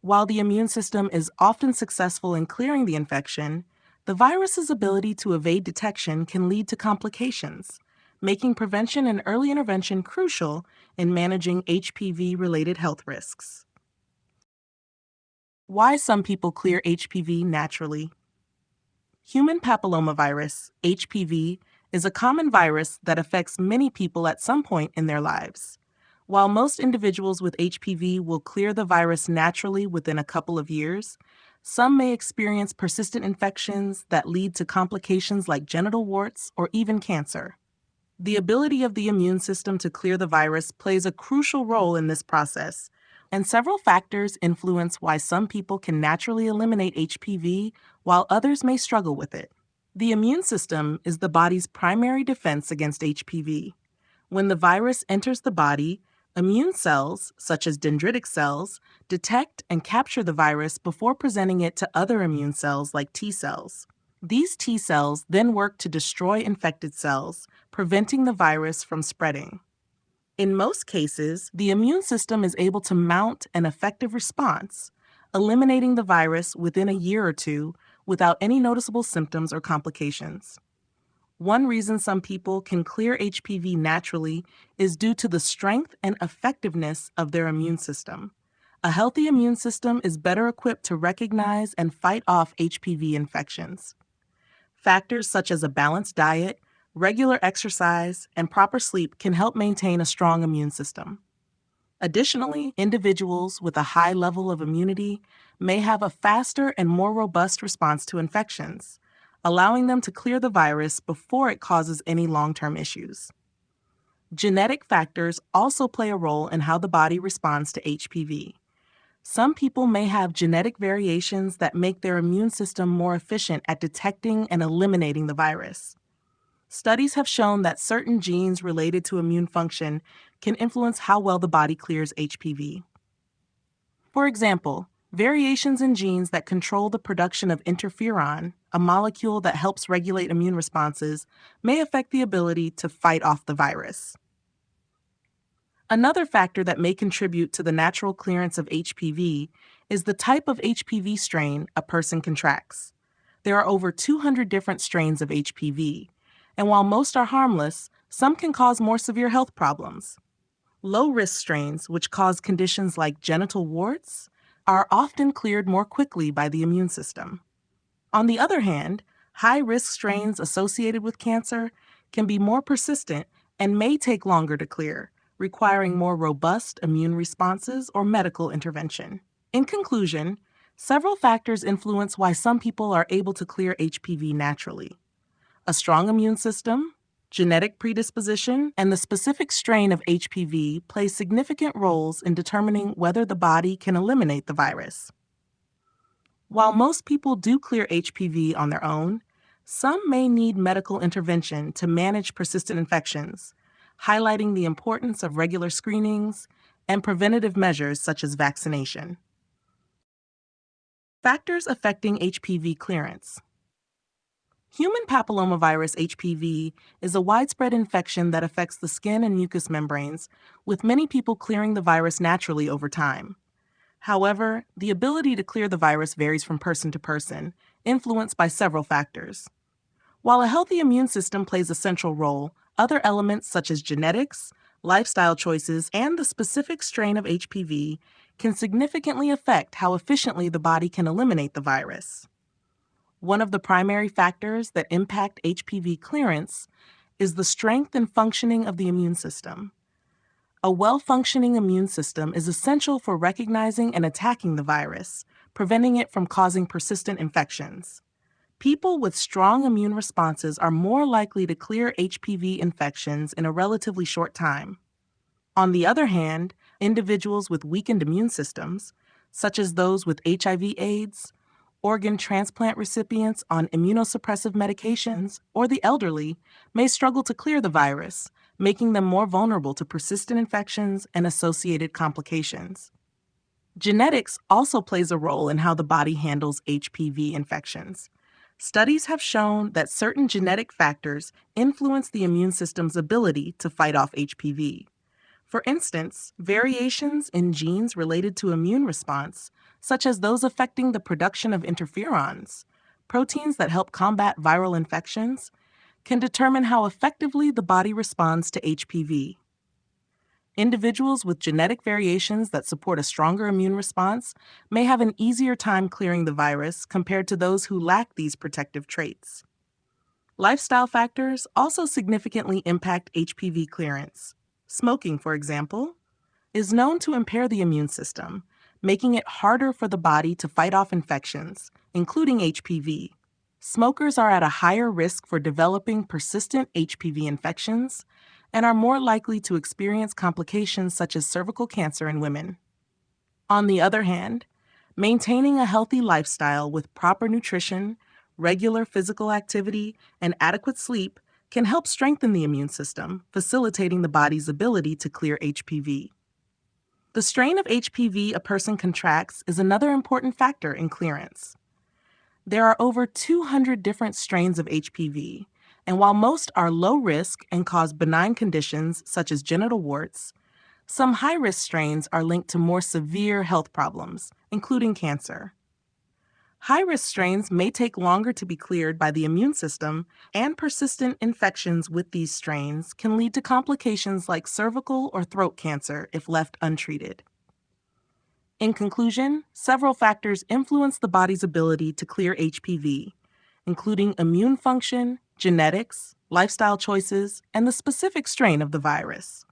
While the immune system is often successful in clearing the infection, the virus's ability to evade detection can lead to complications, making prevention and early intervention crucial in managing HPV-related health risks. Why some people clear HPV naturally. Human papillomavirus, HPV, is a common virus that affects many people at some point in their lives. While most individuals with HPV will clear the virus naturally within a couple of years, some may experience persistent infections that lead to complications like genital warts or even cancer. The ability of the immune system to clear the virus plays a crucial role in this process, and several factors influence why some people can naturally eliminate HPV while others may struggle with it. The immune system is the body's primary defense against HPV. When the virus enters the body, immune cells, such as dendritic cells, detect and capture the virus before presenting it to other immune cells like T cells. These T cells then work to destroy infected cells, preventing the virus from spreading. In most cases, the immune system is able to mount an effective response, eliminating the virus within a year or two without any noticeable symptoms or complications. One reason some people can clear HPV naturally is due to the strength and effectiveness of their immune system. A healthy immune system is better equipped to recognize and fight off HPV infections. Factors such as a balanced diet, regular exercise, and proper sleep can help maintain a strong immune system. Additionally, individuals with a high level of immunity may have a faster and more robust response to infections, allowing them to clear the virus before it causes any long-term issues. Genetic factors also play a role in how the body responds to HPV. Some people may have genetic variations that make their immune system more efficient at detecting and eliminating the virus. Studies have shown that certain genes related to immune function can influence how well the body clears HPV. For example, variations in genes that control the production of interferon, a molecule that helps regulate immune responses, may affect the ability to fight off the virus. Another factor that may contribute to the natural clearance of HPV is the type of HPV strain a person contracts. There are over 200 different strains of HPV, and while most are harmless, some can cause more severe health problems. Low-risk strains, which cause conditions like genital warts, are often cleared more quickly by the immune system. On the other hand, high-risk strains associated with cancer can be more persistent and may take longer to clear, requiring more robust immune responses or medical intervention. In conclusion, several factors influence why some people are able to clear HPV naturally. A strong immune system, genetic predisposition, and the specific strain of HPV play significant roles in determining whether the body can eliminate the virus. While most people do clear HPV on their own, some may need medical intervention to manage persistent infections, highlighting the importance of regular screenings and preventative measures such as vaccination. Factors affecting HPV clearance. Human papillomavirus HPV is a widespread infection that affects the skin and mucous membranes, with many people clearing the virus naturally over time. However, the ability to clear the virus varies from person to person, influenced by several factors. While a healthy immune system plays a central role, other elements such as genetics, lifestyle choices, and the specific strain of HPV can significantly affect how efficiently the body can eliminate the virus. One of the primary factors that impact HPV clearance is the strength and functioning of the immune system. A well-functioning immune system is essential for recognizing and attacking the virus, preventing it from causing persistent infections. People with strong immune responses are more likely to clear HPV infections in a relatively short time. On the other hand, individuals with weakened immune systems, such as those with HIV/AIDS, organ transplant recipients on immunosuppressive medications, or the elderly, may struggle to clear the virus, making them more vulnerable to persistent infections and associated complications. Genetics also plays a role in how the body handles HPV infections. Studies have shown that certain genetic factors influence the immune system's ability to fight off HPV. For instance, variations in genes related to immune response, such as those affecting the production of interferons, proteins that help combat viral infections, can determine how effectively the body responds to HPV. Individuals with genetic variations that support a stronger immune response may have an easier time clearing the virus compared to those who lack these protective traits. Lifestyle factors also significantly impact HPV clearance. Smoking, for example, is known to impair the immune system, making it harder for the body to fight off infections, including HPV. Smokers are at a higher risk for developing persistent HPV infections and are more likely to experience complications such as cervical cancer in women. On the other hand, maintaining a healthy lifestyle with proper nutrition, regular physical activity, and adequate sleep can help strengthen the immune system, facilitating the body's ability to clear HPV. The strain of HPV a person contracts is another important factor in clearance. There are over 200 different strains of HPV, and while most are low risk and cause benign conditions such as genital warts, some high-risk strains are linked to more severe health problems, including cancer. High-risk strains may take longer to be cleared by the immune system, and persistent infections with these strains can lead to complications like cervical or throat cancer if left untreated. In conclusion, several factors influence the body's ability to clear HPV, including immune function, genetics, lifestyle choices, and the specific strain of the virus.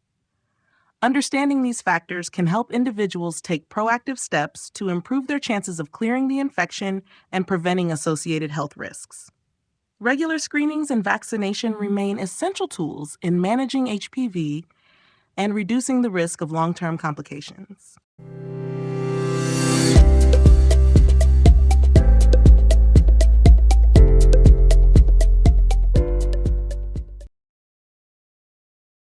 Understanding these factors can help individuals take proactive steps to improve their chances of clearing the infection and preventing associated health risks. Regular screenings and vaccination remain essential tools in managing HPV and reducing the risk of long-term complications.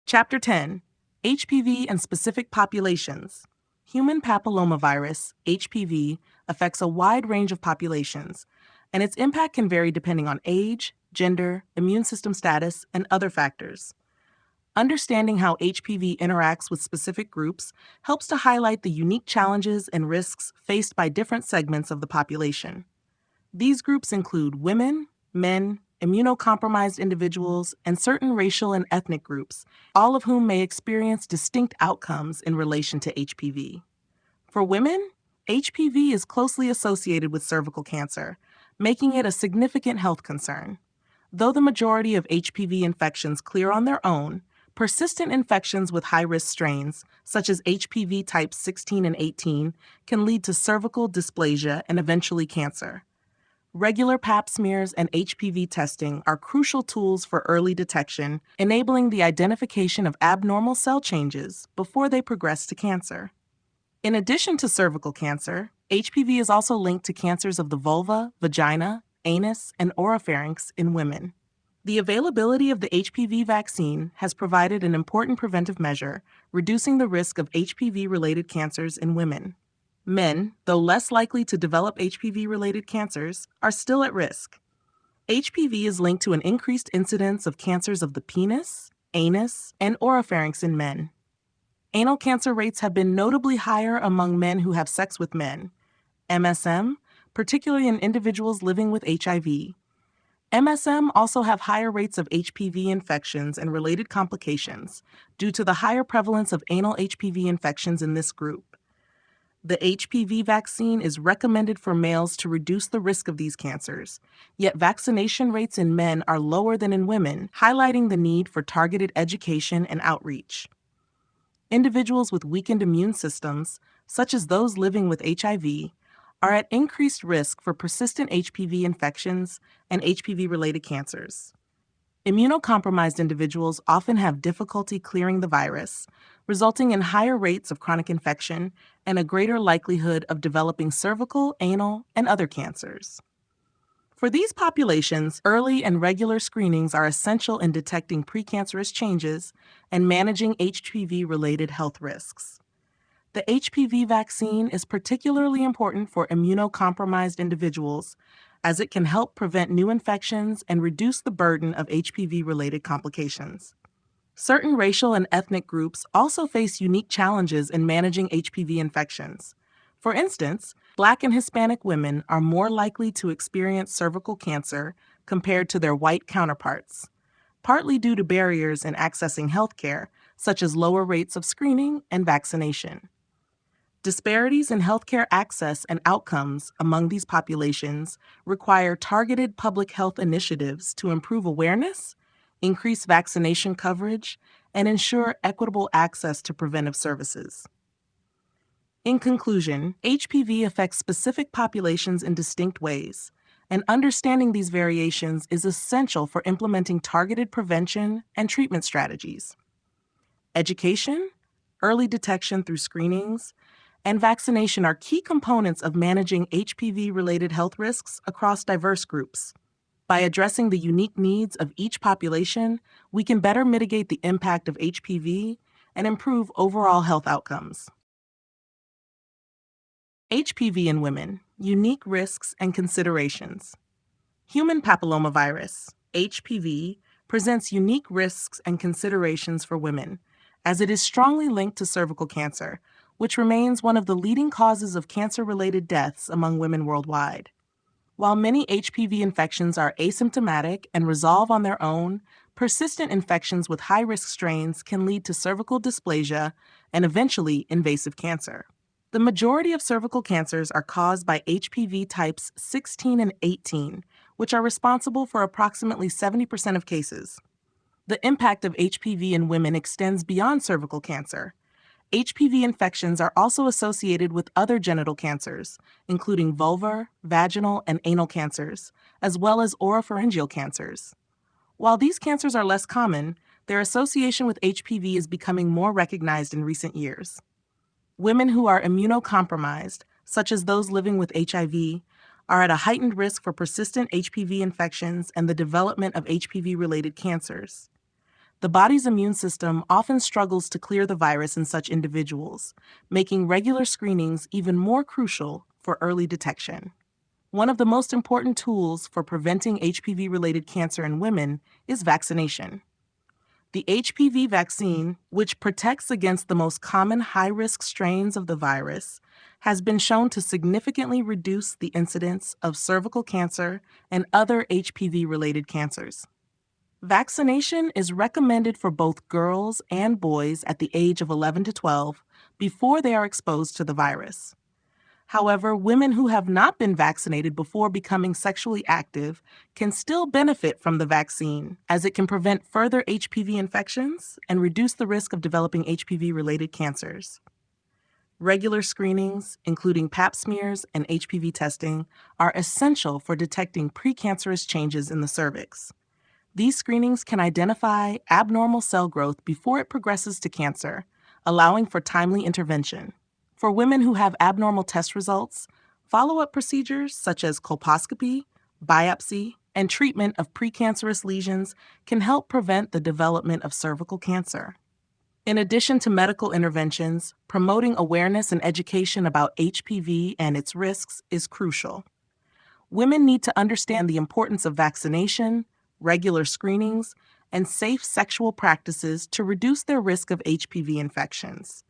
Chapter 10: HPV and Specific Populations. Human papillomavirus, HPV, affects a wide range of populations, and its impact can vary depending on age, gender, immune system status, and other factors. Understanding how HPV interacts with specific groups helps to highlight the unique challenges and risks faced by different segments of the population. These groups include women, men, immunocompromised individuals, and certain racial and ethnic groups, all of whom may experience distinct outcomes in relation to HPV. For women, HPV is closely associated with cervical cancer, making it a significant health concern. Though the majority of HPV infections clear on their own, persistent infections with high-risk strains, such as HPV types 16 and 18, can lead to cervical dysplasia and eventually cancer. Regular Pap smears and HPV testing are crucial tools for early detection, enabling the identification of abnormal cell changes before they progress to cancer. In addition to cervical cancer, HPV is also linked to cancers of the vulva, vagina, anus, and oropharynx in women. The availability of the HPV vaccine has provided an important preventive measure, reducing the risk of HPV-related cancers in women. Men, though less likely to develop HPV-related cancers, are still at risk. HPV is linked to an increased incidence of cancers of the penis, anus, and oropharynx in men. Anal cancer rates have been notably higher among men who have sex with men, MSM, particularly in individuals living with HIV. MSM also have higher rates of HPV infections and related complications due to the higher prevalence of anal HPV infections in this group. The HPV vaccine is recommended for males to reduce the risk of these cancers, yet vaccination rates in men are lower than in women, highlighting the need for targeted education and outreach. Individuals with weakened immune systems, such as those living with HIV, are at increased risk for persistent HPV infections and HPV-related cancers. Immunocompromised individuals often have difficulty clearing the virus, resulting in higher rates of chronic infection and a greater likelihood of developing cervical, anal, and other cancers. For these populations, early and regular screenings are essential in detecting precancerous changes and managing HPV-related health risks. The HPV vaccine is particularly important for immunocompromised individuals, as it can help prevent new infections and reduce the burden of HPV-related complications. Certain racial and ethnic groups also face unique challenges in managing HPV infections. For instance, Black and Hispanic women are more likely to experience cervical cancer compared to their white counterparts, partly due to barriers in accessing healthcare, such as lower rates of screening and vaccination. Disparities in healthcare access and outcomes among these populations require targeted public health initiatives to improve awareness, increase vaccination coverage, and ensure equitable access to preventive services. In conclusion, HPV affects specific populations in distinct ways, and understanding these variations is essential for implementing targeted prevention and treatment strategies. Education, early detection through screenings, and vaccination are key components of managing HPV-related health risks across diverse groups. By addressing the unique needs of each population, we can better mitigate the impact of HPV and improve overall health outcomes. HPV in women, unique risks and considerations. Human papillomavirus, HPV, presents unique risks and considerations for women, as it is strongly linked to cervical cancer, which remains one of the leading causes of cancer-related deaths among women worldwide. While many HPV infections are asymptomatic and resolve on their own, persistent infections with high-risk strains can lead to cervical dysplasia and eventually invasive cancer. The majority of cervical cancers are caused by HPV types 16 and 18, which are responsible for approximately 70% of cases. The impact of HPV in women extends beyond cervical cancer. HPV infections are also associated with other genital cancers, including vulvar, vaginal, and anal cancers, as well as oropharyngeal cancers. While these cancers are less common, their association with HPV is becoming more recognized in recent years. Women who are immunocompromised, such as those living with HIV, are at a heightened risk for persistent HPV infections and the development of HPV-related cancers. The body's immune system often struggles to clear the virus in such individuals, making regular screenings even more crucial for early detection. One of the most important tools for preventing HPV-related cancer in women is vaccination. The HPV vaccine, which protects against the most common high-risk strains of the virus, has been shown to significantly reduce the incidence of cervical cancer and other HPV-related cancers. Vaccination is recommended for both girls and boys at the age of 11 to 12 before they are exposed to the virus. However, women who have not been vaccinated before becoming sexually active can still benefit from the vaccine, as it can prevent further HPV infections and reduce the risk of developing HPV-related cancers. Regular screenings, including pap smears and HPV testing, are essential for detecting precancerous changes in the cervix. These screenings can identify abnormal cell growth before it progresses to cancer, allowing for timely intervention. For women who have abnormal test results, follow-up procedures such as colposcopy, biopsy, and treatment of precancerous lesions can help prevent the development of cervical cancer. In addition to medical interventions, promoting awareness and education about HPV and its risks is crucial. Women need to understand the importance of vaccination, regular screenings, and safe sexual practices to reduce their risk of HPV infections.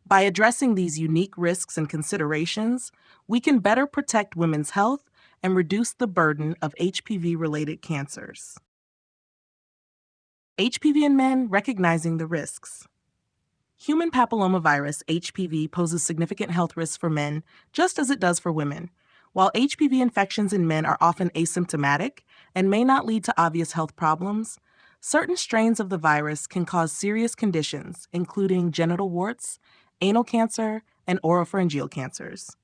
By addressing these unique risks and considerations, we can better protect women's health and reduce the burden of HPV-related cancers. HPV in men, recognizing the risks. Human papillomavirus, HPV, poses significant health risks for men, just as it does for women. While HPV infections in men are often asymptomatic and may not lead to obvious health problems, certain strains of the virus can cause serious conditions, including genital warts, anal cancer, and oropharyngeal cancers.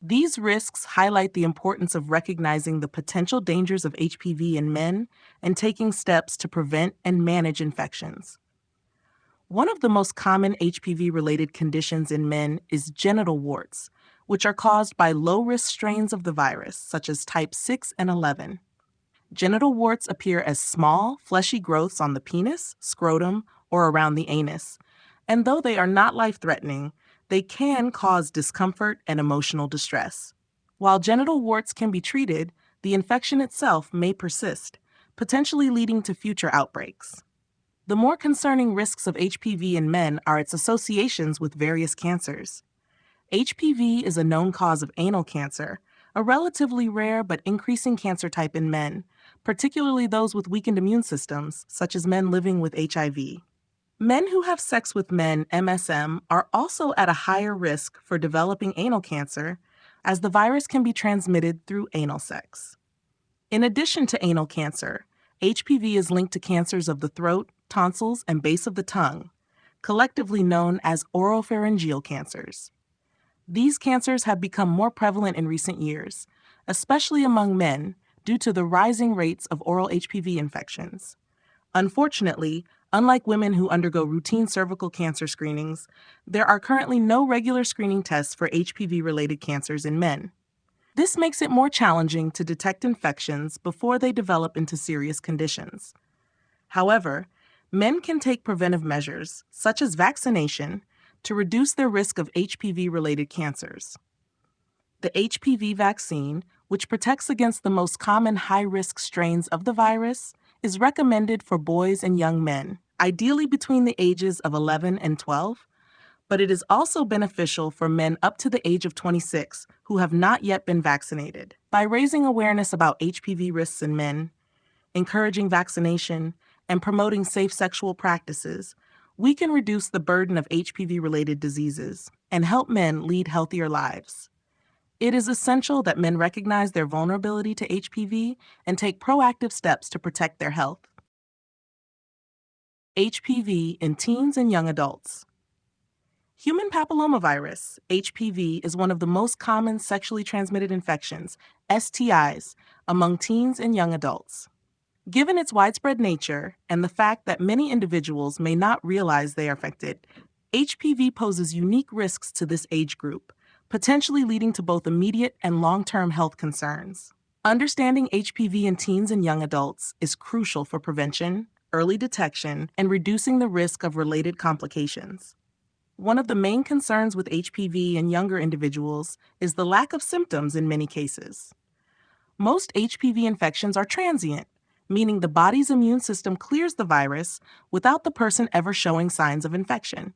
These risks highlight the importance of recognizing the potential dangers of HPV in men and taking steps to prevent and manage infections. One of the most common HPV-related conditions in men is genital warts, which are caused by low-risk strains of the virus, such as type 6 and 11. Genital warts appear as small, fleshy growths on the penis, scrotum, or around the anus, and though they are not life-threatening, they can cause discomfort and emotional distress. While genital warts can be treated, the infection itself may persist, potentially leading to future outbreaks. The more concerning risks of HPV in men are its associations with various cancers. HPV is a known cause of anal cancer, a relatively rare but increasing cancer type in men, particularly those with weakened immune systems, such as men living with HIV. Men who have sex with men, MSM, are also at a higher risk for developing anal cancer, as the virus can be transmitted through anal sex. In addition to anal cancer, HPV is linked to cancers of the throat, tonsils, and base of the tongue, collectively known as oropharyngeal cancers. These cancers have become more prevalent in recent years, especially among men, due to the rising rates of oral HPV infections. Unfortunately, unlike women who undergo routine cervical cancer screenings, there are currently no regular screening tests for HPV-related cancers in men. This makes it more challenging to detect infections before they develop into serious conditions. However, men can take preventive measures, such as vaccination, to reduce their risk of HPV-related cancers. The HPV vaccine, which protects against the most common high-risk strains of the virus, is recommended for boys and young men, ideally between the ages of 11 and 12, but it is also beneficial for men up to the age of 26 who have not yet been vaccinated. By raising awareness about HPV risks in men, encouraging vaccination, and promoting safe sexual practices, we can reduce the burden of HPV-related diseases and help men lead healthier lives. It is essential that men recognize their vulnerability to HPV and take proactive steps to protect their health. HPV in teens and young adults. Human papillomavirus, HPV, is one of the most common sexually transmitted infections, STIs, among teens and young adults. Given its widespread nature and the fact that many individuals may not realize they are affected, HPV poses unique risks to this age group, potentially leading to both immediate and long-term health concerns. Understanding HPV in teens and young adults is crucial for prevention, early detection, and reducing the risk of related complications. One of the main concerns with HPV in younger individuals is the lack of symptoms in many cases. Most HPV infections are transient, meaning the body's immune system clears the virus without the person ever showing signs of infection.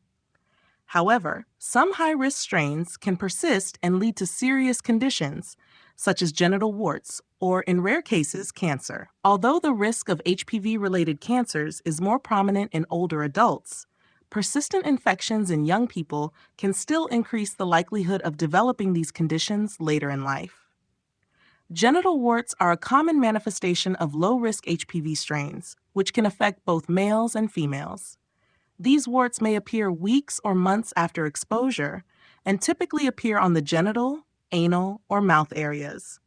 However, some high-risk strains can persist and lead to serious conditions, such as genital warts or, in rare cases, cancer. Although the risk of HPV-related cancers is more prominent in older adults, persistent infections in young people can still increase the likelihood of developing these conditions later in life. Genital warts are a common manifestation of low-risk HPV strains, which can affect both males and females. These warts may appear weeks or months after exposure and typically appear on the genital, anal, or mouth areas.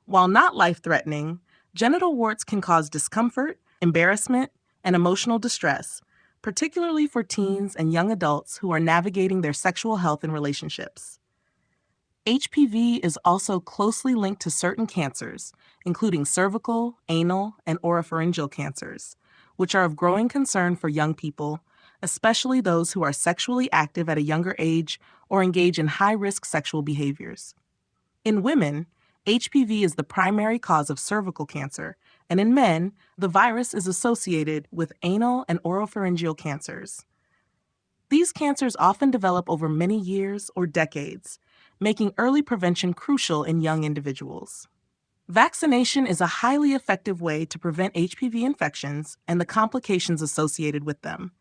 While not life-threatening, genital warts can cause discomfort, embarrassment, and emotional distress, particularly for teens and young adults who are navigating their sexual health and relationships. HPV is also closely linked to certain cancers, including cervical, anal, and oropharyngeal cancers, which are of growing concern for young people, especially those who are sexually active at a younger age or engage in high-risk sexual behaviors. In women, HPV is the primary cause of cervical cancer, and in men, the virus is associated with anal and oropharyngeal cancers. These cancers often develop over many years or decades, making early prevention crucial in young individuals. Vaccination is a highly effective way to prevent HPV infections and the complications associated with them.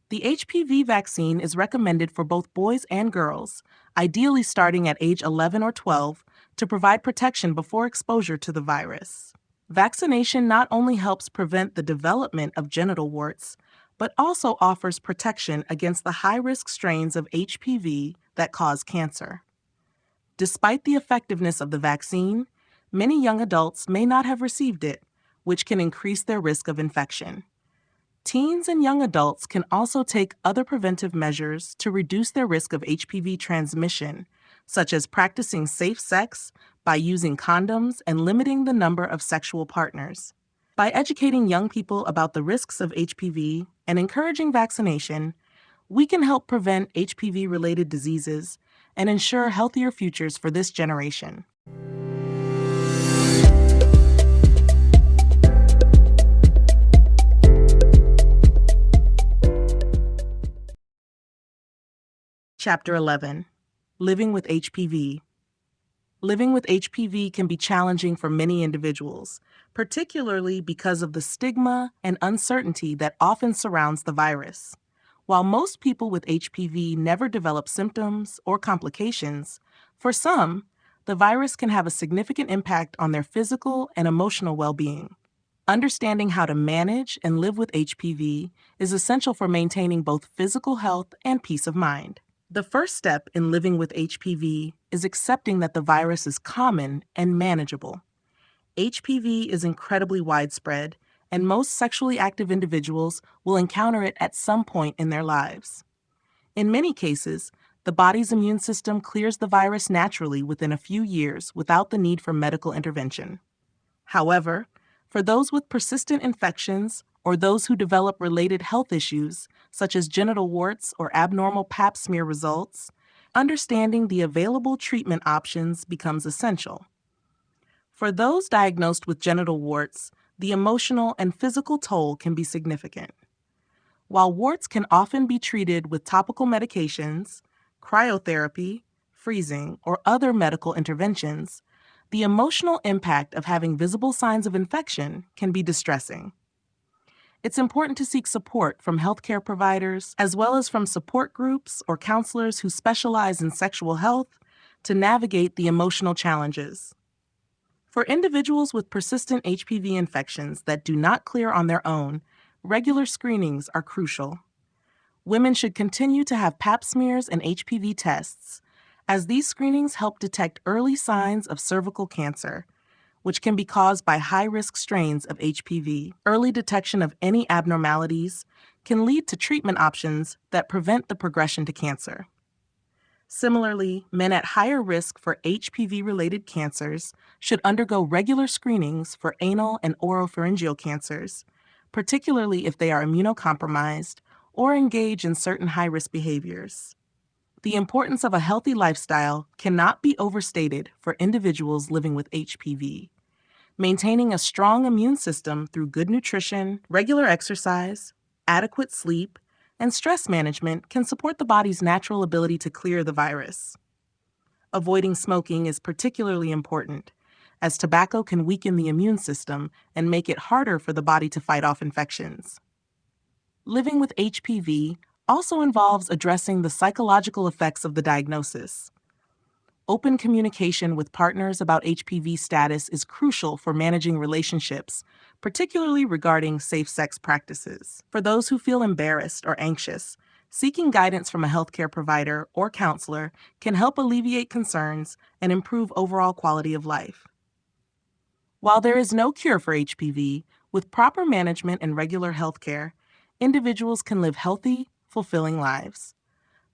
The HPV vaccine is recommended for both boys and girls, ideally starting at age 11 or 12, to provide protection before exposure to the virus. Vaccination not only helps prevent the development of genital warts, but also offers protection against the high-risk strains of HPV that cause cancer. Despite the effectiveness of the vaccine, many young adults may not have received it, which can increase their risk of infection. Teens and young adults can also take other preventive measures to reduce their risk of HPV transmission, such as practicing safe sex by using condoms and limiting the number of sexual partners. By educating young people about the risks of HPV and encouraging vaccination, we can help prevent HPV-related diseases and ensure healthier futures for this generation. Chapter 11. Living with HPV. Living with HPV can be challenging for many individuals, particularly because of the stigma and uncertainty that often surrounds the virus. While most people with HPV never develop symptoms or complications, for some, the virus can have a significant impact on their physical and emotional well-being. Understanding how to manage and live with HPV is essential for maintaining both physical health and peace of mind. The first step in living with HPV is accepting that the virus is common and manageable. HPV is incredibly widespread, and most sexually active individuals will encounter it at some point in their lives. In many cases, the body's immune system clears the virus naturally within a few years without the need for medical intervention. However, for those with persistent infections or those who develop related health issues, such as genital warts or abnormal pap smear results, Understanding the available treatment options becomes essential. For those diagnosed with genital warts, the emotional and physical toll can be significant. While warts can often be treated with topical medications, cryotherapy, freezing, or other medical interventions, the emotional impact of having visible signs of infection can be distressing. It's important to seek support from healthcare providers as well as from support groups or counselors who specialize in sexual health to navigate the emotional challenges. For individuals with persistent HPV infections that do not clear on their own, regular screenings are crucial. Women should continue to have pap smears and HPV tests, as these screenings help detect early signs of cervical cancer, which can be caused by high-risk strains of HPV. Early detection of any abnormalities can lead to treatment options that prevent the progression to cancer. Similarly, men at higher risk for HPV-related cancers should undergo regular screenings for anal and oropharyngeal cancers, particularly if they are immunocompromised or engage in certain high-risk behaviors. The importance of a healthy lifestyle cannot be overstated for individuals living with HPV. Maintaining a strong immune system through good nutrition, regular exercise, adequate sleep, and stress management can support the body's natural ability to clear the virus. Avoiding smoking is particularly important, as tobacco can weaken the immune system and make it harder for the body to fight off infections. Living with HPV also involves addressing the psychological effects of the diagnosis. Open communication with partners about HPV status is crucial for managing relationships, particularly regarding safe sex practices. For those who feel embarrassed or anxious, seeking guidance from a healthcare provider or counselor can help alleviate concerns and improve overall quality of life. While there is no cure for HPV, with proper management and regular healthcare, individuals can live healthy, fulfilling lives.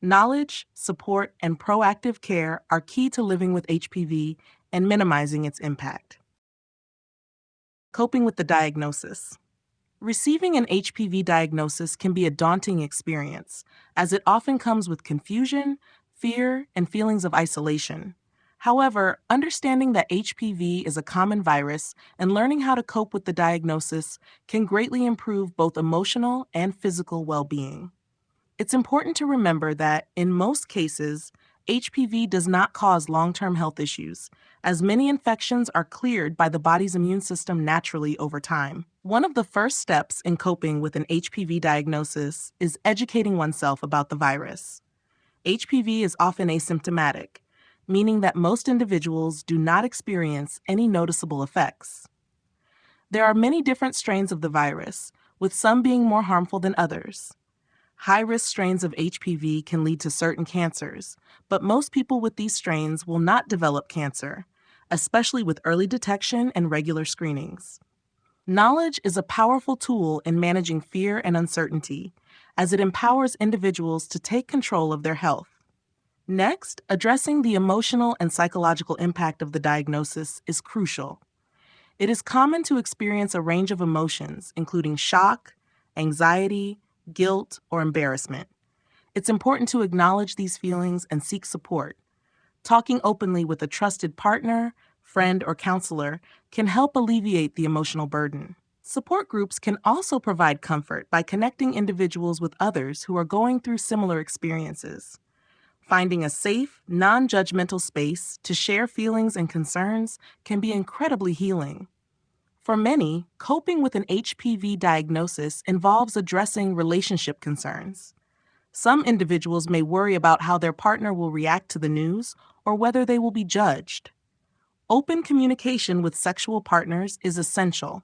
Knowledge, support, and proactive care are key to living with HPV and minimizing its impact. Coping with the diagnosis. Receiving an HPV diagnosis can be a daunting experience, as it often comes with confusion, fear, and feelings of isolation. However, understanding that HPV is a common virus and learning how to cope with the diagnosis can greatly improve both emotional and physical well-being. It's important to remember that, in most cases, HPV does not cause long-term health issues, as many infections are cleared by the body's immune system naturally over time. One of the first steps in coping with an HPV diagnosis is educating oneself about the virus. HPV is often asymptomatic, meaning that most individuals do not experience any noticeable effects. There are many different strains of the virus, with some being more harmful than others. High-risk strains of HPV can lead to certain cancers, but most people with these strains will not develop cancer, especially with early detection and regular screenings. Knowledge is a powerful tool in managing fear and uncertainty, as it empowers individuals to take control of their health. Next, addressing the emotional and psychological impact of the diagnosis is crucial. It is common to experience a range of emotions, including shock, anxiety, guilt, or embarrassment. It's important to acknowledge these feelings and seek support. Talking openly with a trusted partner, friend, or counselor can help alleviate the emotional burden. Support groups can also provide comfort by connecting individuals with others who are going through similar experiences. Finding a safe, non-judgmental space to share feelings and concerns can be incredibly healing. For many, coping with an HPV diagnosis involves addressing relationship concerns. Some individuals may worry about how their partner will react to the news or whether they will be judged. Open communication with sexual partners is essential.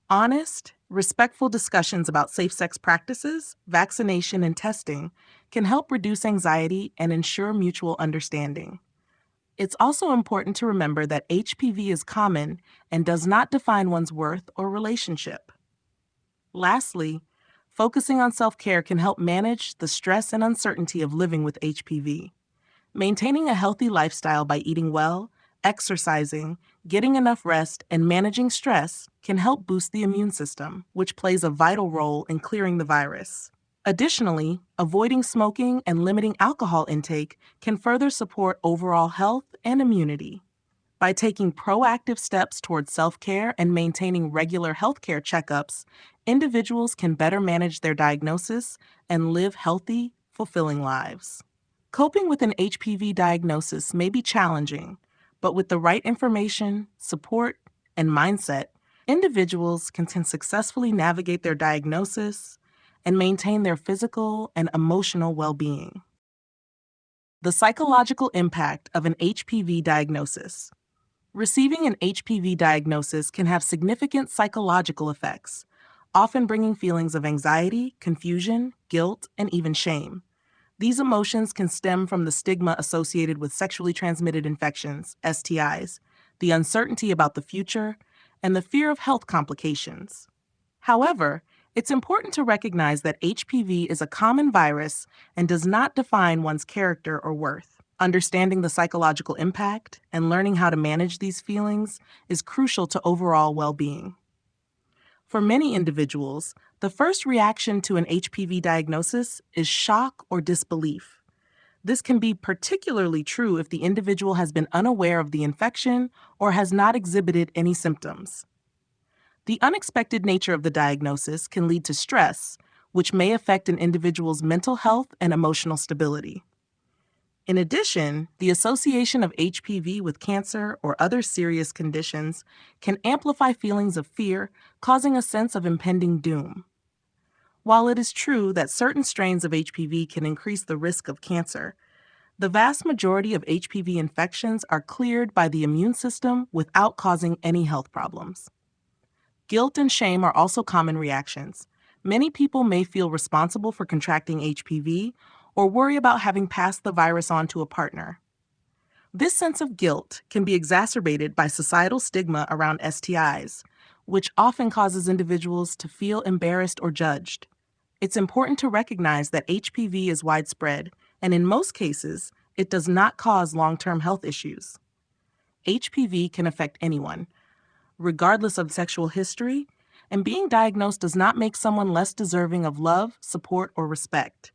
Honest, respectful discussions about safe sex practices, vaccination, and testing can help reduce anxiety and ensure mutual understanding. It's also important to remember that HPV is common and does not define one's worth or relationship. Lastly, focusing on self-care can help manage the stress and uncertainty of living with HPV. Maintaining a healthy lifestyle by eating well, exercising, getting enough rest, and managing stress can help boost the immune system, which plays a vital role in clearing the virus. Additionally, avoiding smoking and limiting alcohol intake can further support overall health and immunity. By taking proactive steps towards self-care and maintaining regular healthcare checkups, individuals can better manage their diagnosis and live healthy, fulfilling lives. Coping with an HPV diagnosis may be challenging, but with the right information, support, and mindset, individuals can successfully navigate their diagnosis and maintain their physical and emotional well-being. The psychological impact of an HPV diagnosis. Receiving an HPV diagnosis can have significant psychological effects, often bringing feelings of anxiety, confusion, guilt, and even shame. These emotions can stem from the stigma associated with sexually transmitted infections, STIs, the uncertainty about the future, and the fear of health complications. However, it's important to recognize that HPV is a common virus and does not define one's character or worth. Understanding the psychological impact and learning how to manage these feelings is crucial to overall well-being. For many individuals, the first reaction to an HPV diagnosis is shock or disbelief. This can be particularly true if the individual has been unaware of the infection or has not exhibited any symptoms. The unexpected nature of the diagnosis can lead to stress, which may affect an individual's mental health and emotional stability. In addition, the association of HPV with cancer or other serious conditions can amplify feelings of fear, causing a sense of impending doom. While it is true that certain strains of HPV can increase the risk of cancer, the vast majority of HPV infections are cleared by the immune system without causing any health problems. Guilt and shame are also common reactions. Many people may feel responsible for contracting HPV or worry about having passed the virus on to a partner. This sense of guilt can be exacerbated by societal stigma around STIs, which often causes individuals to feel embarrassed or judged. It's important to recognize that HPV is widespread, and in most cases, it does not cause long-term health issues. HPV can affect anyone, regardless of sexual history, and being diagnosed does not make someone less deserving of love, support, or respect.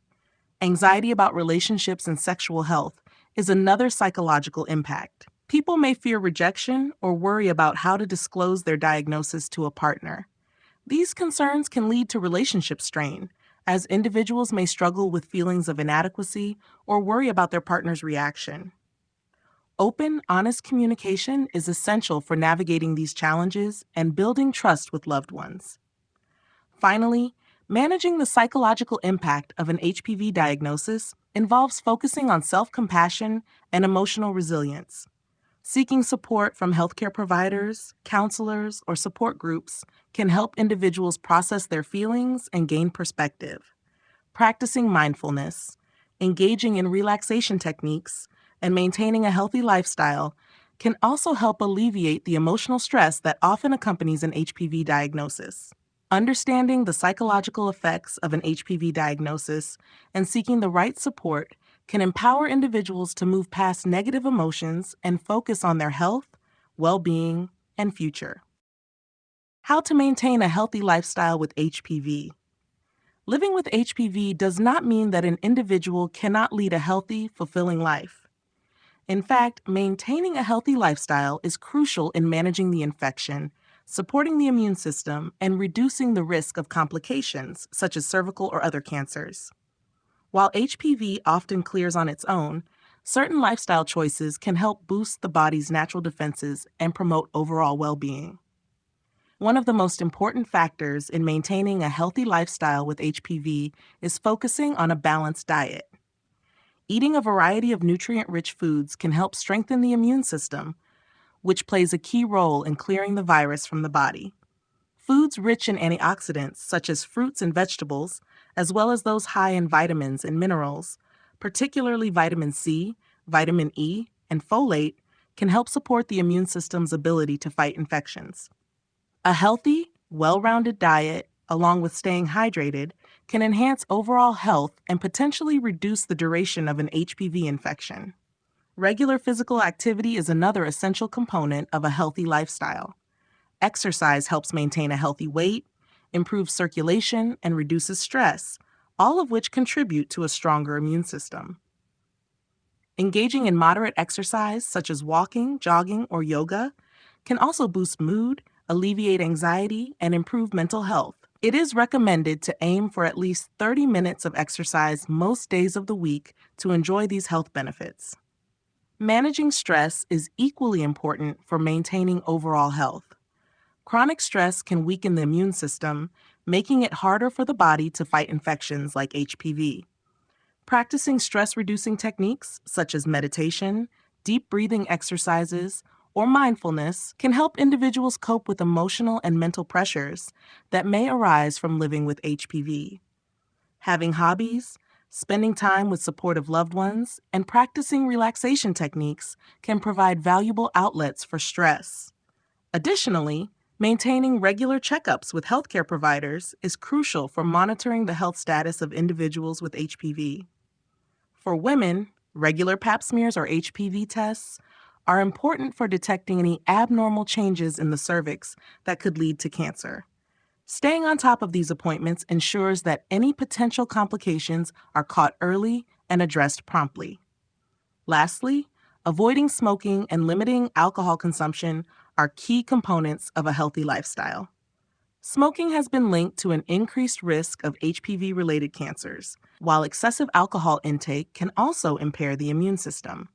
Anxiety about relationships and sexual health is another psychological impact. People may fear rejection or worry about how to disclose their diagnosis to a partner. These concerns can lead to relationship strain, as individuals may struggle with feelings of inadequacy or worry about their partner's reaction. Open, honest communication is essential for navigating these challenges and building trust with loved ones. Finally, managing the psychological impact of an HPV diagnosis involves focusing on self-compassion and emotional resilience. Seeking support from healthcare providers, counselors, or support groups can help individuals process their feelings and gain perspective. Practicing mindfulness, engaging in relaxation techniques, and maintaining a healthy lifestyle can also help alleviate the emotional stress that often accompanies an HPV diagnosis. Understanding the psychological effects of an HPV diagnosis and seeking the right support can empower individuals to move past negative emotions and focus on their health, well-being, and future. How to maintain a healthy lifestyle with HPV. Living with HPV does not mean that an individual cannot lead a healthy, fulfilling life. In fact, maintaining a healthy lifestyle is crucial in managing the infection, supporting the immune system, and reducing the risk of complications such as cervical or other cancers. While HPV often clears on its own, certain lifestyle choices can help boost the body's natural defenses and promote overall well-being. One of the most important factors in maintaining a healthy lifestyle with HPV is focusing on a balanced diet. Eating a variety of nutrient-rich foods can help strengthen the immune system, which plays a key role in clearing the virus from the body. Foods rich in antioxidants, such as fruits and vegetables, as well as those high in vitamins and minerals, particularly vitamin C, vitamin E, and folate, can help support the immune system's ability to fight infections. A healthy, well-rounded diet, along with staying hydrated, can enhance overall health and potentially reduce the duration of an HPV infection. Regular physical activity is another essential component of a healthy lifestyle. Exercise helps maintain a healthy weight, improves circulation, and reduces stress, all of which contribute to a stronger immune system. Engaging in moderate exercise, such as walking, jogging, or yoga, can also boost mood, alleviate anxiety, and improve mental health. It is recommended to aim for at least 30 minutes of exercise most days of the week to enjoy these health benefits. Managing stress is equally important for maintaining overall health. Chronic stress can weaken the immune system, making it harder for the body to fight infections like HPV. Practicing stress-reducing techniques such as meditation, deep breathing exercises, or mindfulness can help individuals cope with emotional and mental pressures that may arise from living with HPV. Having hobbies, spending time with supportive loved ones, and practicing relaxation techniques can provide valuable outlets for stress. Additionally, maintaining regular checkups with healthcare providers is crucial for monitoring the health status of individuals with HPV. For women, regular pap smears or HPV tests are important for detecting any abnormal changes in the cervix that could lead to cancer. Staying on top of these appointments ensures that any potential complications are caught early and addressed promptly. Lastly, avoiding smoking and limiting alcohol consumption are key components of a healthy lifestyle. Smoking has been linked to an increased risk of HPV-related cancers, while excessive alcohol intake can also impair the immune system.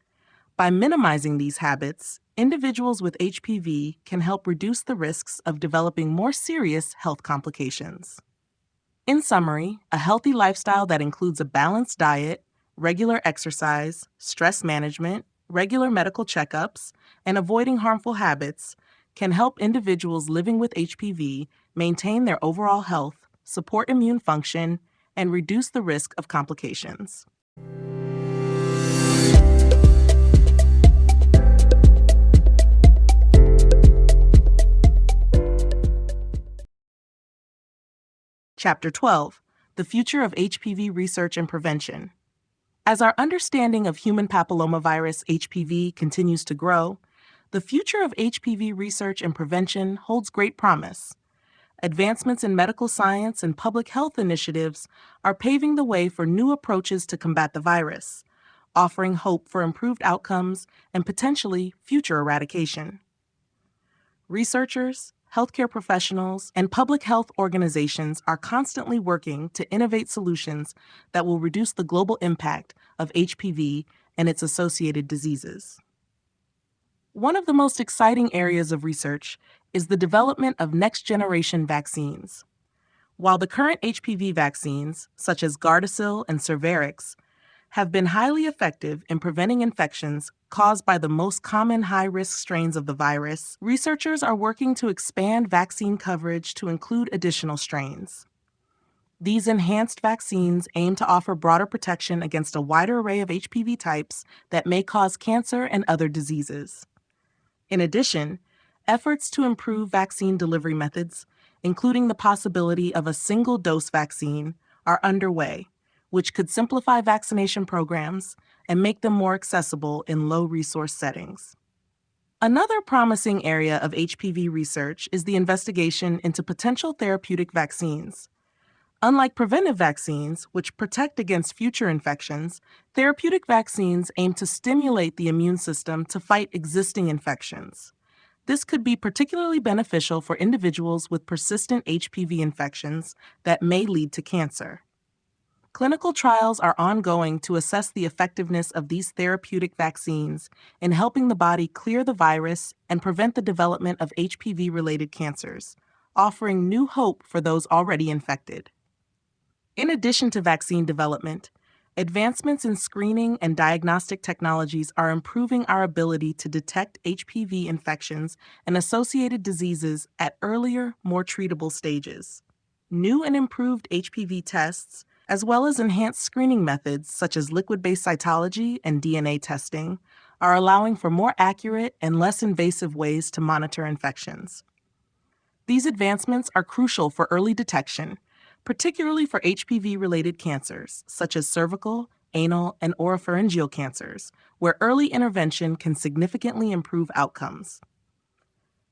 By minimizing these habits, individuals with HPV can help reduce the risks of developing more serious health complications. In summary, a healthy lifestyle that includes a balanced diet, regular exercise, stress management, regular medical checkups, and avoiding harmful habits can help individuals living with HPV maintain their overall health, support immune function, and reduce the risk of complications. Chapter 12: The Future of HPV Research and Prevention. As our understanding of human papillomavirus HPV continues to grow, the future of HPV research and prevention holds great promise. Advancements in medical science and public health initiatives are paving the way for new approaches to combat the virus, offering hope for improved outcomes and potentially future eradication. Researchers, healthcare professionals, and public health organizations are constantly working to innovate solutions that will reduce the global impact of HPV and its associated diseases. One of the most exciting areas of research is the development of next-generation vaccines. While the current HPV vaccines, such as Gardasil and Cervarix, have been highly effective in preventing infections caused by the most common high-risk strains of the virus, researchers are working to expand vaccine coverage to include additional strains. These enhanced vaccines aim to offer broader protection against a wider array of HPV types that may cause cancer and other diseases. In addition, efforts to improve vaccine delivery methods, including the possibility of a single-dose vaccine, are underway, which could simplify vaccination programs and make them more accessible in low-resource settings. Another promising area of HPV research is the investigation into potential therapeutic vaccines. Unlike preventive vaccines, which protect against future infections, therapeutic vaccines aim to stimulate the immune system to fight existing infections. This could be particularly beneficial for individuals with persistent HPV infections that may lead to cancer. Clinical trials are ongoing to assess the effectiveness of these therapeutic vaccines in helping the body clear the virus and prevent the development of HPV-related cancers, offering new hope for those already infected. In addition to vaccine development, advancements in screening and diagnostic technologies are improving our ability to detect HPV infections and associated diseases at earlier, more treatable stages. New and improved HPV tests, as well as enhanced screening methods such as liquid-based cytology and DNA testing, are allowing for more accurate and less invasive ways to monitor infections. These advancements are crucial for early detection, particularly for HPV-related cancers, such as cervical, anal, and oropharyngeal cancers, where early intervention can significantly improve outcomes.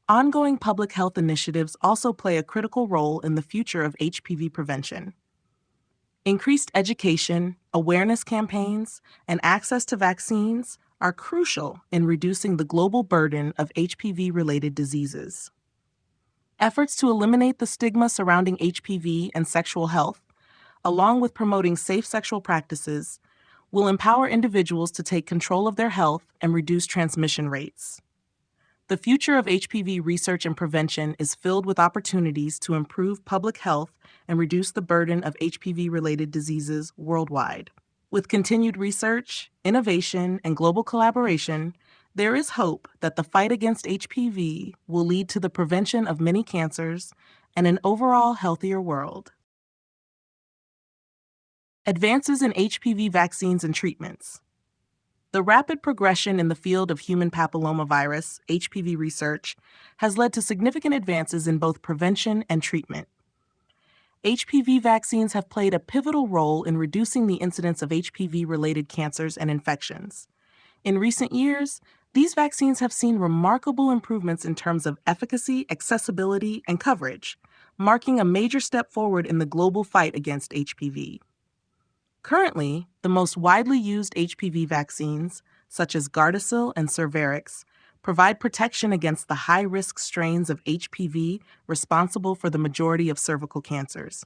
Ongoing public health initiatives also play a critical role in the future of HPV prevention. Increased education, awareness campaigns, and access to vaccines are crucial in reducing the global burden of HPV-related diseases. Efforts to eliminate the stigma surrounding HPV and sexual health, along with promoting safe sexual practices, will empower individuals to take control of their health and reduce transmission rates. The future of HPV research and prevention is filled with opportunities to improve public health and reduce the burden of HPV-related diseases worldwide. With continued research, innovation, and global collaboration, there is hope that the fight against HPV will lead to the prevention of many cancers and an overall healthier world. Advances in HPV vaccines and treatments. The rapid progression in the field of human papillomavirus, HPV research, has led to significant advances in both prevention and treatment. HPV vaccines have played a pivotal role in reducing the incidence of HPV-related cancers and infections. In recent years, these vaccines have seen remarkable improvements in terms of efficacy, accessibility, and coverage, marking a major step forward in the global fight against HPV. Currently, the most widely used HPV vaccines, such as Gardasil and Cervarix, provide protection against the high-risk strains of HPV responsible for the majority of cervical cancers.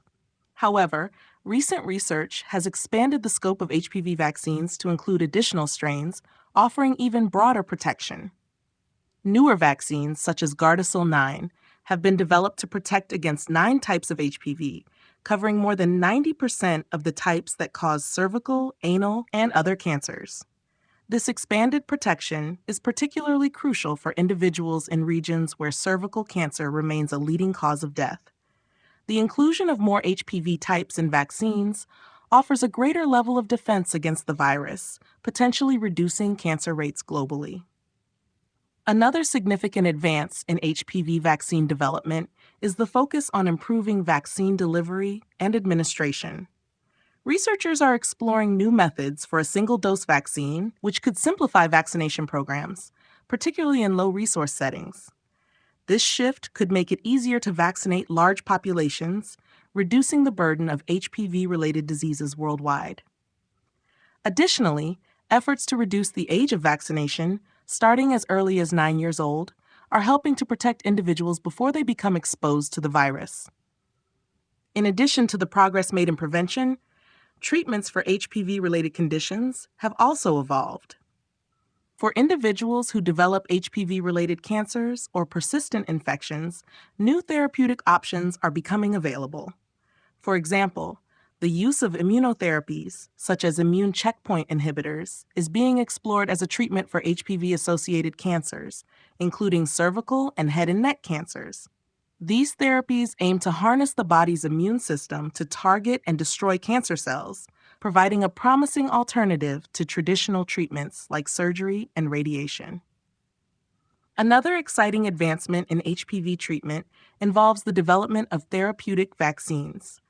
However, recent research has expanded the scope of HPV vaccines to include additional strains, offering even broader protection. Newer vaccines, such as Gardasil 9, have been developed to protect against 9 types of HPV, covering more than 90% of the types that cause cervical, anal, and other cancers. This expanded protection is particularly crucial for individuals in regions where cervical cancer remains a leading cause of death. The inclusion of more HPV types in vaccines offers a greater level of defense against the virus, potentially reducing cancer rates globally. Another significant advance in HPV vaccine development is the focus on improving vaccine delivery and administration. Researchers are exploring new methods for a single-dose vaccine, which could simplify vaccination programs, particularly in low-resource settings. This shift could make it easier to vaccinate large populations, reducing the burden of HPV-related diseases worldwide. Additionally, efforts to reduce the age of vaccination, starting as early as 9 years old, are helping to protect individuals before they become exposed to the virus. In addition to the progress made in prevention, treatments for HPV-related conditions have also evolved. For individuals who develop HPV-related cancers or persistent infections, new therapeutic options are becoming available. For example, the use of immunotherapies, such as immune checkpoint inhibitors, is being explored as a treatment for HPV-associated cancers, including cervical and head and neck cancers. These therapies aim to harness the body's immune system to target and destroy cancer cells, providing a promising alternative to traditional treatments like surgery and radiation. Another exciting advancement in HPV treatment involves the development of therapeutic vaccines.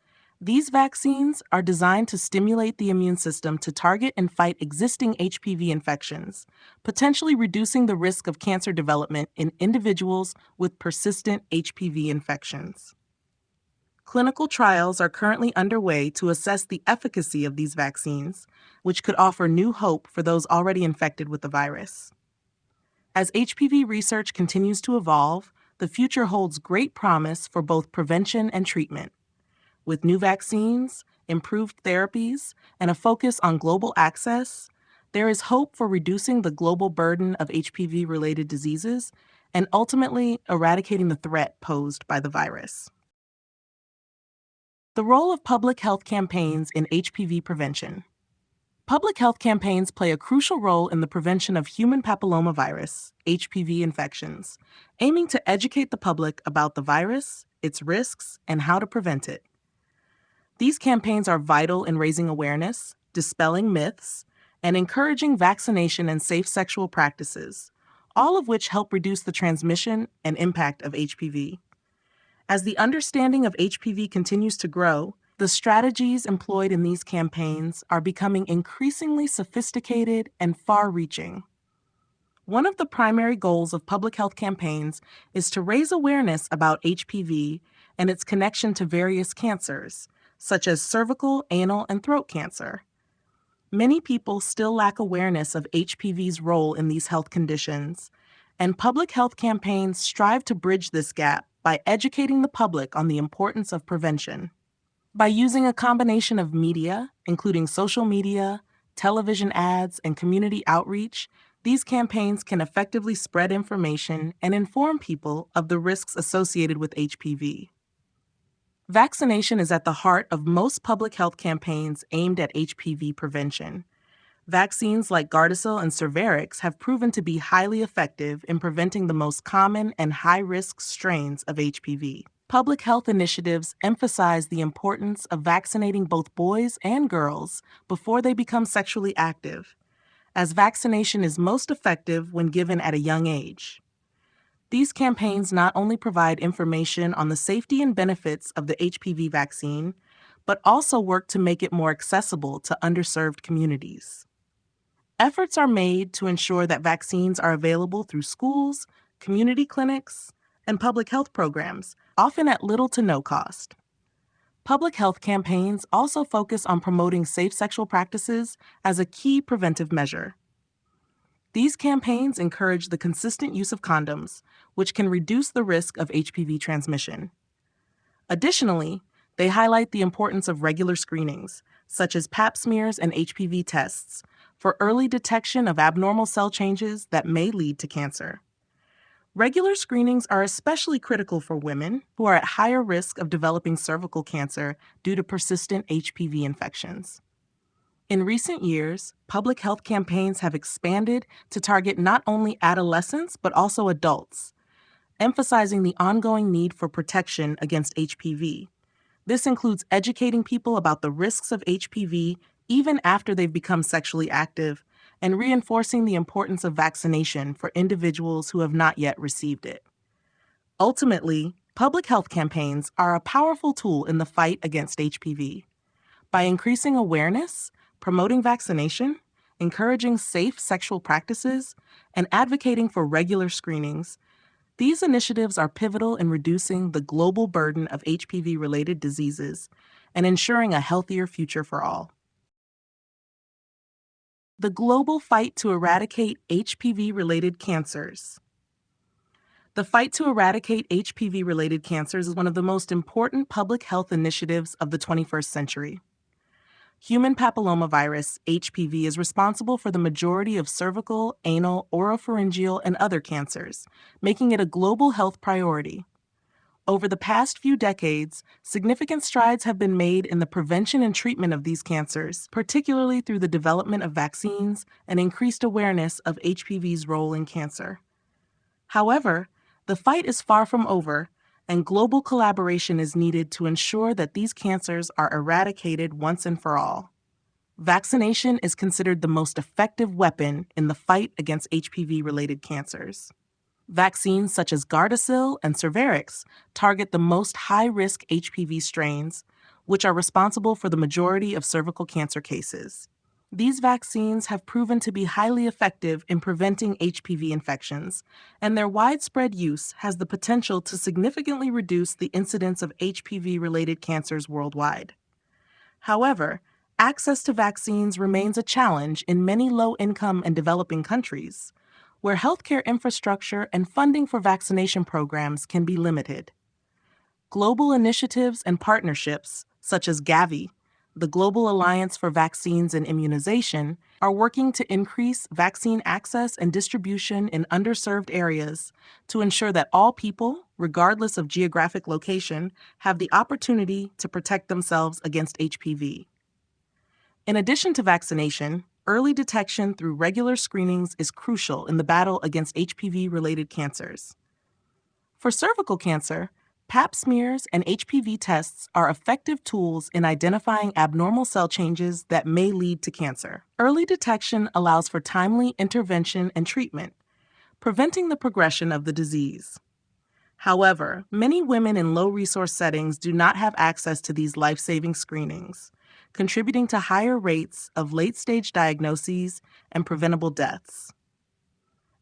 These vaccines are designed to stimulate the immune system to target and fight existing HPV infections, potentially reducing the risk of cancer development in individuals with persistent HPV infections. Clinical trials are currently underway to assess the efficacy of these vaccines, which could offer new hope for those already infected with the virus. As HPV research continues to evolve, the future holds great promise for both prevention and treatment. With new vaccines, improved therapies, and a focus on global access, there is hope for reducing the global burden of HPV-related diseases and ultimately eradicating the threat posed by the virus. The role of public health campaigns in HPV prevention. Public health campaigns play a crucial role in the prevention of human papillomavirus, HPV infections, aiming to educate the public about the virus, its risks, and how to prevent it. These campaigns are vital in raising awareness, dispelling myths, and encouraging vaccination and safe sexual practices, all of which help reduce the transmission and impact of HPV. As the understanding of HPV continues to grow, the strategies employed in these campaigns are becoming increasingly sophisticated and far-reaching. One of the primary goals of public health campaigns is to raise awareness about HPV and its connection to various cancers, such as cervical, anal, and throat cancer. Many people still lack awareness of HPV's role in these health conditions, and public health campaigns strive to bridge this gap by educating the public on the importance of prevention. By using a combination of media, including social media, television ads, and community outreach, these campaigns can effectively spread information and inform people of the risks associated with HPV. Vaccination is at the heart of most public health campaigns aimed at HPV prevention. Vaccines like Gardasil and Cervarix have proven to be highly effective in preventing the most common and high-risk strains of HPV. Public health initiatives emphasize the importance of vaccinating both boys and girls before they become sexually active, as vaccination is most effective when given at a young age. These campaigns not only provide information on the safety and benefits of the HPV vaccine, but also work to make it more accessible to underserved communities. Efforts are made to ensure that vaccines are available through schools, community clinics, and public health programs, often at little to no cost. Public health campaigns also focus on promoting safe sexual practices as a key preventive measure. These campaigns encourage the consistent use of condoms, which can reduce the risk of HPV transmission. Additionally, they highlight the importance of regular screenings, such as pap smears and HPV tests, for early detection of abnormal cell changes that may lead to cancer. Regular screenings are especially critical for women who are at higher risk of developing cervical cancer due to persistent HPV infections. In recent years, public health campaigns have expanded to target not only adolescents but also adults, emphasizing the ongoing need for protection against HPV. This includes educating people about the risks of HPV even after they've become sexually active, and reinforcing the importance of vaccination for individuals who have not yet received it. Ultimately, public health campaigns are a powerful tool in the fight against HPV. By increasing awareness, promoting vaccination, encouraging safe sexual practices, and advocating for regular screenings, these initiatives are pivotal in reducing the global burden of HPV-related diseases and ensuring a healthier future for all. The global fight to eradicate HPV-related cancers. The fight to eradicate HPV-related cancers is one of the most important public health initiatives of the 21st century. Human papillomavirus, HPV, is responsible for the majority of cervical, anal, oropharyngeal, and other cancers, making it a global health priority. Over the past few decades, significant strides have been made in the prevention and treatment of these cancers, particularly through the development of vaccines and increased awareness of HPV's role in cancer. However, the fight is far from over, and global collaboration is needed to ensure that these cancers are eradicated once and for all. Vaccination is considered the most effective weapon in the fight against HPV-related cancers. Vaccines such as Gardasil and Cervarix target the most high-risk HPV strains, which are responsible for the majority of cervical cancer cases. These vaccines have proven to be highly effective in preventing HPV infections, and their widespread use has the potential to significantly reduce the incidence of HPV-related cancers worldwide. However, access to vaccines remains a challenge in many low-income and developing countries, where healthcare infrastructure and funding for vaccination programs can be limited. Global initiatives and partnerships, such as Gavi, the Global Alliance for Vaccines and Immunization, are working to increase vaccine access and distribution in underserved areas to ensure that all people, regardless of geographic location, have the opportunity to protect themselves against HPV. In addition to vaccination, early detection through regular screenings is crucial in the battle against HPV-related cancers. For cervical cancer, pap smears and HPV tests are effective tools in identifying abnormal cell changes that may lead to cancer. Early detection allows for timely intervention and treatment, preventing the progression of the disease. However, many women in low-resource settings do not have access to these life-saving screenings, contributing to higher rates of late-stage diagnoses and preventable deaths.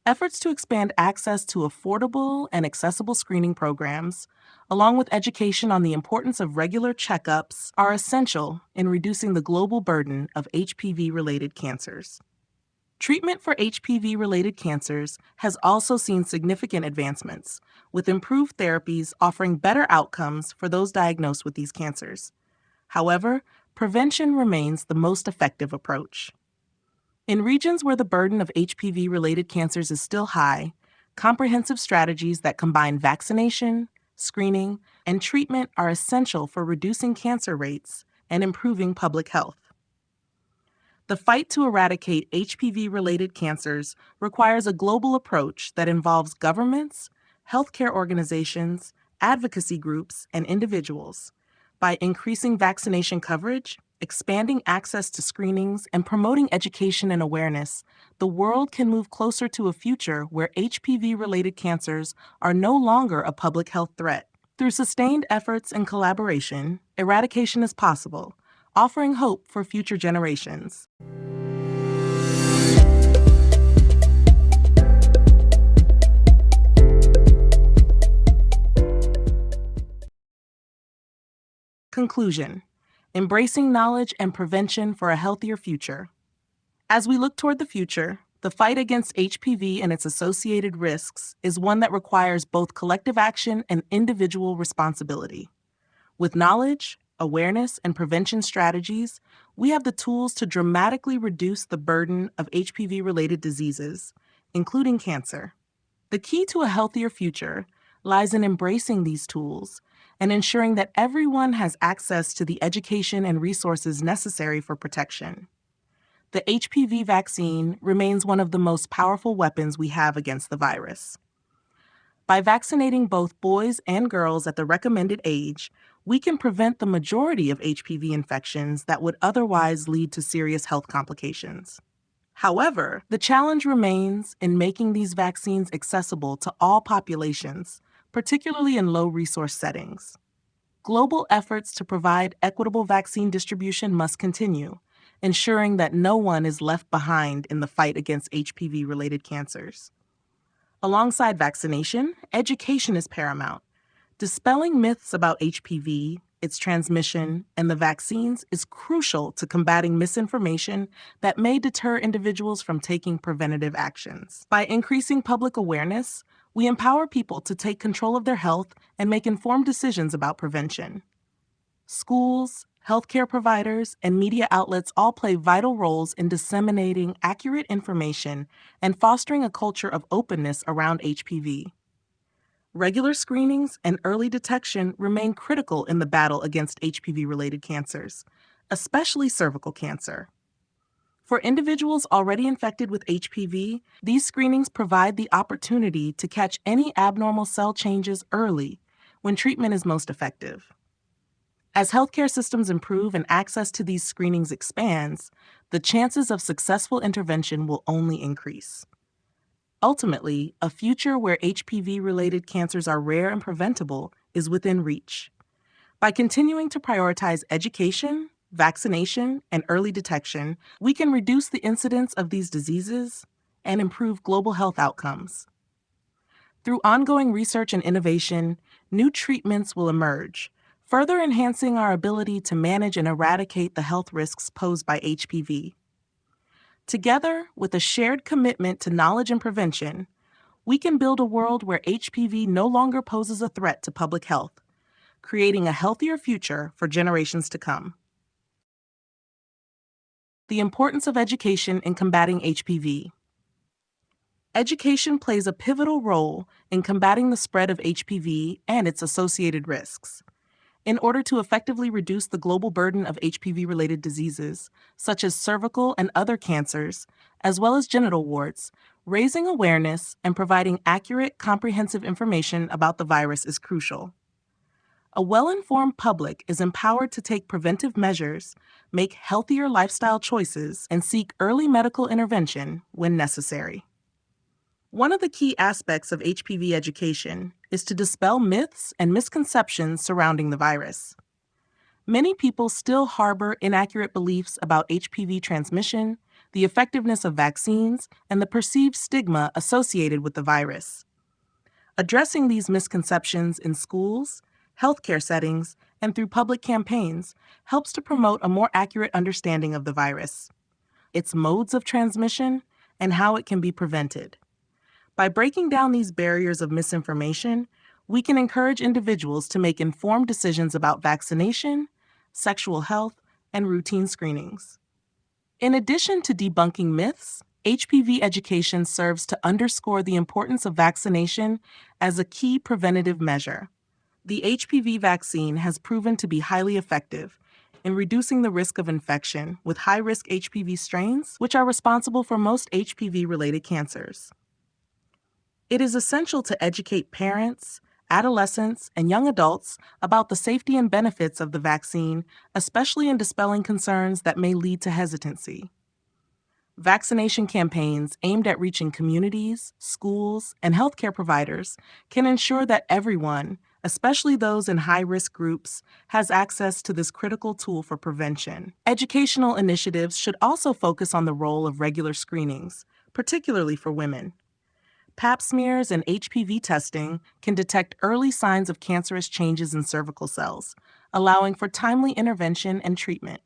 Efforts to expand access to affordable and accessible screening programs, along with education on the importance of regular checkups, are essential in reducing the global burden of HPV-related cancers. Treatment for HPV-related cancers has also seen significant advancements, with improved therapies offering better outcomes for those diagnosed with these cancers. However, prevention remains the most effective approach. In regions where the burden of HPV-related cancers is still high, comprehensive strategies that combine vaccination, screening, and treatment are essential for reducing cancer rates and improving public health. The fight to eradicate HPV-related cancers requires a global approach that involves governments, healthcare organizations, advocacy groups, and individuals. By increasing vaccination coverage, expanding access to screenings, and promoting education and awareness, the world can move closer to a future where HPV-related cancers are no longer a public health threat. Through sustained efforts and collaboration, eradication is possible, offering hope for future generations. Conclusion: embracing knowledge and prevention for a healthier future. As we look toward the future, the fight against HPV and its associated risks is one that requires both collective action and individual responsibility. With knowledge, awareness, and prevention strategies, we have the tools to dramatically reduce the burden of HPV-related diseases, including cancer. The key to a healthier future lies in embracing these tools and ensuring that everyone has access to the education and resources necessary for protection. The HPV vaccine remains one of the most powerful weapons we have against the virus. By vaccinating both boys and girls at the recommended age, we can prevent the majority of HPV infections that would otherwise lead to serious health complications. However, the challenge remains in making these vaccines accessible to all populations, particularly in low-resource settings. Global efforts to provide equitable vaccine distribution must continue, ensuring that no one is left behind in the fight against HPV-related cancers. Alongside vaccination, education is paramount. Dispelling myths about HPV, its transmission, and the vaccines is crucial to combating misinformation that may deter individuals from taking preventative actions. By increasing public awareness, we empower people to take control of their health and make informed decisions about prevention. Schools, healthcare providers, and media outlets all play vital roles in disseminating accurate information and fostering a culture of openness around HPV. Regular screenings and early detection remain critical in the battle against HPV-related cancers, especially cervical cancer. For individuals already infected with HPV, these screenings provide the opportunity to catch any abnormal cell changes early when treatment is most effective. As healthcare systems improve and access to these screenings expands, the chances of successful intervention will only increase. Ultimately, a future where HPV-related cancers are rare and preventable is within reach. By continuing to prioritize education, vaccination, and early detection, we can reduce the incidence of these diseases and improve global health outcomes. Through ongoing research and innovation, new treatments will emerge, further enhancing our ability to manage and eradicate the health risks posed by HPV. Together, with a shared commitment to knowledge and prevention, we can build a world where HPV no longer poses a threat to public health, creating a healthier future for generations to come. The importance of education in combating HPV. Education plays a pivotal role in combating the spread of HPV and its associated risks. In order to effectively reduce the global burden of HPV-related diseases, such as cervical and other cancers, as well as genital warts, raising awareness and providing accurate, comprehensive information about the virus is crucial. A well-informed public is empowered to take preventive measures, make healthier lifestyle choices, and seek early medical intervention when necessary. One of the key aspects of HPV education is to dispel myths and misconceptions surrounding the virus. Many people still harbor inaccurate beliefs about HPV transmission, the effectiveness of vaccines, and the perceived stigma associated with the virus. Addressing these misconceptions in schools, healthcare settings, and through public campaigns helps to promote a more accurate understanding of the virus, its modes of transmission, and how it can be prevented. By breaking down these barriers of misinformation, we can encourage individuals to make informed decisions about vaccination, sexual health, and routine screenings. In addition to debunking myths, HPV education serves to underscore the importance of vaccination as a key preventative measure. The HPV vaccine has proven to be highly effective in reducing the risk of infection with high-risk HPV strains, which are responsible for most HPV-related cancers. It is essential to educate parents, adolescents, and young adults about the safety and benefits of the vaccine, especially in dispelling concerns that may lead to hesitancy. Vaccination campaigns aimed at reaching communities, schools, and healthcare providers can ensure that everyone, especially those in high-risk groups, has access to this critical tool for prevention. Educational initiatives should also focus on the role of regular screenings, particularly for women. Pap smears and HPV testing can detect early signs of cancerous changes in cervical cells, allowing for timely intervention and treatment.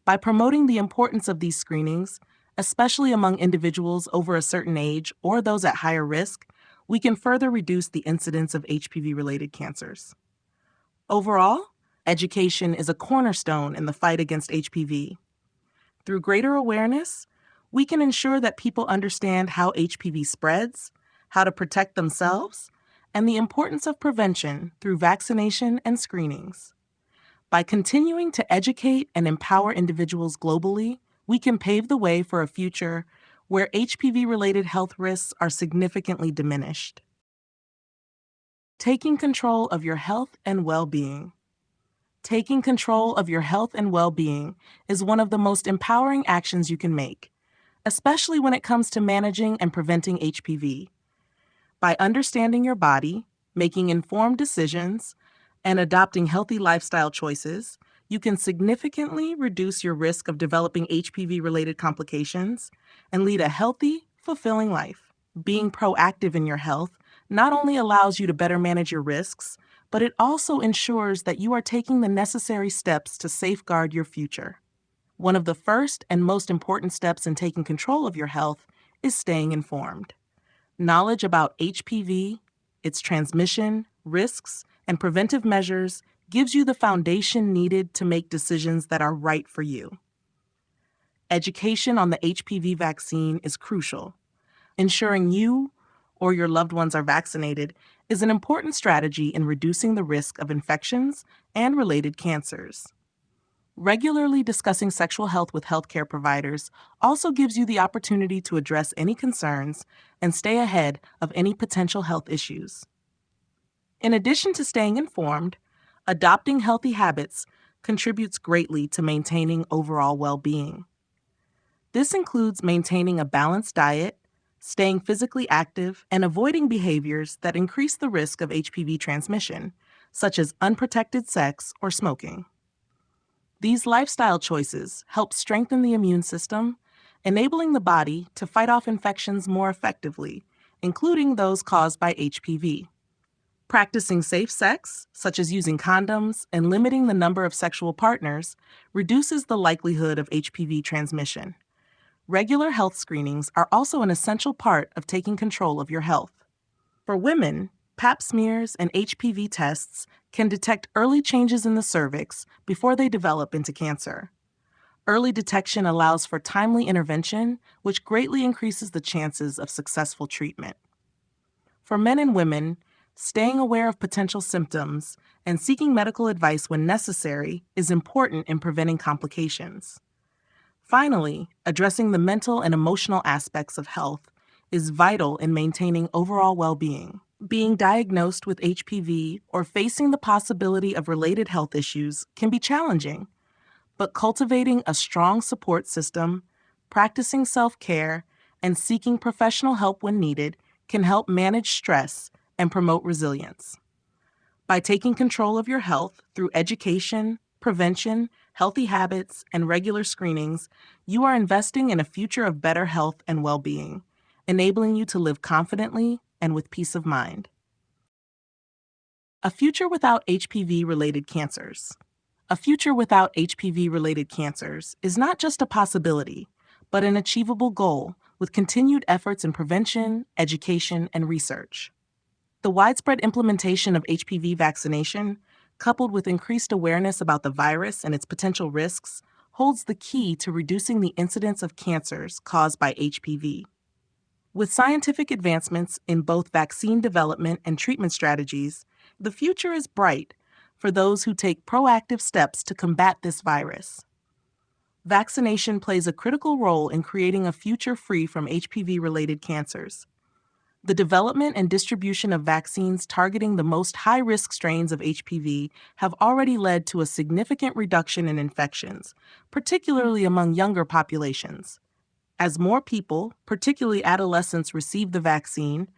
By promoting the importance of these screenings, especially among individuals over a certain age or those at higher risk, we can further reduce the incidence of HPV-related cancers. Overall, education is a cornerstone in the fight against HPV. Through greater awareness, we can ensure that people understand how HPV spreads, how to protect themselves, and the importance of prevention through vaccination and screenings. By continuing to educate and empower individuals globally, we can pave the way for a future where HPV-related health risks are significantly diminished. Taking control of your health and well-being. Taking control of your health and well-being is one of the most empowering actions you can make, especially when it comes to managing and preventing HPV. By understanding your body, making informed decisions, and adopting healthy lifestyle choices, you can significantly reduce your risk of developing HPV-related complications and lead a healthy, fulfilling life. Being proactive in your health not only allows you to better manage your risks, but it also ensures that you are taking the necessary steps to safeguard your future. One of the first and most important steps in taking control of your health is staying informed. Knowledge about HPV, its transmission, risks, and preventive measures gives you the foundation needed to make decisions that are right for you. Education on the HPV vaccine is crucial. Ensuring you or your loved ones are vaccinated is an important strategy in reducing the risk of infections and related cancers. Regularly discussing sexual health with healthcare providers also gives you the opportunity to address any concerns and stay ahead of any potential health issues. In addition to staying informed, adopting healthy habits contributes greatly to maintaining overall well-being. This includes maintaining a balanced diet, staying physically active, and avoiding behaviors that increase the risk of HPV transmission, such as unprotected sex or smoking. These lifestyle choices help strengthen the immune system, enabling the body to fight off infections more effectively, including those caused by HPV. Practicing safe sex, such as using condoms and limiting the number of sexual partners, reduces the likelihood of HPV transmission. Regular health screenings are also an essential part of taking control of your health. For women, Pap smears and HPV tests can detect early changes in the cervix before they develop into cancer. Early detection allows for timely intervention, which greatly increases the chances of successful treatment. For men and women, staying aware of potential symptoms and seeking medical advice when necessary is important in preventing complications. Finally, addressing the mental and emotional aspects of health is vital in maintaining overall well-being. Being diagnosed with HPV or facing the possibility of related health issues can be challenging, but cultivating a strong support system, practicing self-care, and seeking professional help when needed can help manage stress and promote resilience. By taking control of your health through education, prevention, healthy habits, and regular screenings, you are investing in a future of better health and well-being, enabling you to live confidently and with peace of mind. A future without HPV-related cancers. A future without HPV-related cancers is not just a possibility, but an achievable goal with continued efforts in prevention, education, and research. The widespread implementation of HPV vaccination, coupled with increased awareness about the virus and its potential risks, holds the key to reducing the incidence of cancers caused by HPV. With scientific advancements in both vaccine development and treatment strategies, the future is bright for those who take proactive steps to combat this virus. Vaccination plays a critical role in creating a future free from HPV-related cancers. The development and distribution of vaccines targeting the most high-risk strains of HPV have already led to a significant reduction in infections, particularly among younger populations. As more people, particularly adolescents, receive the vaccine,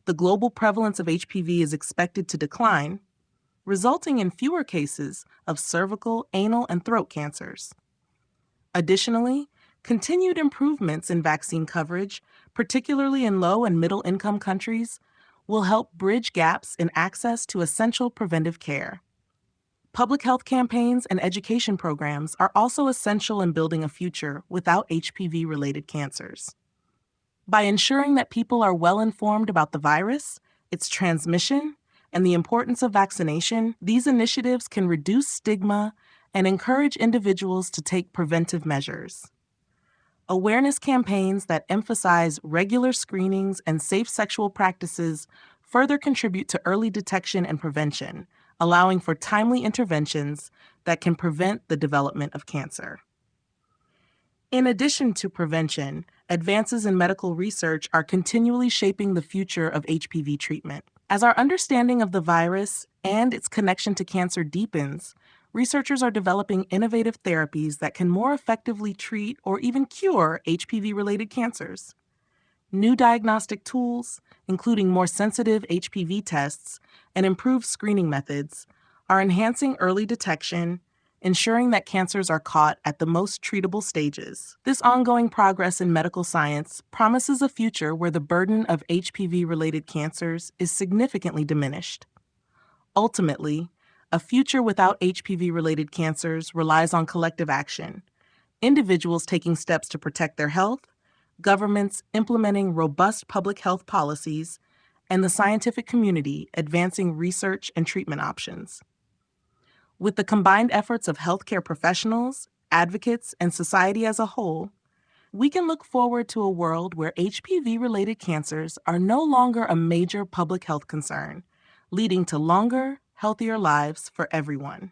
the global prevalence of HPV is expected to decline, resulting in fewer cases of cervical, anal, and throat cancers. Additionally, continued improvements in vaccine coverage, particularly in low and middle-income countries, will help bridge gaps in access to essential preventive care. Public health campaigns and education programs are also essential in building a future without HPV-related cancers. By ensuring that people are well informed about the virus, its transmission, and the importance of vaccination, these initiatives can reduce stigma and encourage individuals to take preventive measures. Awareness campaigns that emphasize regular screenings and safe sexual practices further contribute to early detection and prevention, allowing for timely interventions that can prevent the development of cancer. In addition to prevention, advances in medical research are continually shaping the future of HPV treatment. As our understanding of the virus and its connection to cancer deepens, researchers are developing innovative therapies that can more effectively treat or even cure HPV-related cancers. New diagnostic tools, including more sensitive HPV tests and improved screening methods, are enhancing early detection, ensuring that cancers are caught at the most treatable stages. This ongoing progress in medical science promises a future where the burden of HPV-related cancers is significantly diminished. Ultimately, a future without HPV-related cancers relies on collective action, individuals taking steps to protect their health, governments implementing robust public health policies, and the scientific community advancing research and treatment options. With the combined efforts of healthcare professionals, advocates, and society as a whole, we can look forward to a world where HPV-related cancers are no longer a major public health concern, leading to longer, healthier lives for everyone.